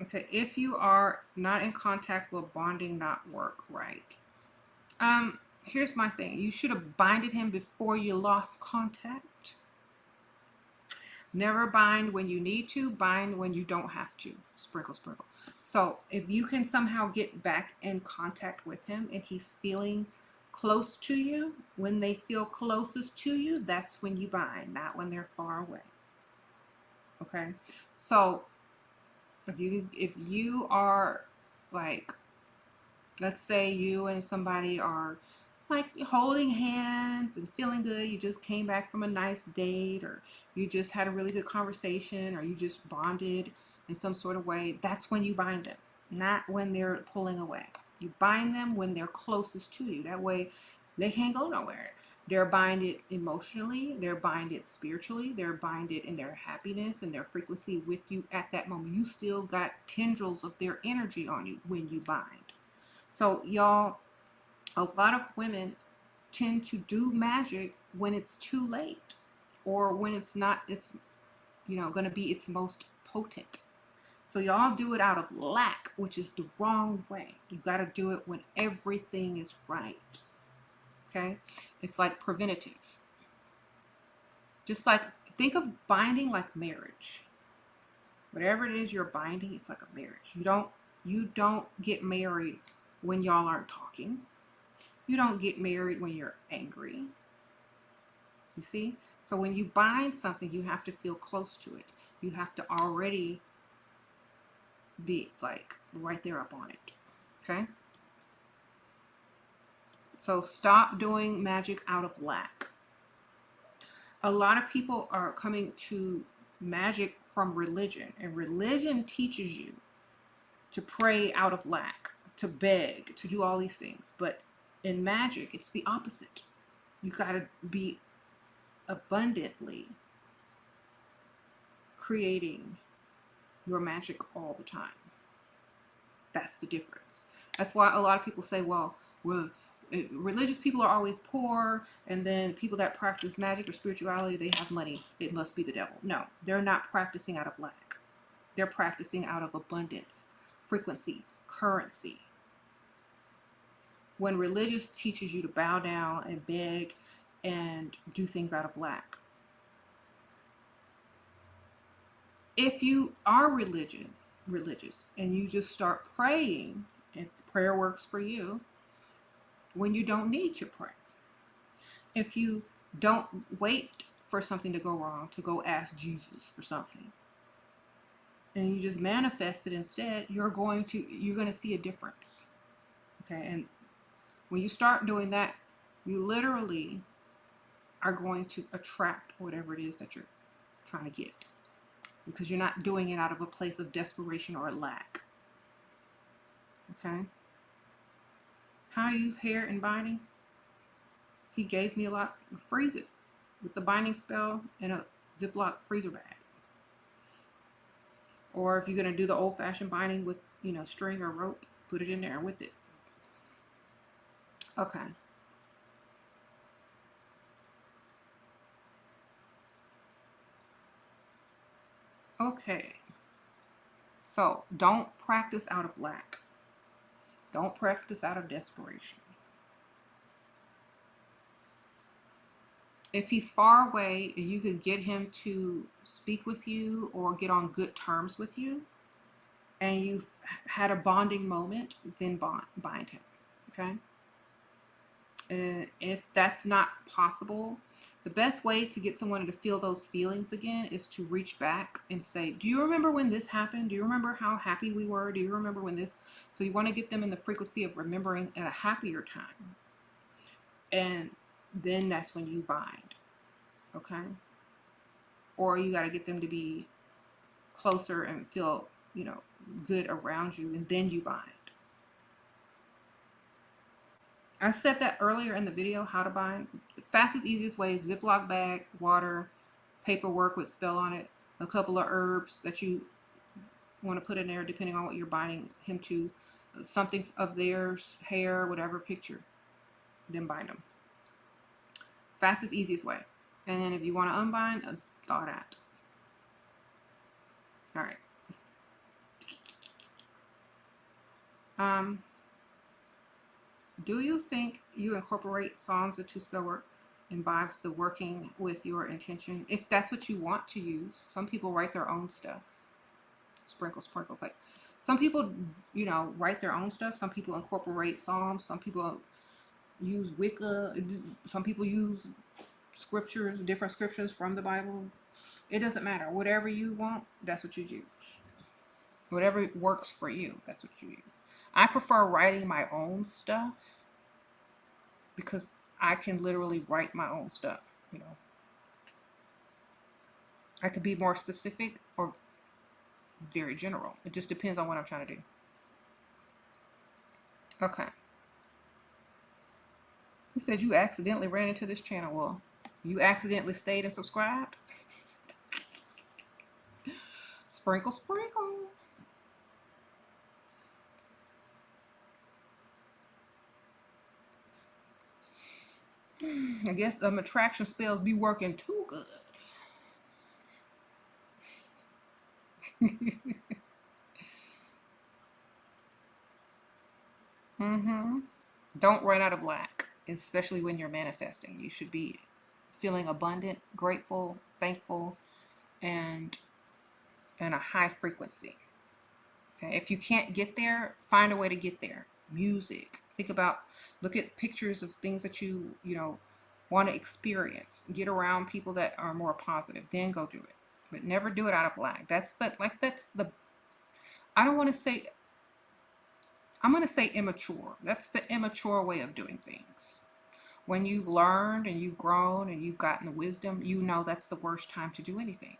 Okay, if you are not in contact, will bonding not work? Right. Here's my thing. You should have binded him before you lost contact. Never bind when you need to, bind when you don't have to. Sprinkle, sprinkle. So if you can somehow get back in contact with him and he's feeling close to you, when they feel closest to you, that's when you bind, not when they're far away. Okay? So if you are like, let's say you and somebody are like holding hands and feeling good, you just came back from a nice date, or you just had a really good conversation, or you just bonded in some sort of way, that's when you bind them, not when they're pulling away. You bind them when they're closest to you. That way they can't go nowhere. They're binded emotionally, they're binded spiritually, they're binded in their happiness and their frequency with you at that moment. You still got tendrils of their energy on you when you bind. So y'all, a lot of women tend to do magic when it's too late, or when it's not, it's, going to be its most potent. So y'all do it out of lack, which is the wrong way. You got to do it when everything is right. Okay? It's like preventative. Just like, think of binding like marriage. Whatever it is you're binding, it's like a marriage. You don't get married when y'all aren't talking. You don't get married when you're angry. You see? So when you bind something, you have to feel close to it. You have to already be like right there up on it. Okay? So stop doing magic out of lack. A lot of people are coming to magic from religion, and religion teaches you to pray out of lack, to beg, to do all these things. But in magic, it's the opposite. You got to be abundantly creating your magic all the time. That's the difference. That's why a lot of people say, well, religious people are always poor, and then people that practice magic or spirituality, they have money. It must be the devil. No, they're not practicing out of lack. They're practicing out of abundance, frequency, currency. When religious teaches you to bow down and beg and do things out of lack. If you are religious, and you just start praying, if the prayer works for you, when you don't need to pray. If you don't wait for something to go wrong to go ask Jesus for something, and you just manifest it instead, you're going to see a difference. Okay? And when you start doing that, you literally are going to attract whatever it is that you're trying to get, because you're not doing it out of a place of desperation or lack. Okay? How I use hair and binding? He gave me a lot. Freeze it with the binding spell in a Ziploc freezer bag. Or if you're going to do the old-fashioned binding with, string or rope, put it in there with it. Okay. Okay. So don't practice out of lack. Don't practice out of desperation. If he's far away and you can get him to speak with you or get on good terms with you, and you've had a bonding moment, then bind him. Okay. And if that's not possible, the best way to get someone to feel those feelings again is to reach back and say, do you remember when this happened? Do you remember how happy we were? Do you remember when this? So you want to get them in the frequency of remembering at a happier time. And then that's when you bind. Okay. Or you got to get them to be closer and feel, good around you, and then you bind. I said that earlier in the video, how to bind. The fastest, easiest way is Ziploc bag, water, paperwork with spell on it, a couple of herbs that you want to put in there depending on what you're binding him to, something of theirs, hair, whatever, picture, then bind them. Fastest, easiest way. And then if you want to unbind, a thought out. All right. Do you think you incorporate Psalms into spell work imbibes the working with your intention? If that's what you want to use. Some people write their own stuff. Sprinkle, sprinkles. Like some people, write their own stuff. Some people incorporate Psalms. Some people use Wicca. Some people use scriptures, different scriptures from the Bible. It doesn't matter. Whatever you want, that's what you use. Whatever works for you, that's what you use. I prefer writing my own stuff because I can literally write my own stuff, I could be more specific or very general. It just depends on what I'm trying to do. Okay. He said you accidentally ran into this channel. Well, you accidentally stayed and subscribed. Sprinkle, sprinkle. I guess the attraction spells be working too good. Don't run out of lack, especially when you're manifesting. You should be feeling abundant, grateful, thankful, and in a high frequency. Okay, if you can't get there, find a way to get there. Music. Look at pictures of things that you want to experience. Get around people that are more positive. Then go do it. But never do it out of lack. That's the. I don't want to say. I'm going to say immature. That's the immature way of doing things. When you've learned and you've grown and you've gotten the wisdom, that's the worst time to do anything.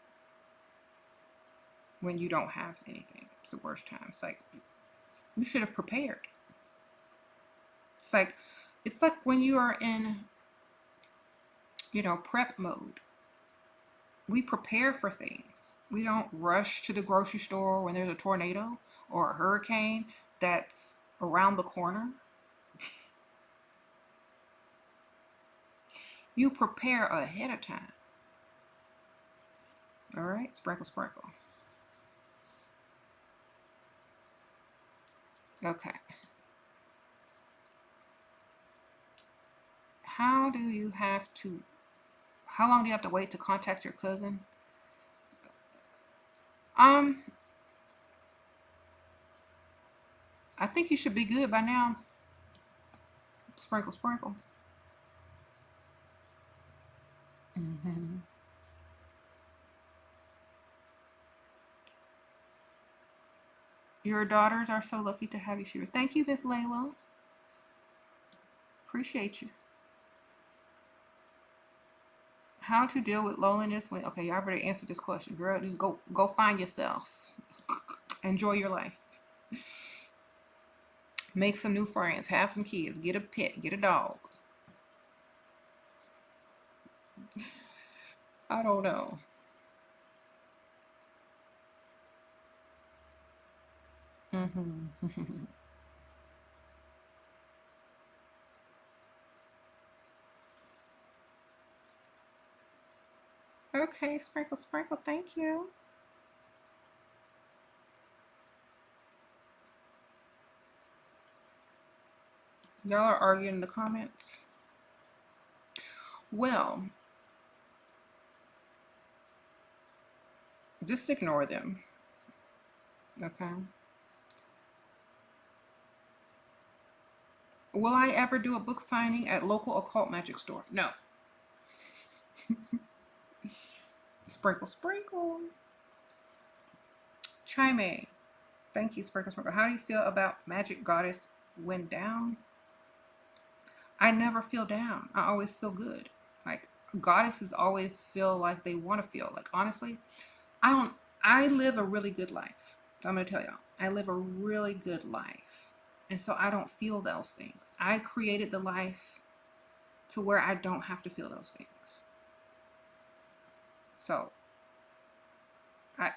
When you don't have anything, it's the worst time. It's like you should have prepared. It's like when you are in, prep mode. We prepare for things. We don't rush to the grocery store when there's a tornado or a hurricane that's around the corner. You prepare ahead of time. All right, sprinkle, sprinkle. Okay. How long do you have to wait to contact your cousin? I think you should be good by now. Sprinkle, sprinkle. Your daughters are so lucky to have you, SheRa. Thank you, Miss Layla. Appreciate you. How to deal with loneliness when? Okay, I already answered this question, girl. Just go find yourself. Enjoy your life. Make some new friends. Have some kids. Get a pet. Get a dog. I don't know. Okay, sprinkle, sprinkle. Thank you. Y'all are arguing in the comments. Well, just ignore them. Okay. Will I ever do a book signing at local occult magic store? No. Sprinkle, sprinkle. Chime. Thank you, Sprinkle, sprinkle. How do you feel about Magic Goddess went down? I never feel down. I always feel good. Like goddesses always feel like they want to feel. Like honestly, I don't. I live a really good life. I'm gonna tell y'all. I live a really good life, and so I don't feel those things. I created the life to where I don't have to feel those things. So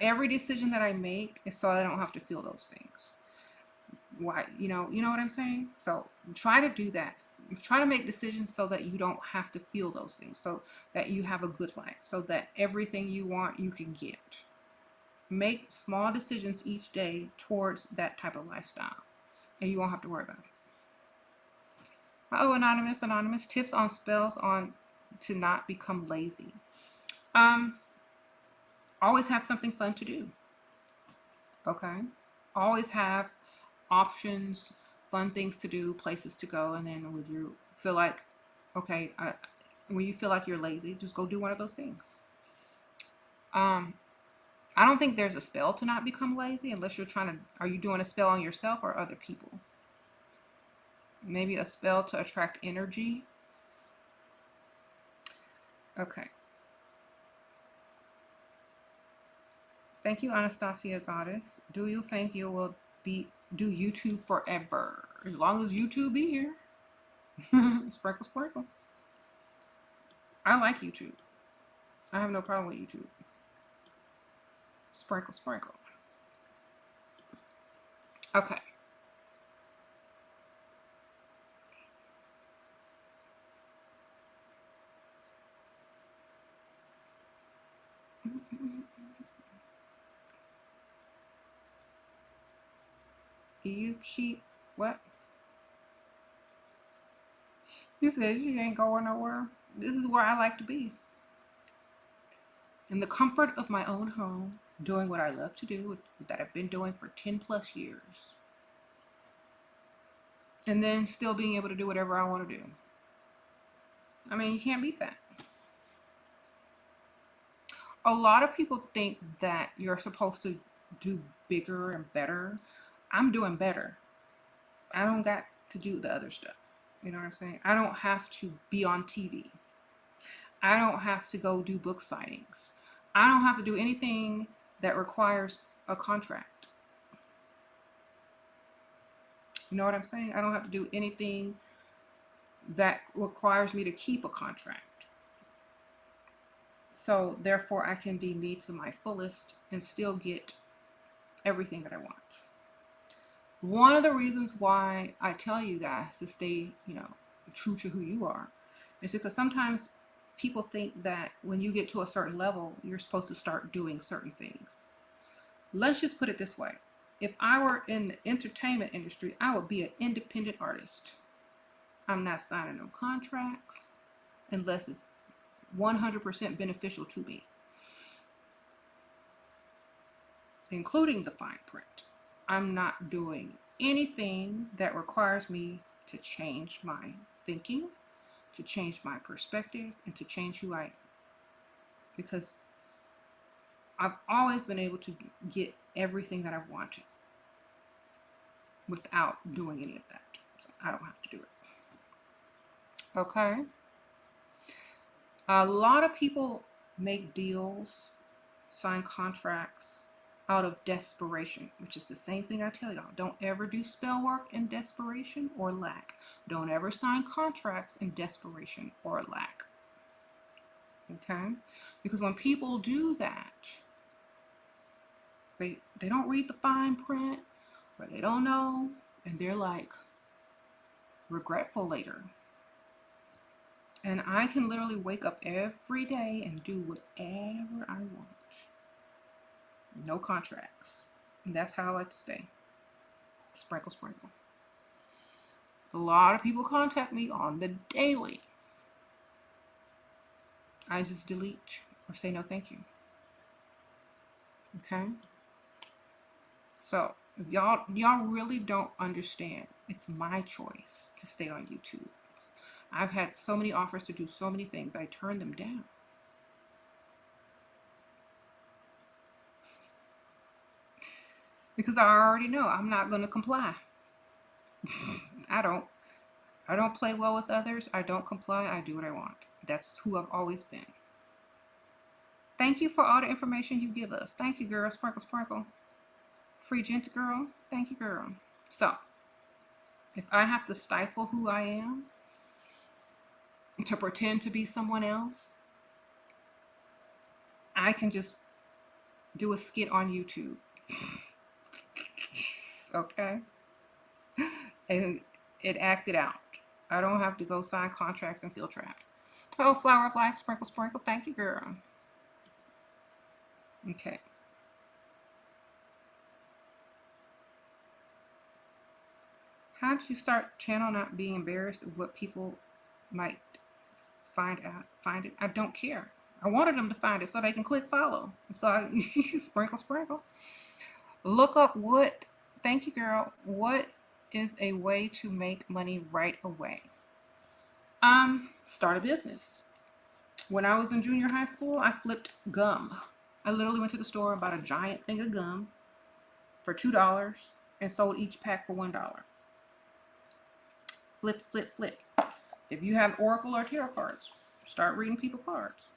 every decision that I make is so I don't have to feel those things. Why, you know what I'm saying? So try to do that. Try to make decisions so that you don't have to feel those things, so that you have a good life, so that everything you want you can get. Make small decisions each day towards that type of lifestyle, and you won't have to worry about it. Oh, anonymous tips on spells on to not become lazy. Always have something fun to do. Okay, always have options, fun things to do, places to go, and then when you feel like, okay, when you feel like you're lazy, just go do one of those things. I don't think there's a spell to not become lazy unless you're trying to, are you doing a spell on yourself or other people? Maybe a spell to attract energy. Okay. Thank you, Anastasia Goddess. Do you think you will do YouTube forever? As long as YouTube be here. Sprinkle, sprinkle. I like YouTube. I have no problem with YouTube. Sprinkle, sprinkle. Okay. You keep what? He says she ain't going nowhere. This is where I like to be. In the comfort of my own home, doing what I love to do, that I've been doing for 10 plus years. And then still being able to do whatever I want to do. I mean, you can't beat that. A lot of people think that you're supposed to do bigger and better. I'm doing better. I don't got to do the other stuff. You know what I'm saying? I don't have to be on TV. I don't have to go do book signings. I don't have to do anything that requires a contract. You know what I'm saying? I don't have to do anything that requires me to keep a contract. So therefore I can be me to my fullest and still get everything that I want. One of the reasons why I tell you guys to stay, true to who you are is because sometimes people think that when you get to a certain level, you're supposed to start doing certain things. Let's just put it this way. If I were in the entertainment industry, I would be an independent artist. I'm not signing no contracts unless it's 100% beneficial to me, including the fine print. I'm not doing anything that requires me to change my thinking, to change my perspective, and to change who I am. Because I've always been able to get everything that I've wanted without doing any of that. So I don't have to do it. Okay? A lot of people make deals, sign contracts out of desperation, which is the same thing I tell y'all. Don't ever do spell work in desperation or lack. Don't ever sign contracts in desperation or lack. Okay? Because when people do that, they don't read the fine print, or they don't know, and they're like regretful later. And I can literally wake up every day and do whatever I want. No contracts. And that's how I like to stay. Sprinkle, sprinkle. A lot of people contact me on the daily. I just delete or say no thank you. Okay? So if y'all really don't understand, it's my choice to stay on YouTube. I've had so many offers to do so many things. I turn them down. Because I already know I'm not going to comply. I don't play well with others. I don't comply. I do what I want. That's who I've always been. Thank you for all the information you give us. Thank you, girl. Sprinkle, sprinkle. Free gent girl. Thank you, girl. So, if I have to stifle who I am to pretend to be someone else, I can just do a skit on YouTube. Okay? And it acted out. I don't have to go sign contracts and feel trapped. Oh, flower of life, sprinkle, sprinkle. Thank you, girl. Okay. How did you start channel not being embarrassed of what people might find it? I don't care. I wanted them to find it so they can click follow. So I sprinkle, sprinkle. Look up what, thank you, girl. What is a way to make money right away? Start a business. When I was in junior high school, I flipped gum. I literally went to the store and bought a giant thing of gum for $2 and sold each pack for $1. Flip, flip, flip. If you have Oracle or tarot cards, start reading people cards.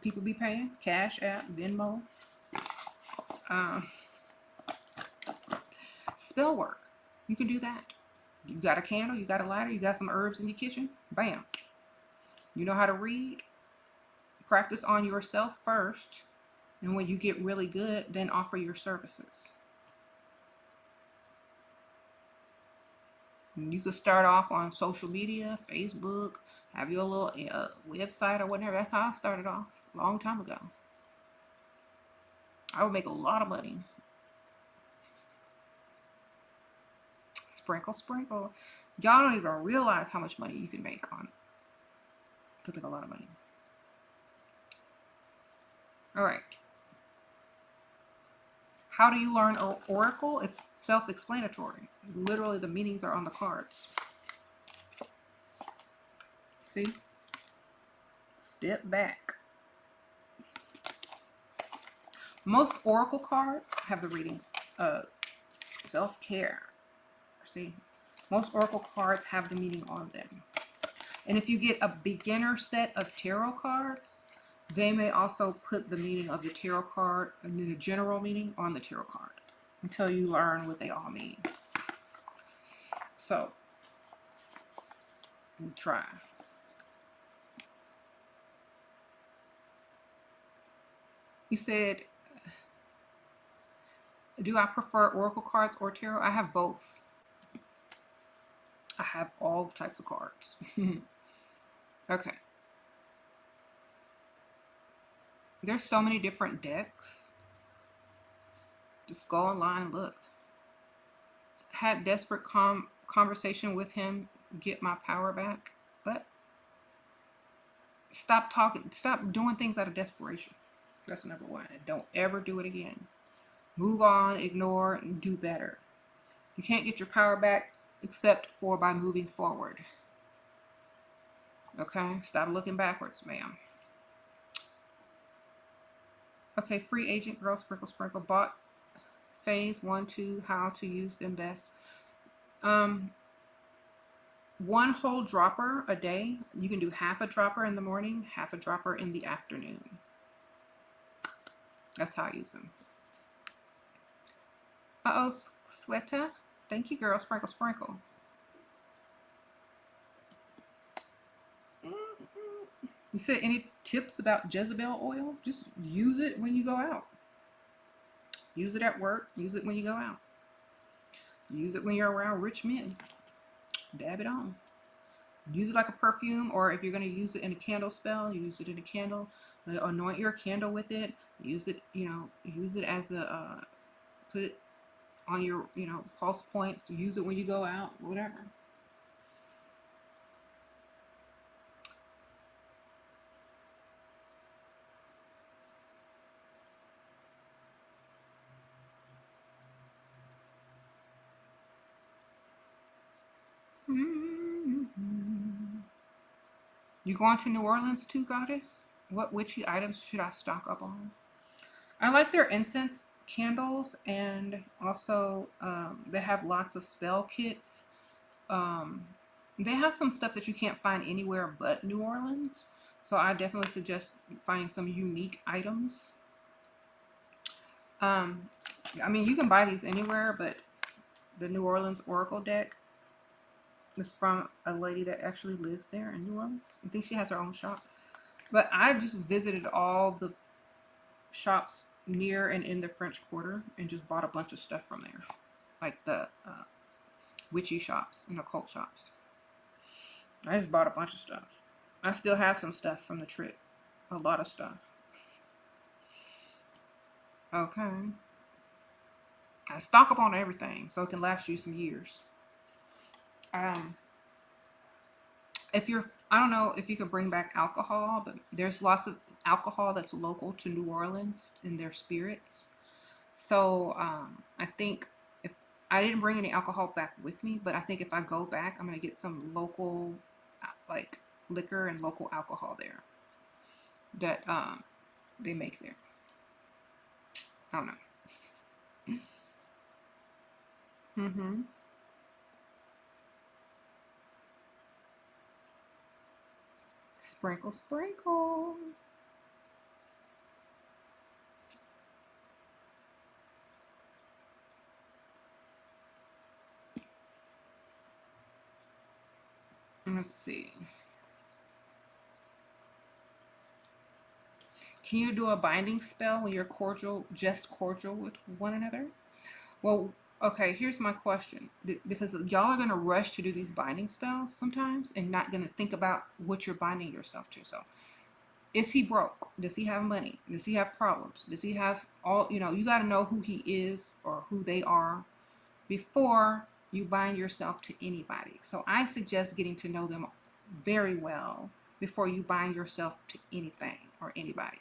People be paying. Cash App, Venmo. Spell work. You can do that. You got a candle, you got a lighter, you got some herbs in your kitchen. Bam. You know how to read? Practice on yourself first. And when you get really good, then offer your services. You could start off on social media, Facebook, have your little website or whatever. That's how I started off a long time ago. I would make a lot of money. Sprinkle, sprinkle. Y'all don't even realize how much money you can make on it. You could make a lot of money. All right. How do you learn Oracle? It's self-explanatory. Literally, the meanings are on the cards. See? Step back. Most Oracle cards have the readings. Self-care. See? Most Oracle cards have the meaning on them. And if you get a beginner set of tarot cards, they may also put the meaning of the tarot card and then the general meaning on the tarot card until you learn what they all mean. So, try. You said, do I prefer Oracle cards or tarot? I have both. I have all types of cards. Okay. There's so many different decks. Just go online and look. Had desperate conversation with him, get my power back. But stop talking, stop doing things out of desperation. That's number one. And don't ever do it again. Move on, ignore, and do better. You can't get your power back except for by moving forward. Okay? Stop looking backwards, ma'am. Okay, free agent girl, sprinkle, sprinkle. Bought phase 1, 2, how to use them best. One whole dropper a day. You can do half a dropper in the morning, half a dropper in the afternoon. That's how I use them. Uh-oh, sweater. Thank you, girl. Sprinkle, sprinkle. You said any tips about Jezebel oil? Just use it when you go out. Use it at work. Use it when you go out. Use it when you're around rich men. Dab it on. Use it like a perfume, or if you're going to use it in a candle spell, use it in a candle. Anoint your candle with it. Use it, use it as a, put it on your, pulse points. Use it when you go out, whatever. You going to New Orleans too, goddess? What witchy items should I stock up on? I like their incense candles, and also they have lots of spell kits. Um, they have some stuff that you can't find anywhere but New Orleans. So I definitely suggest finding some unique items. Um, I mean, you can buy these anywhere, but the New Orleans Oracle deck is from a lady that actually lives there in New Orleans. I think she has her own shop. But I just visited all the shops near and in the French Quarter and just bought a bunch of stuff from there. Like the witchy shops and occult shops. I just bought a bunch of stuff. I still have some stuff from the trip. A lot of stuff. Okay. I stock up on everything so it can last you some years. If you're, I don't know if you can bring back alcohol, but there's lots of alcohol that's local to New Orleans in their spirits. So I think if I didn't bring any alcohol back with me, but I think if I go back, I'm gonna get some local like liquor and local alcohol there that they make there. I don't know. Mm-hmm. Sprinkle, sprinkle. Let's see. Can you do a binding spell when you're cordial, just cordial with one another? Well, okay, here's my question. Because y'all are going to rush to do these binding spells sometimes and not going to think about what you're binding yourself to. So, is he broke? Does he have money? Does he have problems? Does he have all, you got to know who he is or who they are before you bind yourself to anybody. So, I suggest getting to know them very well before you bind yourself to anything or anybody.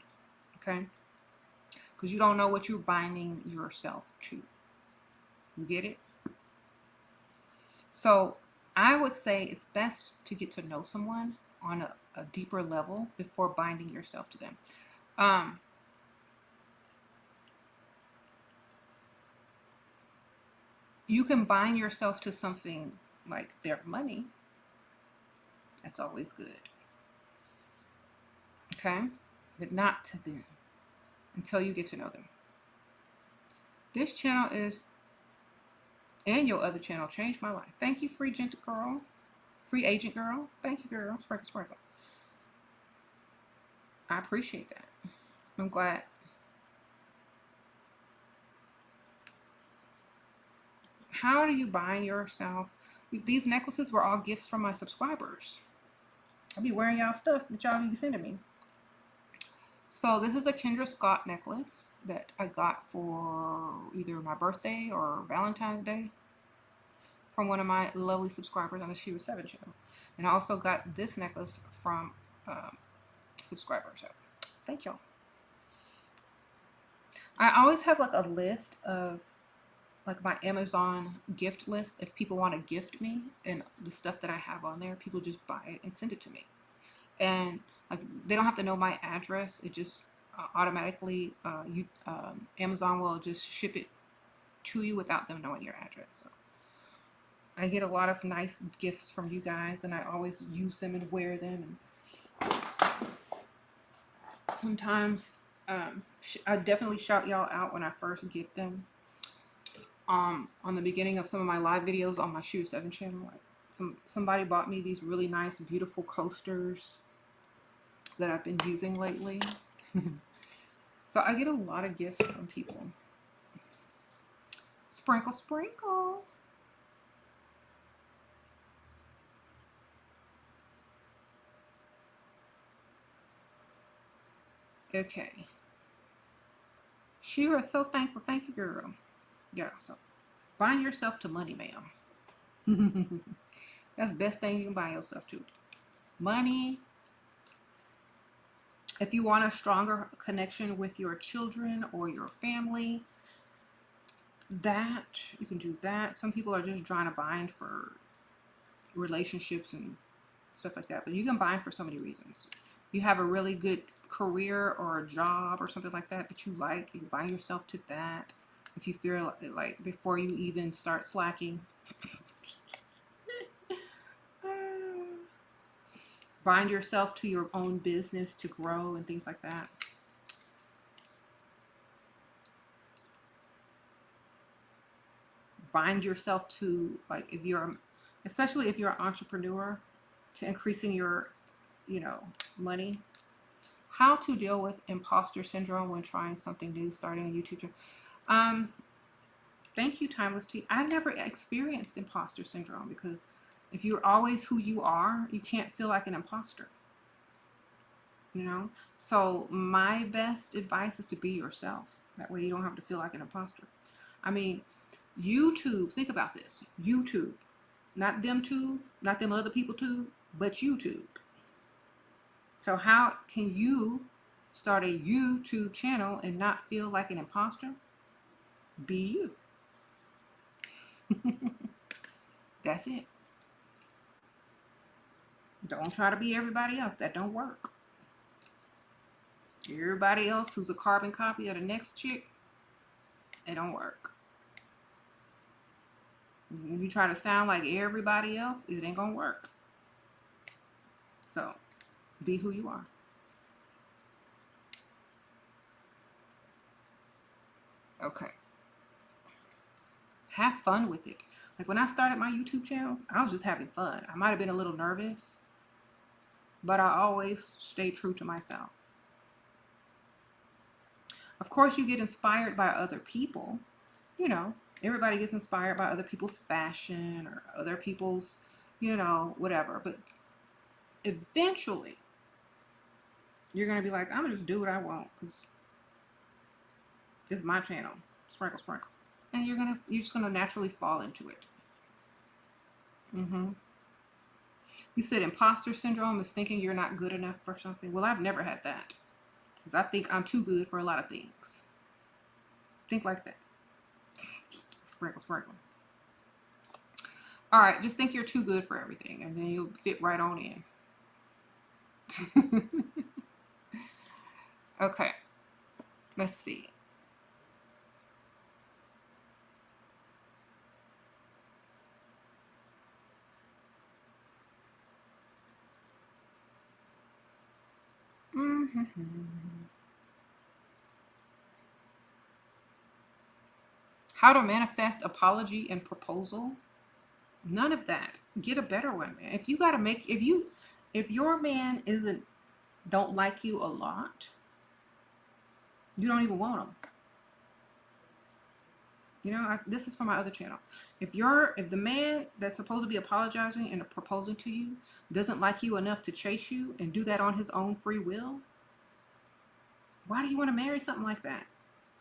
Okay? Because you don't know what you're binding yourself to. You get it? So I would say it's best to get to know someone on a deeper level before binding yourself to them. You can bind yourself to something like their money. That's always good. Okay? But not to them until you get to know them. This channel is, and your other channel, changed my life. Thank you, free gentle girl. Free agent girl. Thank you, girl. Sprinkle, sprinkle. I appreciate that. I'm glad. How do you bind yourself? These necklaces were all gifts from my subscribers. I'll be wearing y'all stuff that y'all be sending me. So this is a Kendra Scott necklace that I got for either my birthday or Valentine's Day from one of my lovely subscribers on the SheRaSeven channel. And I also got this necklace from subscribers. So thank y'all. I always have like a list of like my Amazon gift list. If people want to gift me and the stuff that I have on there, people just buy it and send it to me. And like they don't have to know my address. It just automatically Amazon will just ship it to you without them knowing your address. So I get a lot of nice gifts from you guys, and I always use them and wear them. And sometimes I definitely shout y'all out when I first get them. On the beginning of some of my live videos on my SheRaSeven channel, like somebody bought me these really nice, beautiful coasters that I've been using lately. So I get a lot of gifts from people. Sprinkle, sprinkle. Okay. SheRa, so thankful. Thank you, girl. Yeah, so bind yourself to money, ma'am. That's the best thing you can buy yourself to. Money. If you want a stronger connection with your children or your family, that you can do that. Some people are just trying to bind for relationships and stuff like that. But you can bind for so many reasons. You have a really good career or a job or something like that that you like, you bind yourself to that. If you feel like before you even start slacking, bind yourself to your own business to grow and things like that. Bind yourself to, like, if you're, especially if you're an entrepreneur, to increasing your, money. How to deal with imposter syndrome when trying something new, starting a YouTube channel. Thank you, Timeless Tea. I never experienced imposter syndrome because if you're always who you are, you can't feel like an imposter. So my best advice is to be yourself. That way you don't have to feel like an imposter. I mean, YouTube, think about this. YouTube, not them two, not them other people too, but YouTube. So how can you start a YouTube channel and not feel like an imposter? Be you. That's it. Don't try to be everybody else. That don't work. Everybody else who's a carbon copy of the next chick, it don't work. When you try to sound like everybody else, it ain't gonna work. So be who you are. Okay. Have fun with it. Like when I started my YouTube channel, I was just having fun. I might have been a little nervous, but I always stay true to myself. Of course, you get inspired by other people. Everybody gets inspired by other people's fashion or other people's, whatever. But eventually, you're going to be like, I'm going to just do what I want because it's my channel. Sprinkle, sprinkle. And you're just going to naturally fall into it. You said imposter syndrome is thinking you're not good enough for something. Well, I've never had that because I think I'm too good for a lot of things. Think like that. Sprinkle, sprinkle. All right, just think you're too good for everything, and then you'll fit right on in. Okay, let's see. How to manifest apology and proposal? None of that. Get a better one, man. If your man don't like you a lot, you don't even want him. This is for my other channel. If the man that's supposed to be apologizing and proposing to you doesn't like you enough to chase you and do that on his own free will, why do you want to marry something like that?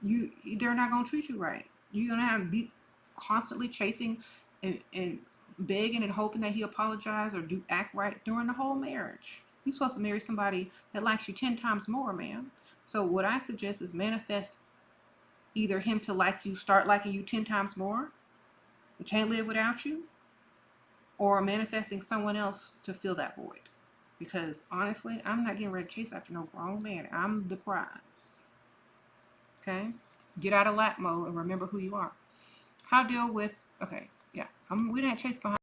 They're not going to treat you right. You're going to have to be constantly chasing and begging and hoping that he apologize or act right during the whole marriage. You're supposed to marry somebody that likes you 10 times more, man. So what I suggest is manifest either him to like you, start liking you 10 times more, and can't live without you, or manifesting someone else to fill that void. Because honestly, I'm not getting ready to chase after no grown man. I'm the prize. Okay? Get out of lap mode and remember who you are. How deal with, okay, yeah. We didn't chase behind.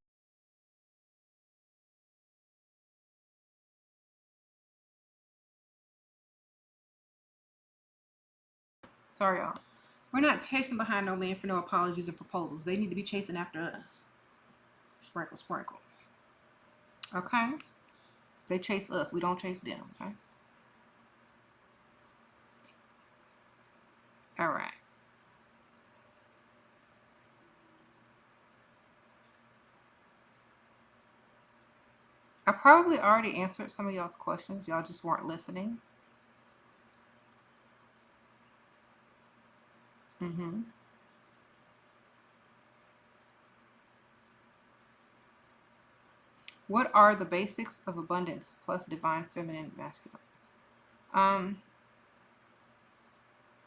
Sorry, y'all. We're not chasing behind no man for no apologies and proposals. They need to be chasing after us. Sprinkle, sprinkle. Okay? They chase us. We don't chase them. Okay? All right. I probably already answered some of y'all's questions. Y'all just weren't listening. What are the basics of abundance plus divine feminine masculine?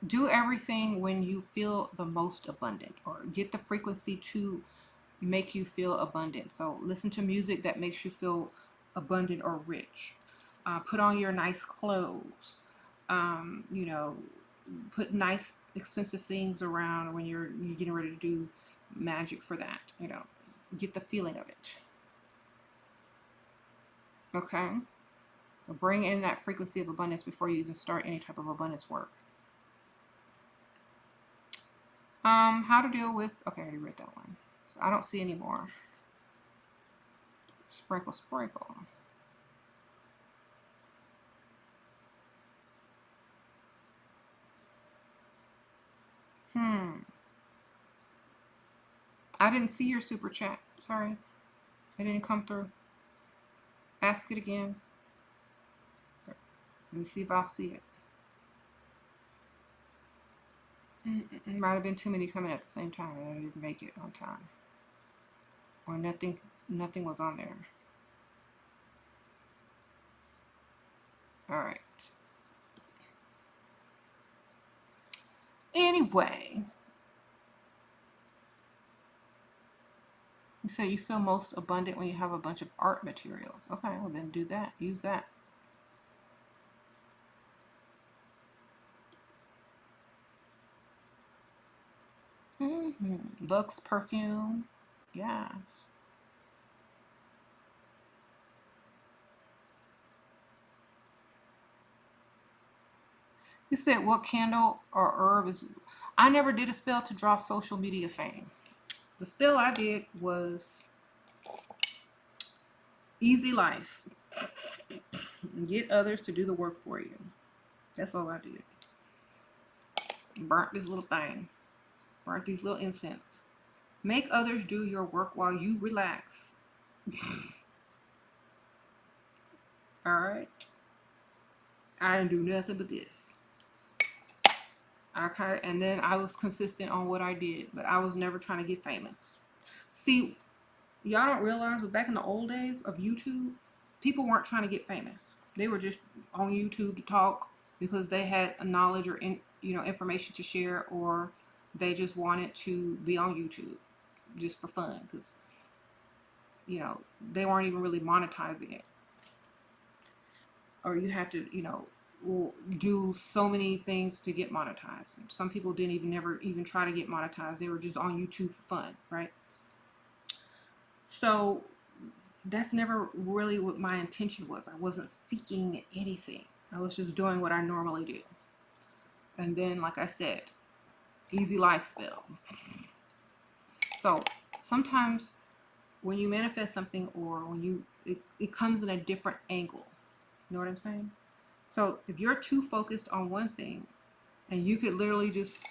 Do everything when you feel the most abundant, or get the frequency to make you feel abundant. So listen to music that makes you feel abundant or rich. Put on your nice clothes. You know, put nice expensive things around when you're getting ready to do magic for that. You know, get the feeling of it. Okay. So bring in that frequency of abundance before you even start any type of abundance work. How to deal with, okay, I already read that one. So I don't see any more. Sprinkle, sprinkle. I didn't see your super chat. Sorry. It didn't come through. Ask it again. Let me see if I'll see it. Might have been too many coming at the same time and I didn't make it on time. Or nothing was on there. Alright. Anyway. You say you feel most abundant when you have a bunch of art materials. Okay, well then do that. Use that. Lux perfume. Yes. You said what candle or herb is... I never did a spell to draw social media fame. The spell I did was easy life. Get others to do the work for you. That's all I did. Burnt this little thing. Burnt these little incense. Make others do your work while you relax. Alright. I didn't do nothing but this. And then I was consistent on what I did, but I was never trying to get famous. See, y'all don't realize, but back in the old days of YouTube, people weren't trying to get famous. They were just on YouTube to talk because they had a knowledge or information to share, or they just wanted to be on YouTube just for fun because they weren't even really monetizing it. Or you had to do so many things to get monetized. Some people didn't never even try to get monetized. They were just on YouTube for fun, right? So that's never really what my intention was. I wasn't seeking anything. I was just doing what I normally do. And then, like I said, easy life spell. So sometimes when you manifest something, or when it comes in a different angle. You know what I'm saying? So if you're too focused on one thing, and you could literally just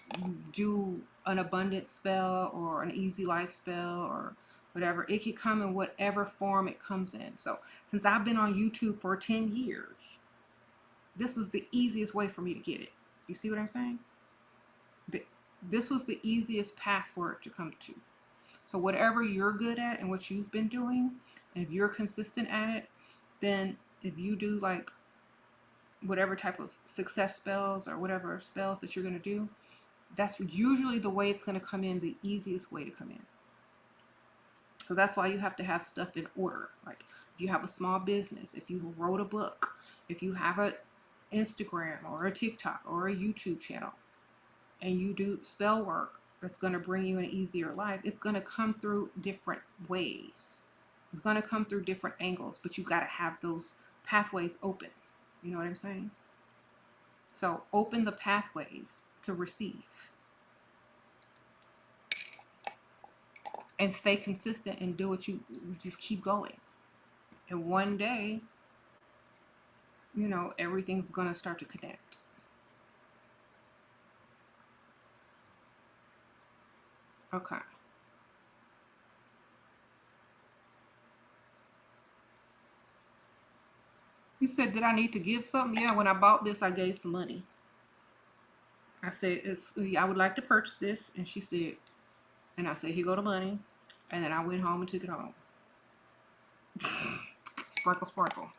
do an abundant spell or an easy life spell or whatever, it could come in whatever form it comes in. So since I've been on YouTube for 10 years, this was the easiest way for me to get it. You see what I'm saying? This was the easiest path for it to come to. So whatever you're good at and what you've been doing, and if you're consistent at it, then if you do like whatever type of success spells or whatever spells that you're going to do, that's usually the way it's going to come in, the easiest way to come in. So that's why you have to have stuff in order. Like if you have a small business, if you wrote a book, if you have an Instagram or a TikTok or a YouTube channel, and you do spell work that's going to bring you an easier life, it's going to come through different ways. It's going to come through different angles, but you got to have those pathways open. You know what I'm saying? So open the pathways to receive. And stay consistent and do what you just keep going. And one day, everything's going to start to connect. Okay. You said, did I need to give something? Yeah, when I bought this, I gave some money. I said, I would like to purchase this. And she said, and I said, here go the money. And then I went home and took it home. Sprinkle, sprinkle.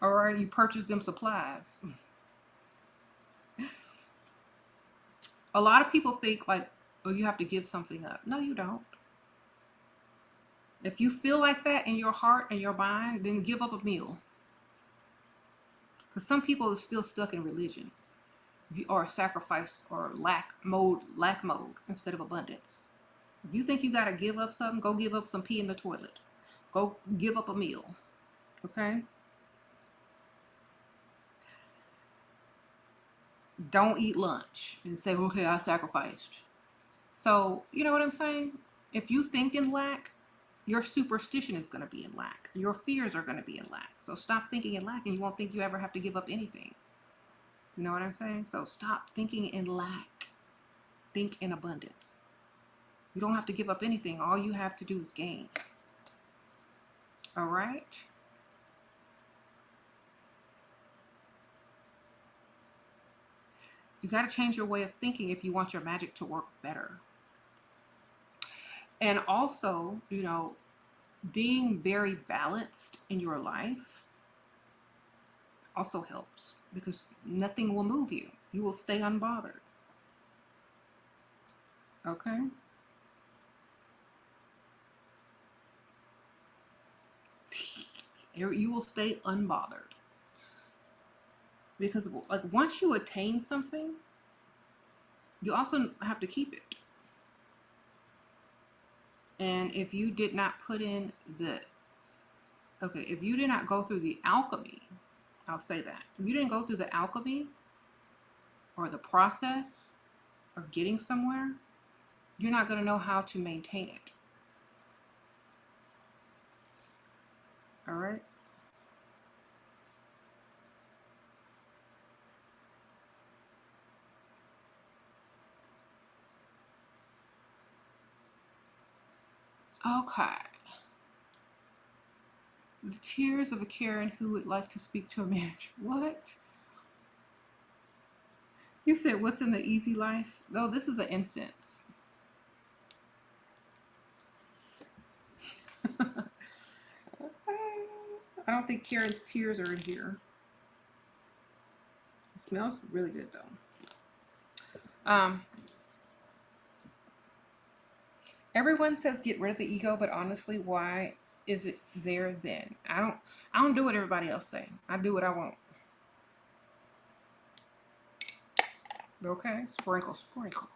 All right, you purchased them supplies. A lot of people think like or you have to give something up. No, you don't. If you feel like that in your heart and your mind, then give up a meal. Because some people are still stuck in religion, or sacrifice, or lack mode instead of abundance. If you think you got to give up something, go give up some pee in the toilet. Go give up a meal. Okay? Don't eat lunch and say, okay, I sacrificed. So, you know what I'm saying? If you think in lack, your superstition is going to be in lack. Your fears are going to be in lack. So stop thinking in lack, and you won't think you ever have to give up anything. You know what I'm saying? So stop thinking in lack. Think in abundance. You don't have to give up anything. All you have to do is gain. All right? You got to change your way of thinking if you want your magic to work better. And also, you know, being very balanced in your life also helps, because nothing will move you. You will stay unbothered. Okay? You will stay unbothered. Because like once you attain something, you also have to keep it. And if you did not put in if you did not go through the alchemy, I'll say that. If you didn't go through the alchemy or the process of getting somewhere, you're not going to know how to maintain it. All right? Okay. The tears of a Karen who would like to speak to a manager. What? You said, what's in the easy life? Oh, this is an incense. I don't think Karen's tears are in here. It smells really good though. Everyone says get rid of the ego, but honestly, why is it there then? I don't do what everybody else say. I do what I want. Okay, sprinkle, sprinkle.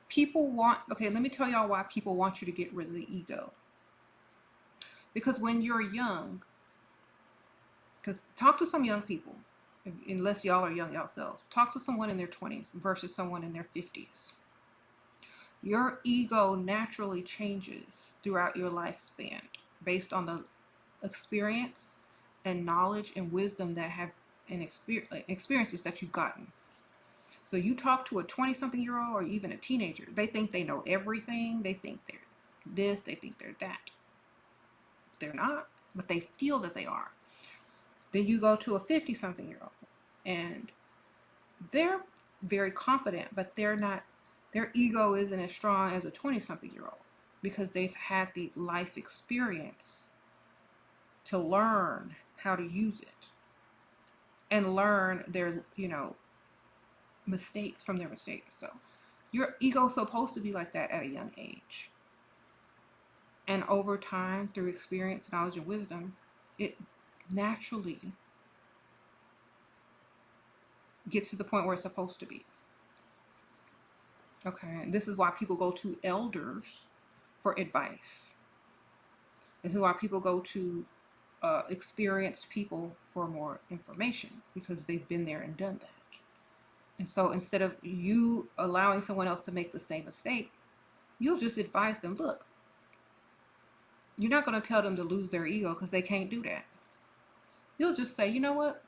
People want, okay, let me tell y'all why people want you to get rid of the ego. Because when you're young, because talk to some young people, unless y'all are young yourselves, talk to someone in their 20s versus someone in their 50s. Your ego naturally changes throughout your lifespan based on the experience and knowledge and wisdom that have and experiences that you've gotten. So you talk to a 20-something-year-old or even a teenager, they think they know everything. They think they're this, they think they're that. They're not, but they feel that they are. Then you go to a 50-something-year-old and they're very confident, but they're not, their ego isn't as strong as a 20-something-year-old because they've had the life experience to learn how to use it and learn their, mistakes from their mistakes. So your ego's supposed to be like that at a young age. And over time, through experience, knowledge, and wisdom, it naturally gets to the point where it's supposed to be. Okay, and this is why people go to elders for advice. This is why people go to experienced people for more information, because they've been there and done that. And so instead of you allowing someone else to make the same mistake, you'll just advise them, look, you're not going to tell them to lose their ego because they can't do that. You'll just say, you know what?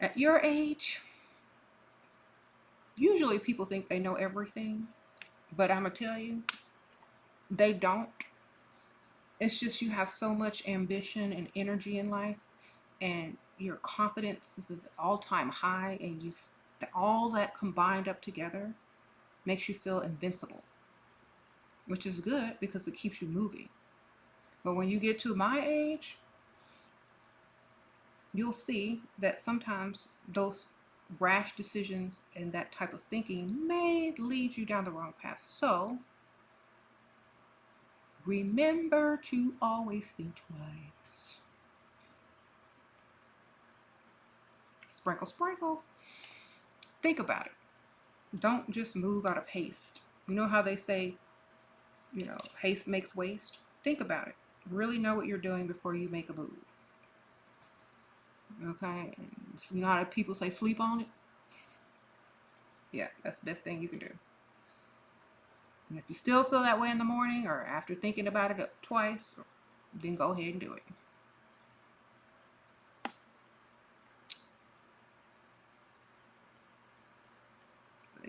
At your age, usually people think they know everything, but I'm going to tell you, they don't. It's just you have so much ambition and energy in life, and your confidence is at an all-time high, and all that combined up together makes you feel invincible, which is good because it keeps you moving. But when you get to my age, you'll see that sometimes those rash decisions and that type of thinking may lead you down the wrong path. So remember to always think twice. Sprinkle, sprinkle. Think about it. Don't just move out of haste. You know how they say, haste makes waste? Think about it. Really know what you're doing before you make a move. Okay? And you know how people say sleep on it? Yeah, that's the best thing you can do. And if you still feel that way in the morning or after thinking about it twice, then go ahead and do it.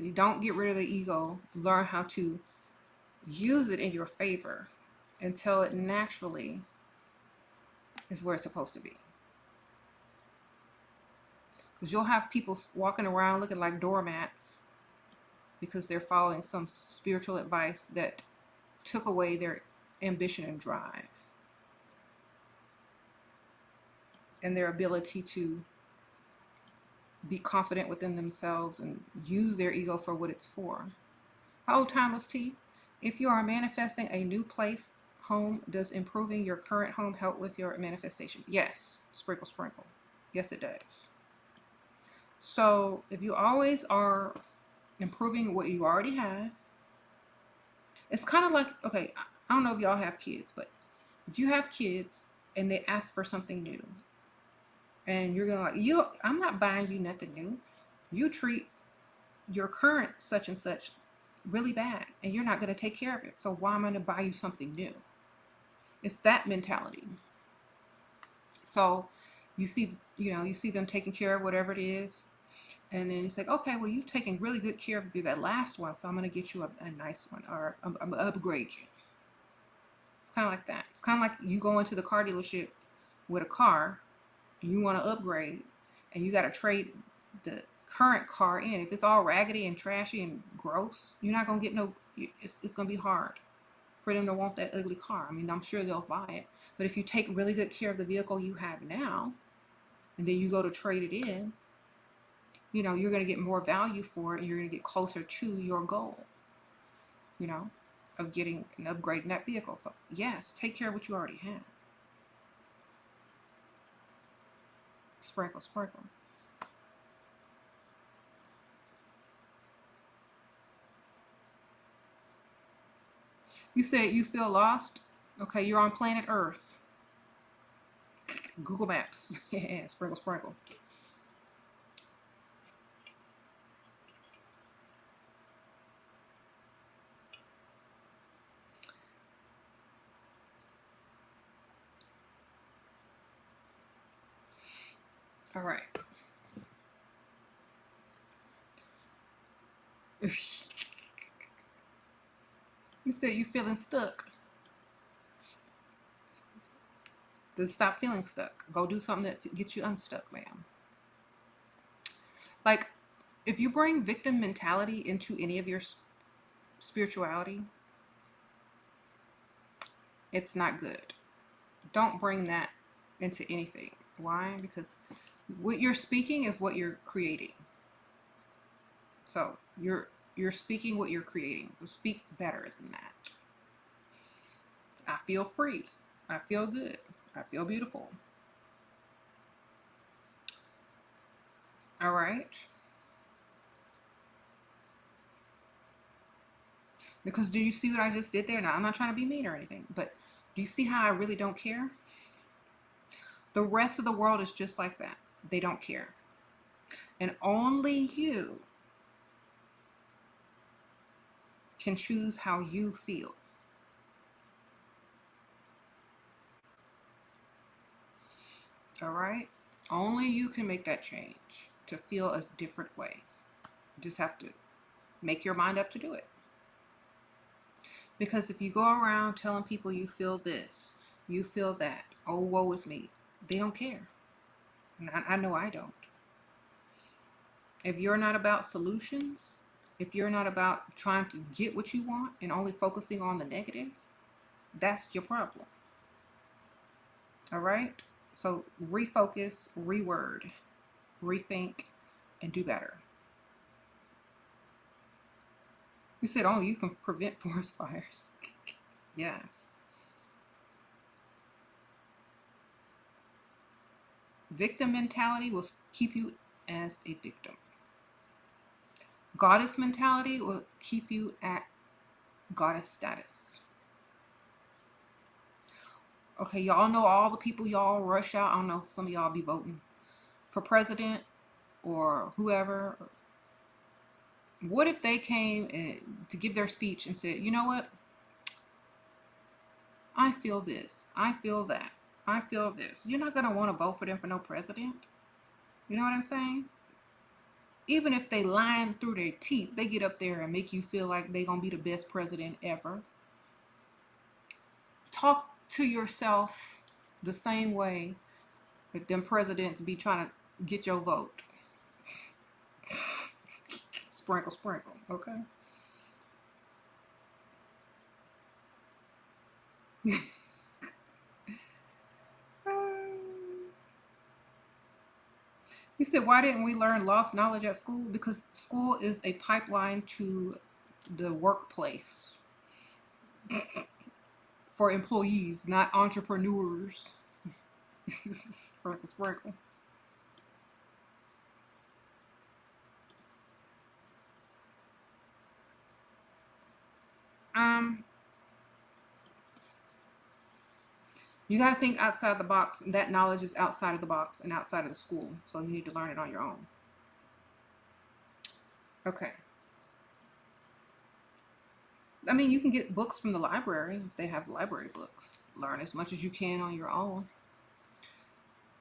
You don't get rid of the ego. Learn how to use it in your favor until it naturally is where it's supposed to be. Because you'll have people walking around looking like doormats because they're following some spiritual advice that took away their ambition and drive and their ability to be confident within themselves and use their ego for what it's for. How timeless tea? If you are manifesting a new place, home, does improving your current home help with your manifestation? Yes. Sprinkle, sprinkle. Yes, it does. So if you always are improving what you already have, it's kind of like, okay, I don't know if y'all have kids, but if you have kids and they ask for something new, and you're gonna I'm not buying you nothing new. You treat your current such and such really bad, and you're not gonna take care of it. So why am I gonna buy you something new? It's that mentality. So you see them taking care of whatever it is, and then you say, okay, well, you've taken really good care of that last one, so I'm gonna get you a nice one, or I'm gonna upgrade you. It's kind of like that. It's kind of like you go into the car dealership with a car, and you want to upgrade, and you got to trade the current car in. If it's all raggedy and trashy and gross, you're not going to get it's going to be hard for them to want that ugly car. I mean, I'm sure they'll buy it. But if you take really good care of the vehicle you have now, and then you go to trade it in, you're going to get more value for it, and you're going to get closer to your goal, of getting and upgrading that vehicle. So yes, take care of what you already have. Sprinkle, sprinkle. You said you feel lost? Okay, you're on planet Earth. Google Maps. Yeah, sprinkle, sprinkle. All right. You said you feeling stuck. Then stop feeling stuck. Go do something that gets you unstuck, ma'am. Like, if you bring victim mentality into any of your spirituality, it's not good. Don't bring that into anything. Why? Because what you're speaking is what you're creating. So you're speaking what you're creating. So speak better than that. I feel free. I feel good. I feel beautiful. All right. Because do you see what I just did there? Now, I'm not trying to be mean or anything, but do you see how I really don't care? The rest of the world is just like that. They don't care. And only you can choose how you feel. All right? Only you can make that change to feel a different way. You just have to make your mind up to do it. Because if you go around telling people you feel this, you feel that, oh, woe is me, they don't care. And I know I don't. If you're not about solutions, if you're not about trying to get what you want and only focusing on the negative, that's your problem. All right? So refocus, reword, rethink, and do better. You said, oh, you can prevent forest fires. Yes. Victim mentality will keep you as a victim. Goddess mentality will keep you at goddess status. Okay, y'all know all the people y'all rush out. I don't know, some of y'all be voting for president or whoever. What if they came to give their speech and said, you know what? I feel this. I feel that. I feel this. You're not going to want to vote for them for no president. You know what I'm saying? Even if they lying through their teeth, they get up there and make you feel like they're going to be the best president ever. Talk to yourself the same way that them presidents be trying to get your vote. Sprinkle, sprinkle, okay? You said, why didn't we learn lost knowledge at school? Because school is a pipeline to the workplace for employees, not entrepreneurs. Sprinkle, sprinkle. Um, you got to think outside the box. And that knowledge is outside of the box and outside of the school. So you need to learn it on your own. Okay. I mean, you can get books from the library if they have library books. Learn as much as you can on your own.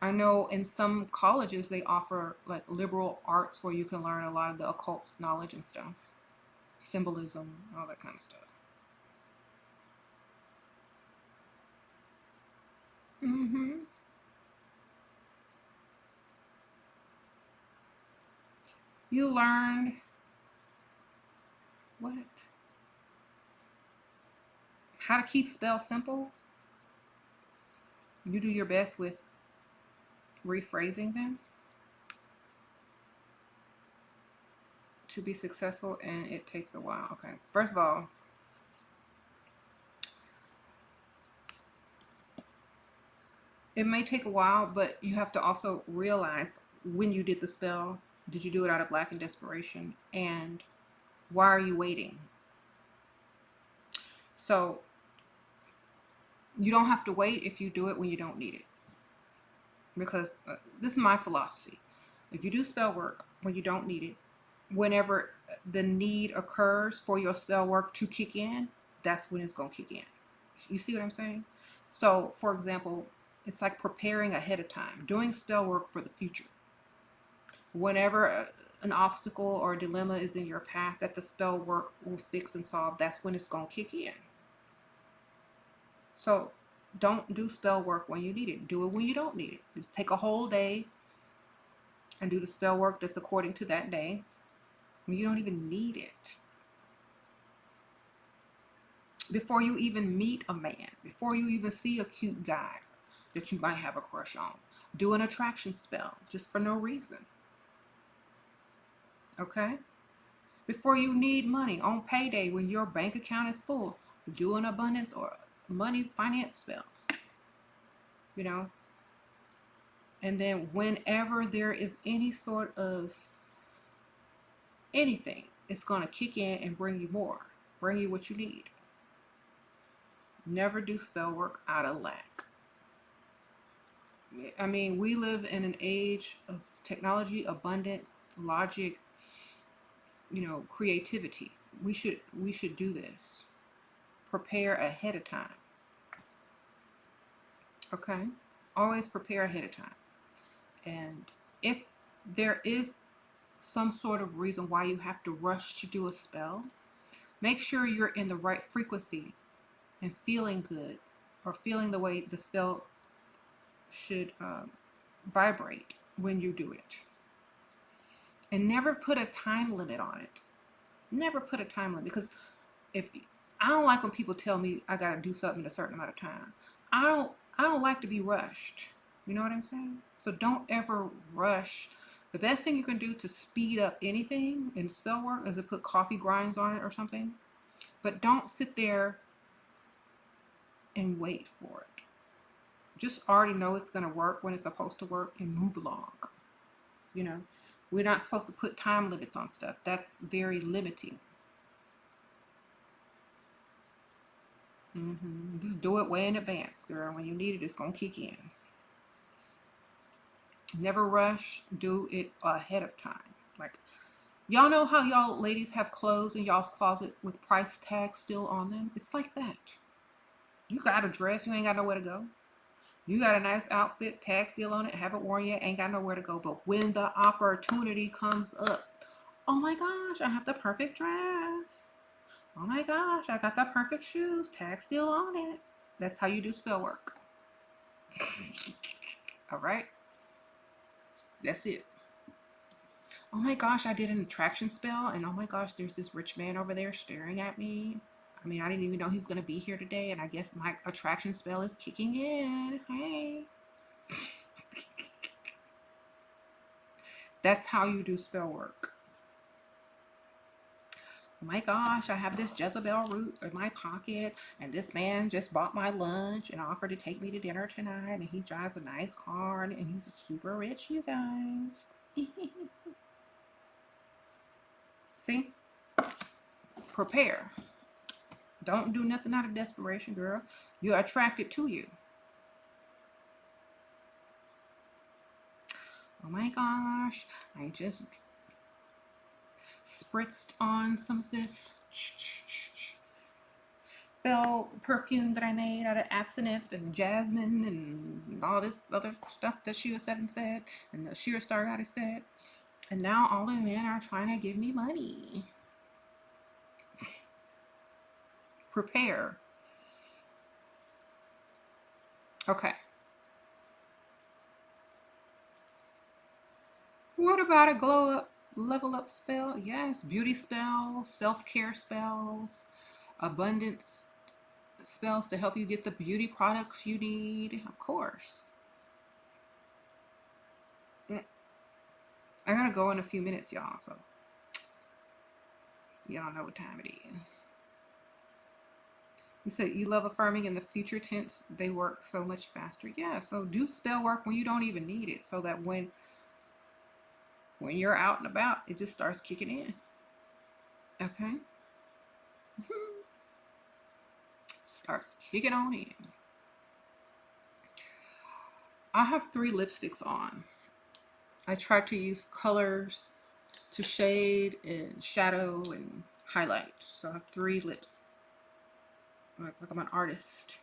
I know in some colleges they offer like liberal arts where you can learn a lot of the occult knowledge and stuff, symbolism, all that kind of stuff. Mm-hmm. You learned what? How to keep spells simple. You do your best with rephrasing them to be successful, and it takes a while. Okay. First of all, it may take a while, but you have to also realize when you did the spell, did you do it out of lack and desperation? And why are you waiting? So you don't have to wait if you do it when you don't need it. Because this is my philosophy. If you do spell work when you don't need it, whenever the need occurs for your spell work to kick in, that's when it's going to kick in. You see what I'm saying? So, for example, it's like preparing ahead of time, doing spell work for the future. Whenever an obstacle or a dilemma is in your path that the spell work will fix and solve, that's when it's going to kick in. So don't do spell work when you need it. Do it when you don't need it. Just take a whole day and do the spell work that's according to that day when you don't even need it. Before you even meet a man, before you even see a cute guy that you might have a crush on, do an attraction spell just for no reason. Okay? Before you need money on payday when your bank account is full, do an abundance or money finance spell. You know? And then whenever there is any sort of anything, it's going to kick in and bring you more, bring you what you need. Never do spell work out of lack. I mean, we live in an age of technology, abundance, logic, creativity. We should do this. Prepare ahead of time. Okay? Always prepare ahead of time. And if there is some sort of reason why you have to rush to do a spell, make sure you're in the right frequency and feeling good, or feeling the way the spell should vibrate when you do it. And never put a time limit on it. Never put a time limit, because if I don't like when people tell me I gotta do something in a certain amount of time. I don't like to be rushed. You know what I'm saying? So don't ever rush The best thing you can do to speed up anything in spell work is to put coffee grinds on it or something. But don't sit there and wait for it. Just already know it's going to work when it's supposed to work and move along. You know, we're not supposed to put time limits on stuff. That's very limiting. Just do it way in advance, girl. When you need it, it's going to kick in. Never rush. Do it ahead of time. Like, y'all know how y'all ladies have clothes in y'all's closet with price tags still on them? It's like that. You got a dress, you ain't got nowhere to go. You got a nice outfit, tag still on it, haven't worn yet, ain't got nowhere to go. But when the opportunity comes up, oh my gosh, I have the perfect dress. Oh my gosh, I got the perfect shoes, tag still on it. That's how you do spell work. All right? That's it. Oh my gosh, I did an attraction spell, and oh my gosh, there's this rich man over there staring at me. I mean, I didn't even know he's going to be here today, and I guess my attraction spell is kicking in. Hey. That's how you do spell work. Oh my gosh, I have this Jezebel root in my pocket, and this man just bought my lunch and offered to take me to dinner tonight, and he drives a nice car, and he's super rich, you guys. See? Prepare. Don't do nothing out of desperation, girl. You're attracted to you. Oh my gosh, I just spritzed on some of this spell perfume that I made out of absinthe and jasmine and all this other stuff that SheRaSeven said and the Sheer Star Goddess said. And now all the men are trying to give me money. Prepare. Okay. What about a glow up, level up spell? Yes, beauty spells, self-care spells, abundance spells to help you get the beauty products you need, of course. I gotta go in a few minutes, y'all, so y'all know what time it is. You said you love affirming in the future tense. They work so much faster. Yeah, so do spell work when you don't even need it, so that when you're out and about, it just starts kicking in. Okay? Starts kicking on in. I have 3 lipsticks on. I try to use colors to shade and shadow and highlight. So I have 3 lips. Like I'm an artist.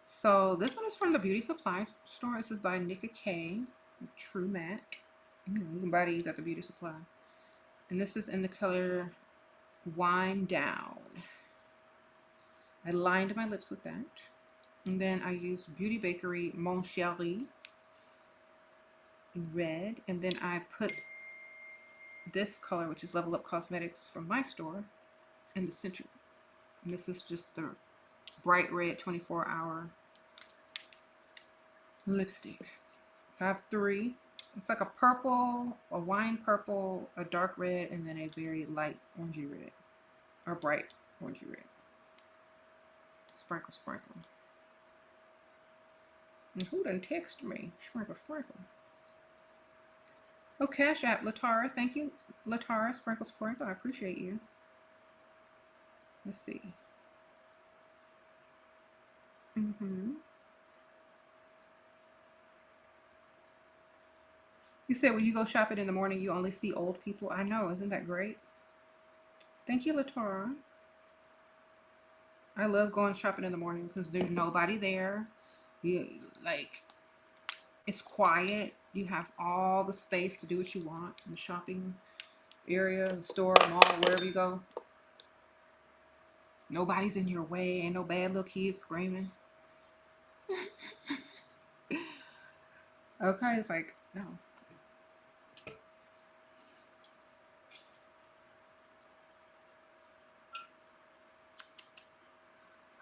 So this one is from the beauty supply store. This is by Nika K. True Matte. You can buy these at the beauty supply. And this is in the color Wine Down. I lined my lips with that. And then I used Beauty Bakery Mon Chéri red. And then I put this color, which is Level Up Cosmetics from my store, in the center. And this is just the bright red 24-hour lipstick. I have 3. It's like a purple, a wine purple, a dark red, and then a very light orangey red, or bright orangey red. Sprinkle, sprinkle. And who done text me? Sprinkle, sprinkle. Oh, Cash App, Latara. Thank you, Latara. Sprinkle, sprinkle. I appreciate you. Let's see. You said when you go shopping in the morning, you only see old people. I know. Isn't that great? Thank you, Latara. I love going shopping in the morning because there's nobody there. It's quiet. You have all the space to do what you want in the shopping area, the store, mall, wherever you go. Nobody's in your way. Ain't no bad little kids screaming. Okay, it's like, no.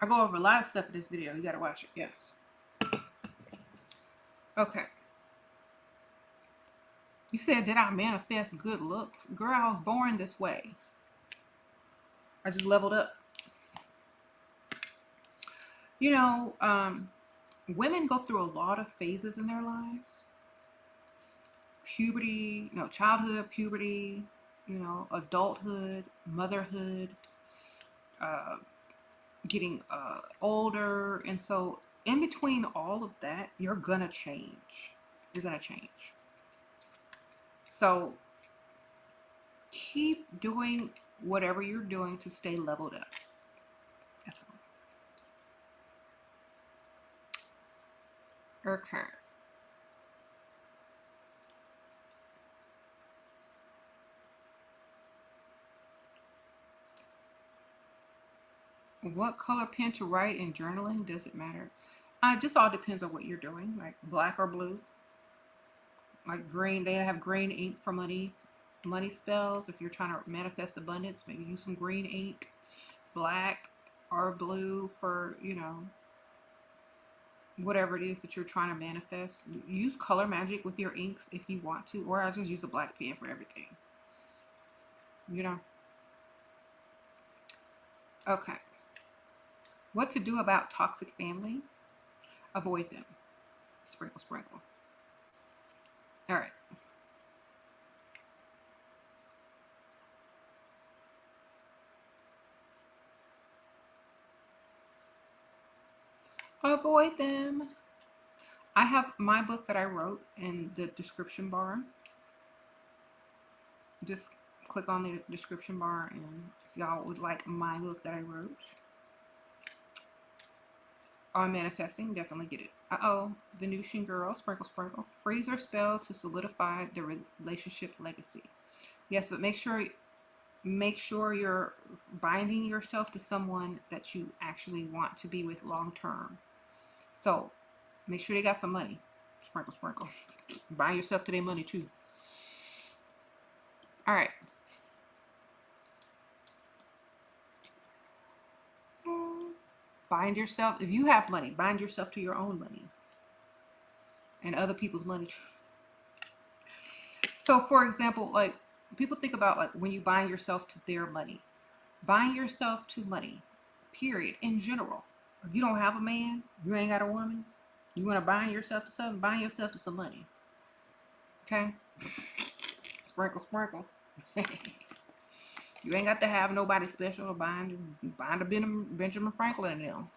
I go over a lot of stuff in this video. You gotta watch it, yes. Okay. You said, did I manifest good looks? Girl, I was born this way. I just leveled up. You know, women go through a lot of phases in their lives. Puberty, childhood, puberty, adulthood, motherhood, uh, getting older. And so in between all of that, you're gonna change. You're gonna change. So keep doing whatever you're doing to stay leveled up. That's all. Okay. What color pen to write in journaling? Does it matter? It just all depends on what you're doing, like black or blue. Like green, they have green ink for money spells. If you're trying to manifest abundance, maybe use some green ink. Black or blue for, whatever it is that you're trying to manifest. Use color magic with your inks if you want to, or I just use a black pen for everything. You know? Okay. What to do about toxic family? Avoid them. Sprinkle, sprinkle. All right. Avoid them. I have my book that I wrote in the description bar. Just click on the description bar, and if y'all would like my book that I wrote on manifesting, definitely get it. Uh-oh, Venusian girl, sprinkle, sprinkle. Freeze or spell to solidify the relationship legacy. Yes, but make sure you're binding yourself to someone that you actually want to be with long term. So make sure they got some money. Sprinkle, sprinkle. Bind yourself to their money too. All right. Bind yourself. If you have money, bind yourself to your own money and other people's money. So for example, like people think about like when you bind yourself to their money, bind yourself to money, period, in general. If you don't have a man, you ain't got a woman, you want to bind yourself to something, bind yourself to some money. Okay? Sprinkle, sprinkle. You ain't got to have nobody special to bind a Benjamin Franklin and them.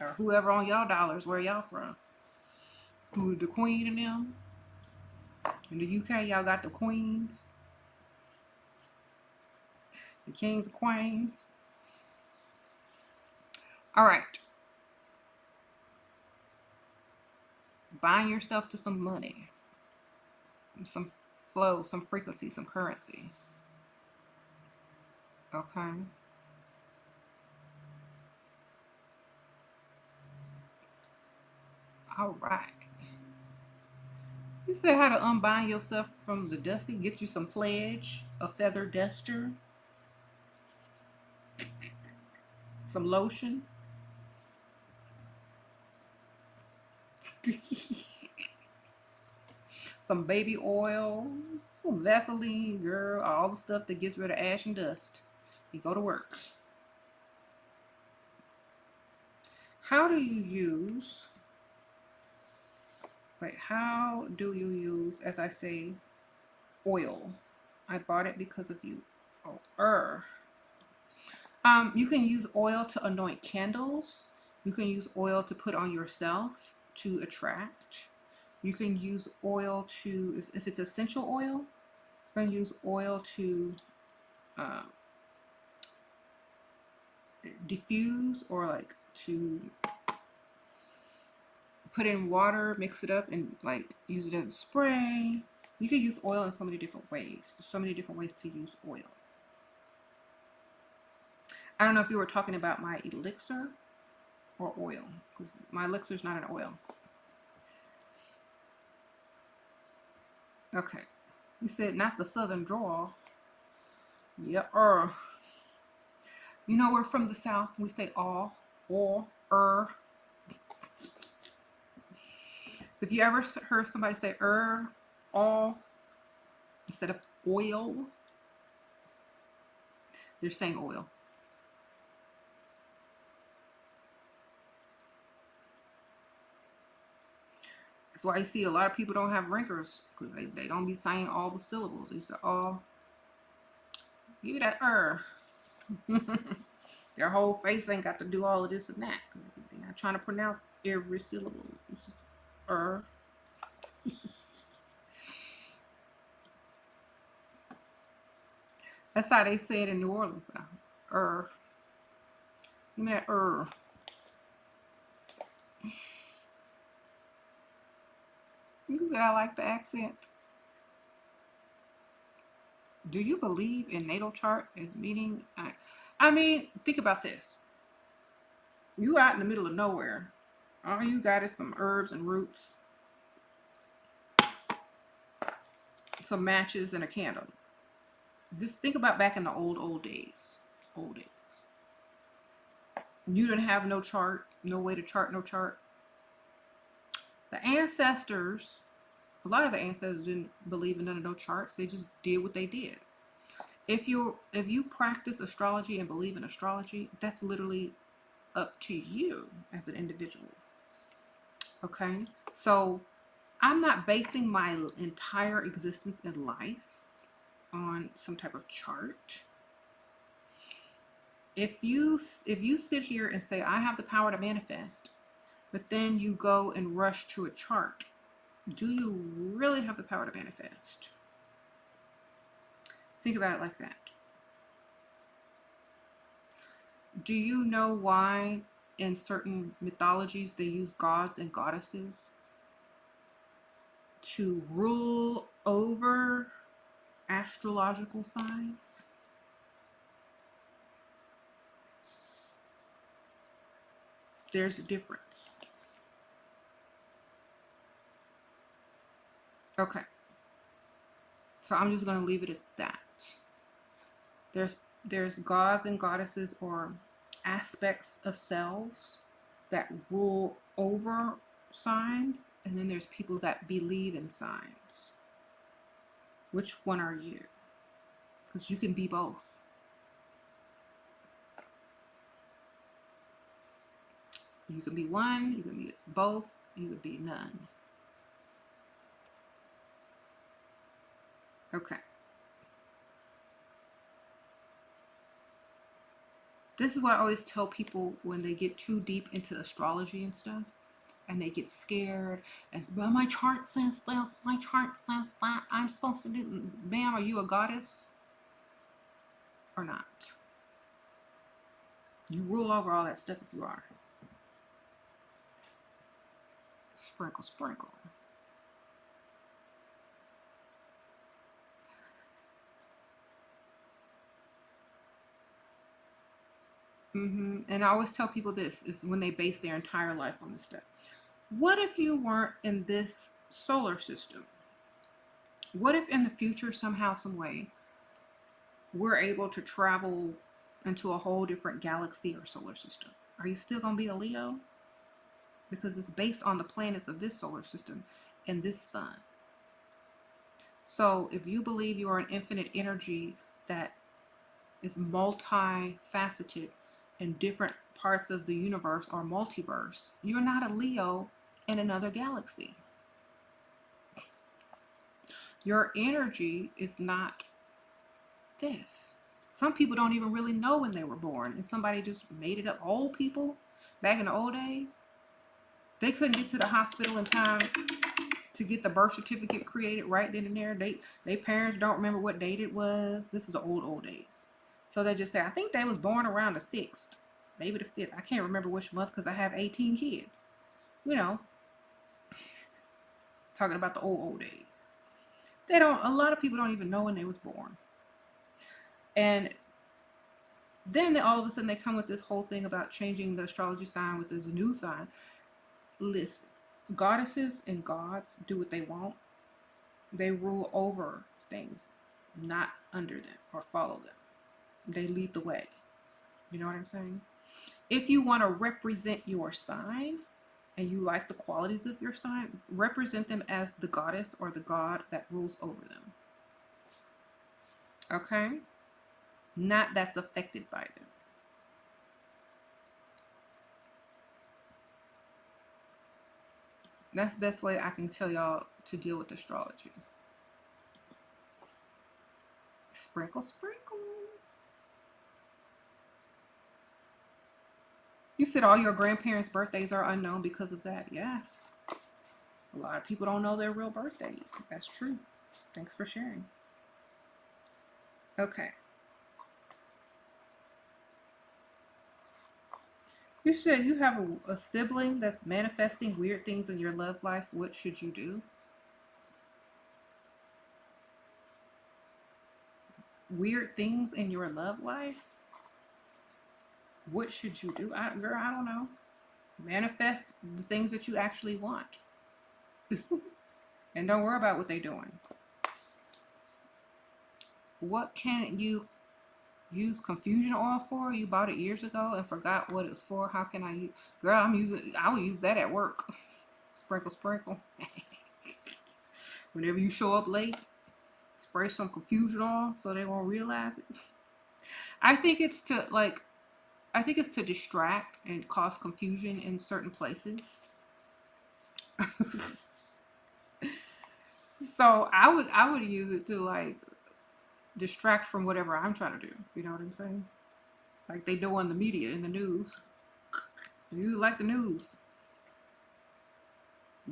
Or whoever on y'all dollars, where y'all from. Who, the queen and them? In the UK, y'all got the queens, the kings and queens. All right. Bind yourself to some money, some flow, some frequency, some currency. Okay. All right. You said how to unbind yourself from the dusty. Get you some pledge, a feather duster, some lotion. Some baby oil, some Vaseline, girl, all the stuff that gets rid of ash and dust. You go to work. How do you use, as I say, oil? I bought it because of you. Oh, you can use oil to anoint candles. You can use oil to put on yourself to attract. You can use oil to, if it's essential oil, you can use oil to diffuse, or like to put in water, mix it up, and like use it as a spray. You can use oil in so many different ways. There's so many different ways to use oil. I don't know if you were talking about my elixir or oil, because my elixir is not an oil. Okay. You said not the southern drawl. Yeah, you know, we're from the South. We say all, or, If you ever heard somebody say all instead of oil, they're saying oil. That's why you see a lot of people don't have wrinkles, because they don't be saying all the syllables. They say all. Give me that Their whole face ain't got to do all of this and that. They're not trying to pronounce every syllable. That's how they say it in New Orleans. Give me that You said I like the accent. Do you believe in natal chart as meaning? I mean, think about this. You out in the middle of nowhere. All you got is some herbs and roots, some matches, and a candle. Just think about back in the old days. Old days. You didn't have no chart, no way to chart, no chart. The ancestors, a lot of the ancestors didn't believe in none of no charts. They just did what they did. If you practice astrology and believe in astrology, that's literally up to you as an individual. Okay? So I'm not basing my entire existence in life on some type of chart. If you sit here and say I have the power to manifest, but then you go and rush to a chart, do you really have the power to manifest? Think about it like that. Do you know why in certain mythologies they use gods and goddesses to rule over astrological signs? There's a difference. Okay. So I'm just going to leave it at that. There's gods and goddesses or aspects of selves that rule over signs, and then there's people that believe in signs. Which one are you? Because you can be both. You can be one, you can be both, you could be none. Okay. This is what I always tell people when they get too deep into astrology and stuff, and they get scared, and well, my chart says this, my chart says that, I'm supposed to do. Ma'am, are you a goddess or not? You rule over all that stuff if you are. Sprinkle, sprinkle. And I always tell people this is when they base their entire life on this stuff. What if you weren't in this solar system? What if in the future, somehow, some way, we're able to travel into a whole different galaxy or solar system? Are you still going to be a Leo? Because it's based on the planets of this solar system and this sun. So if you believe you are an infinite energy that is multifaceted in different parts of the universe or multiverse, you're not a Leo in another galaxy. Your energy is not this. Some people don't even really know when they were born, and somebody just made it up. Old people, back in the old days, they couldn't get to the hospital in time to get the birth certificate created right then and there. They parents don't remember what date it was. This is the old days. So they just say, I think they was born around the 6th, maybe the 5th. I can't remember which month because I have 18 kids. You know, talking about the old days. A lot of people don't even know when they was born. And then all of a sudden they come with this whole thing about changing the astrology sign with this new sign. Listen, goddesses and gods do what they want. They rule over things, not under them or follow them. They lead the way. You know what I'm saying? If you want to represent your sign, and you like the qualities of your sign, represent them as the goddess or the god that rules over them. Okay? Not that's affected by them. That's the best way I can tell y'all to deal with astrology. Sprinkle, sprinkle. You said all your grandparents' birthdays are unknown because of that. Yes. A lot of people don't know their real birthday. That's true. Thanks for sharing. Okay. You said you have a sibling that's manifesting weird things in your love life. What should you do? Weird things in your love life? What should you do? Girl, I don't know. Manifest the things that you actually want. And don't worry about what they're doing. What can you use confusion oil for? You bought it years ago and forgot what it was for. How can I use? Girl, I will use that at work. Sprinkle, sprinkle. Whenever you show up late, spray some confusion oil so they won't realize it. I think it's to distract and cause confusion in certain places. So I would use it to like distract from whatever I'm trying to do. You know what I'm saying? Like they do on the media in the news. You like the news.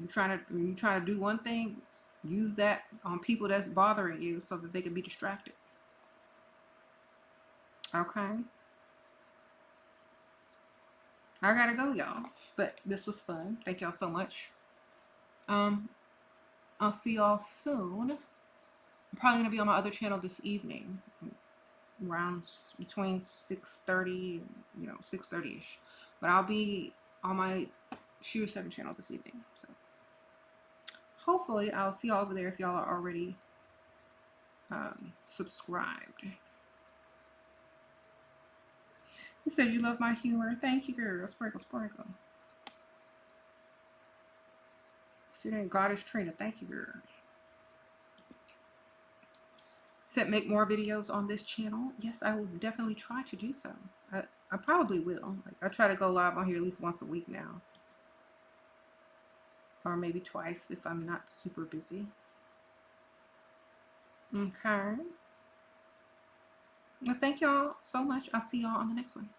You trying to do one thing, use that on people that's bothering you so that they can be distracted. Okay. I gotta go, y'all. But this was fun. Thank y'all so much. Um, I'll see y'all soon. I'm probably gonna be on my other channel this evening, around between 6:30, 6:30ish. But I'll be on my SheRaSeven channel this evening. So hopefully I'll see y'all over there if y'all are already subscribed. You said you love my humor. Thank you, girl. Sprinkle, sprinkle. Student Goddess Trina. Thank you, girl. Said make more videos on this channel. Yes, I will definitely try to do so. I probably will. Like I try to go live on here at least once a week now. Or maybe twice if I'm not super busy. Okay. Well, thank y'all so much. I'll see y'all on the next one.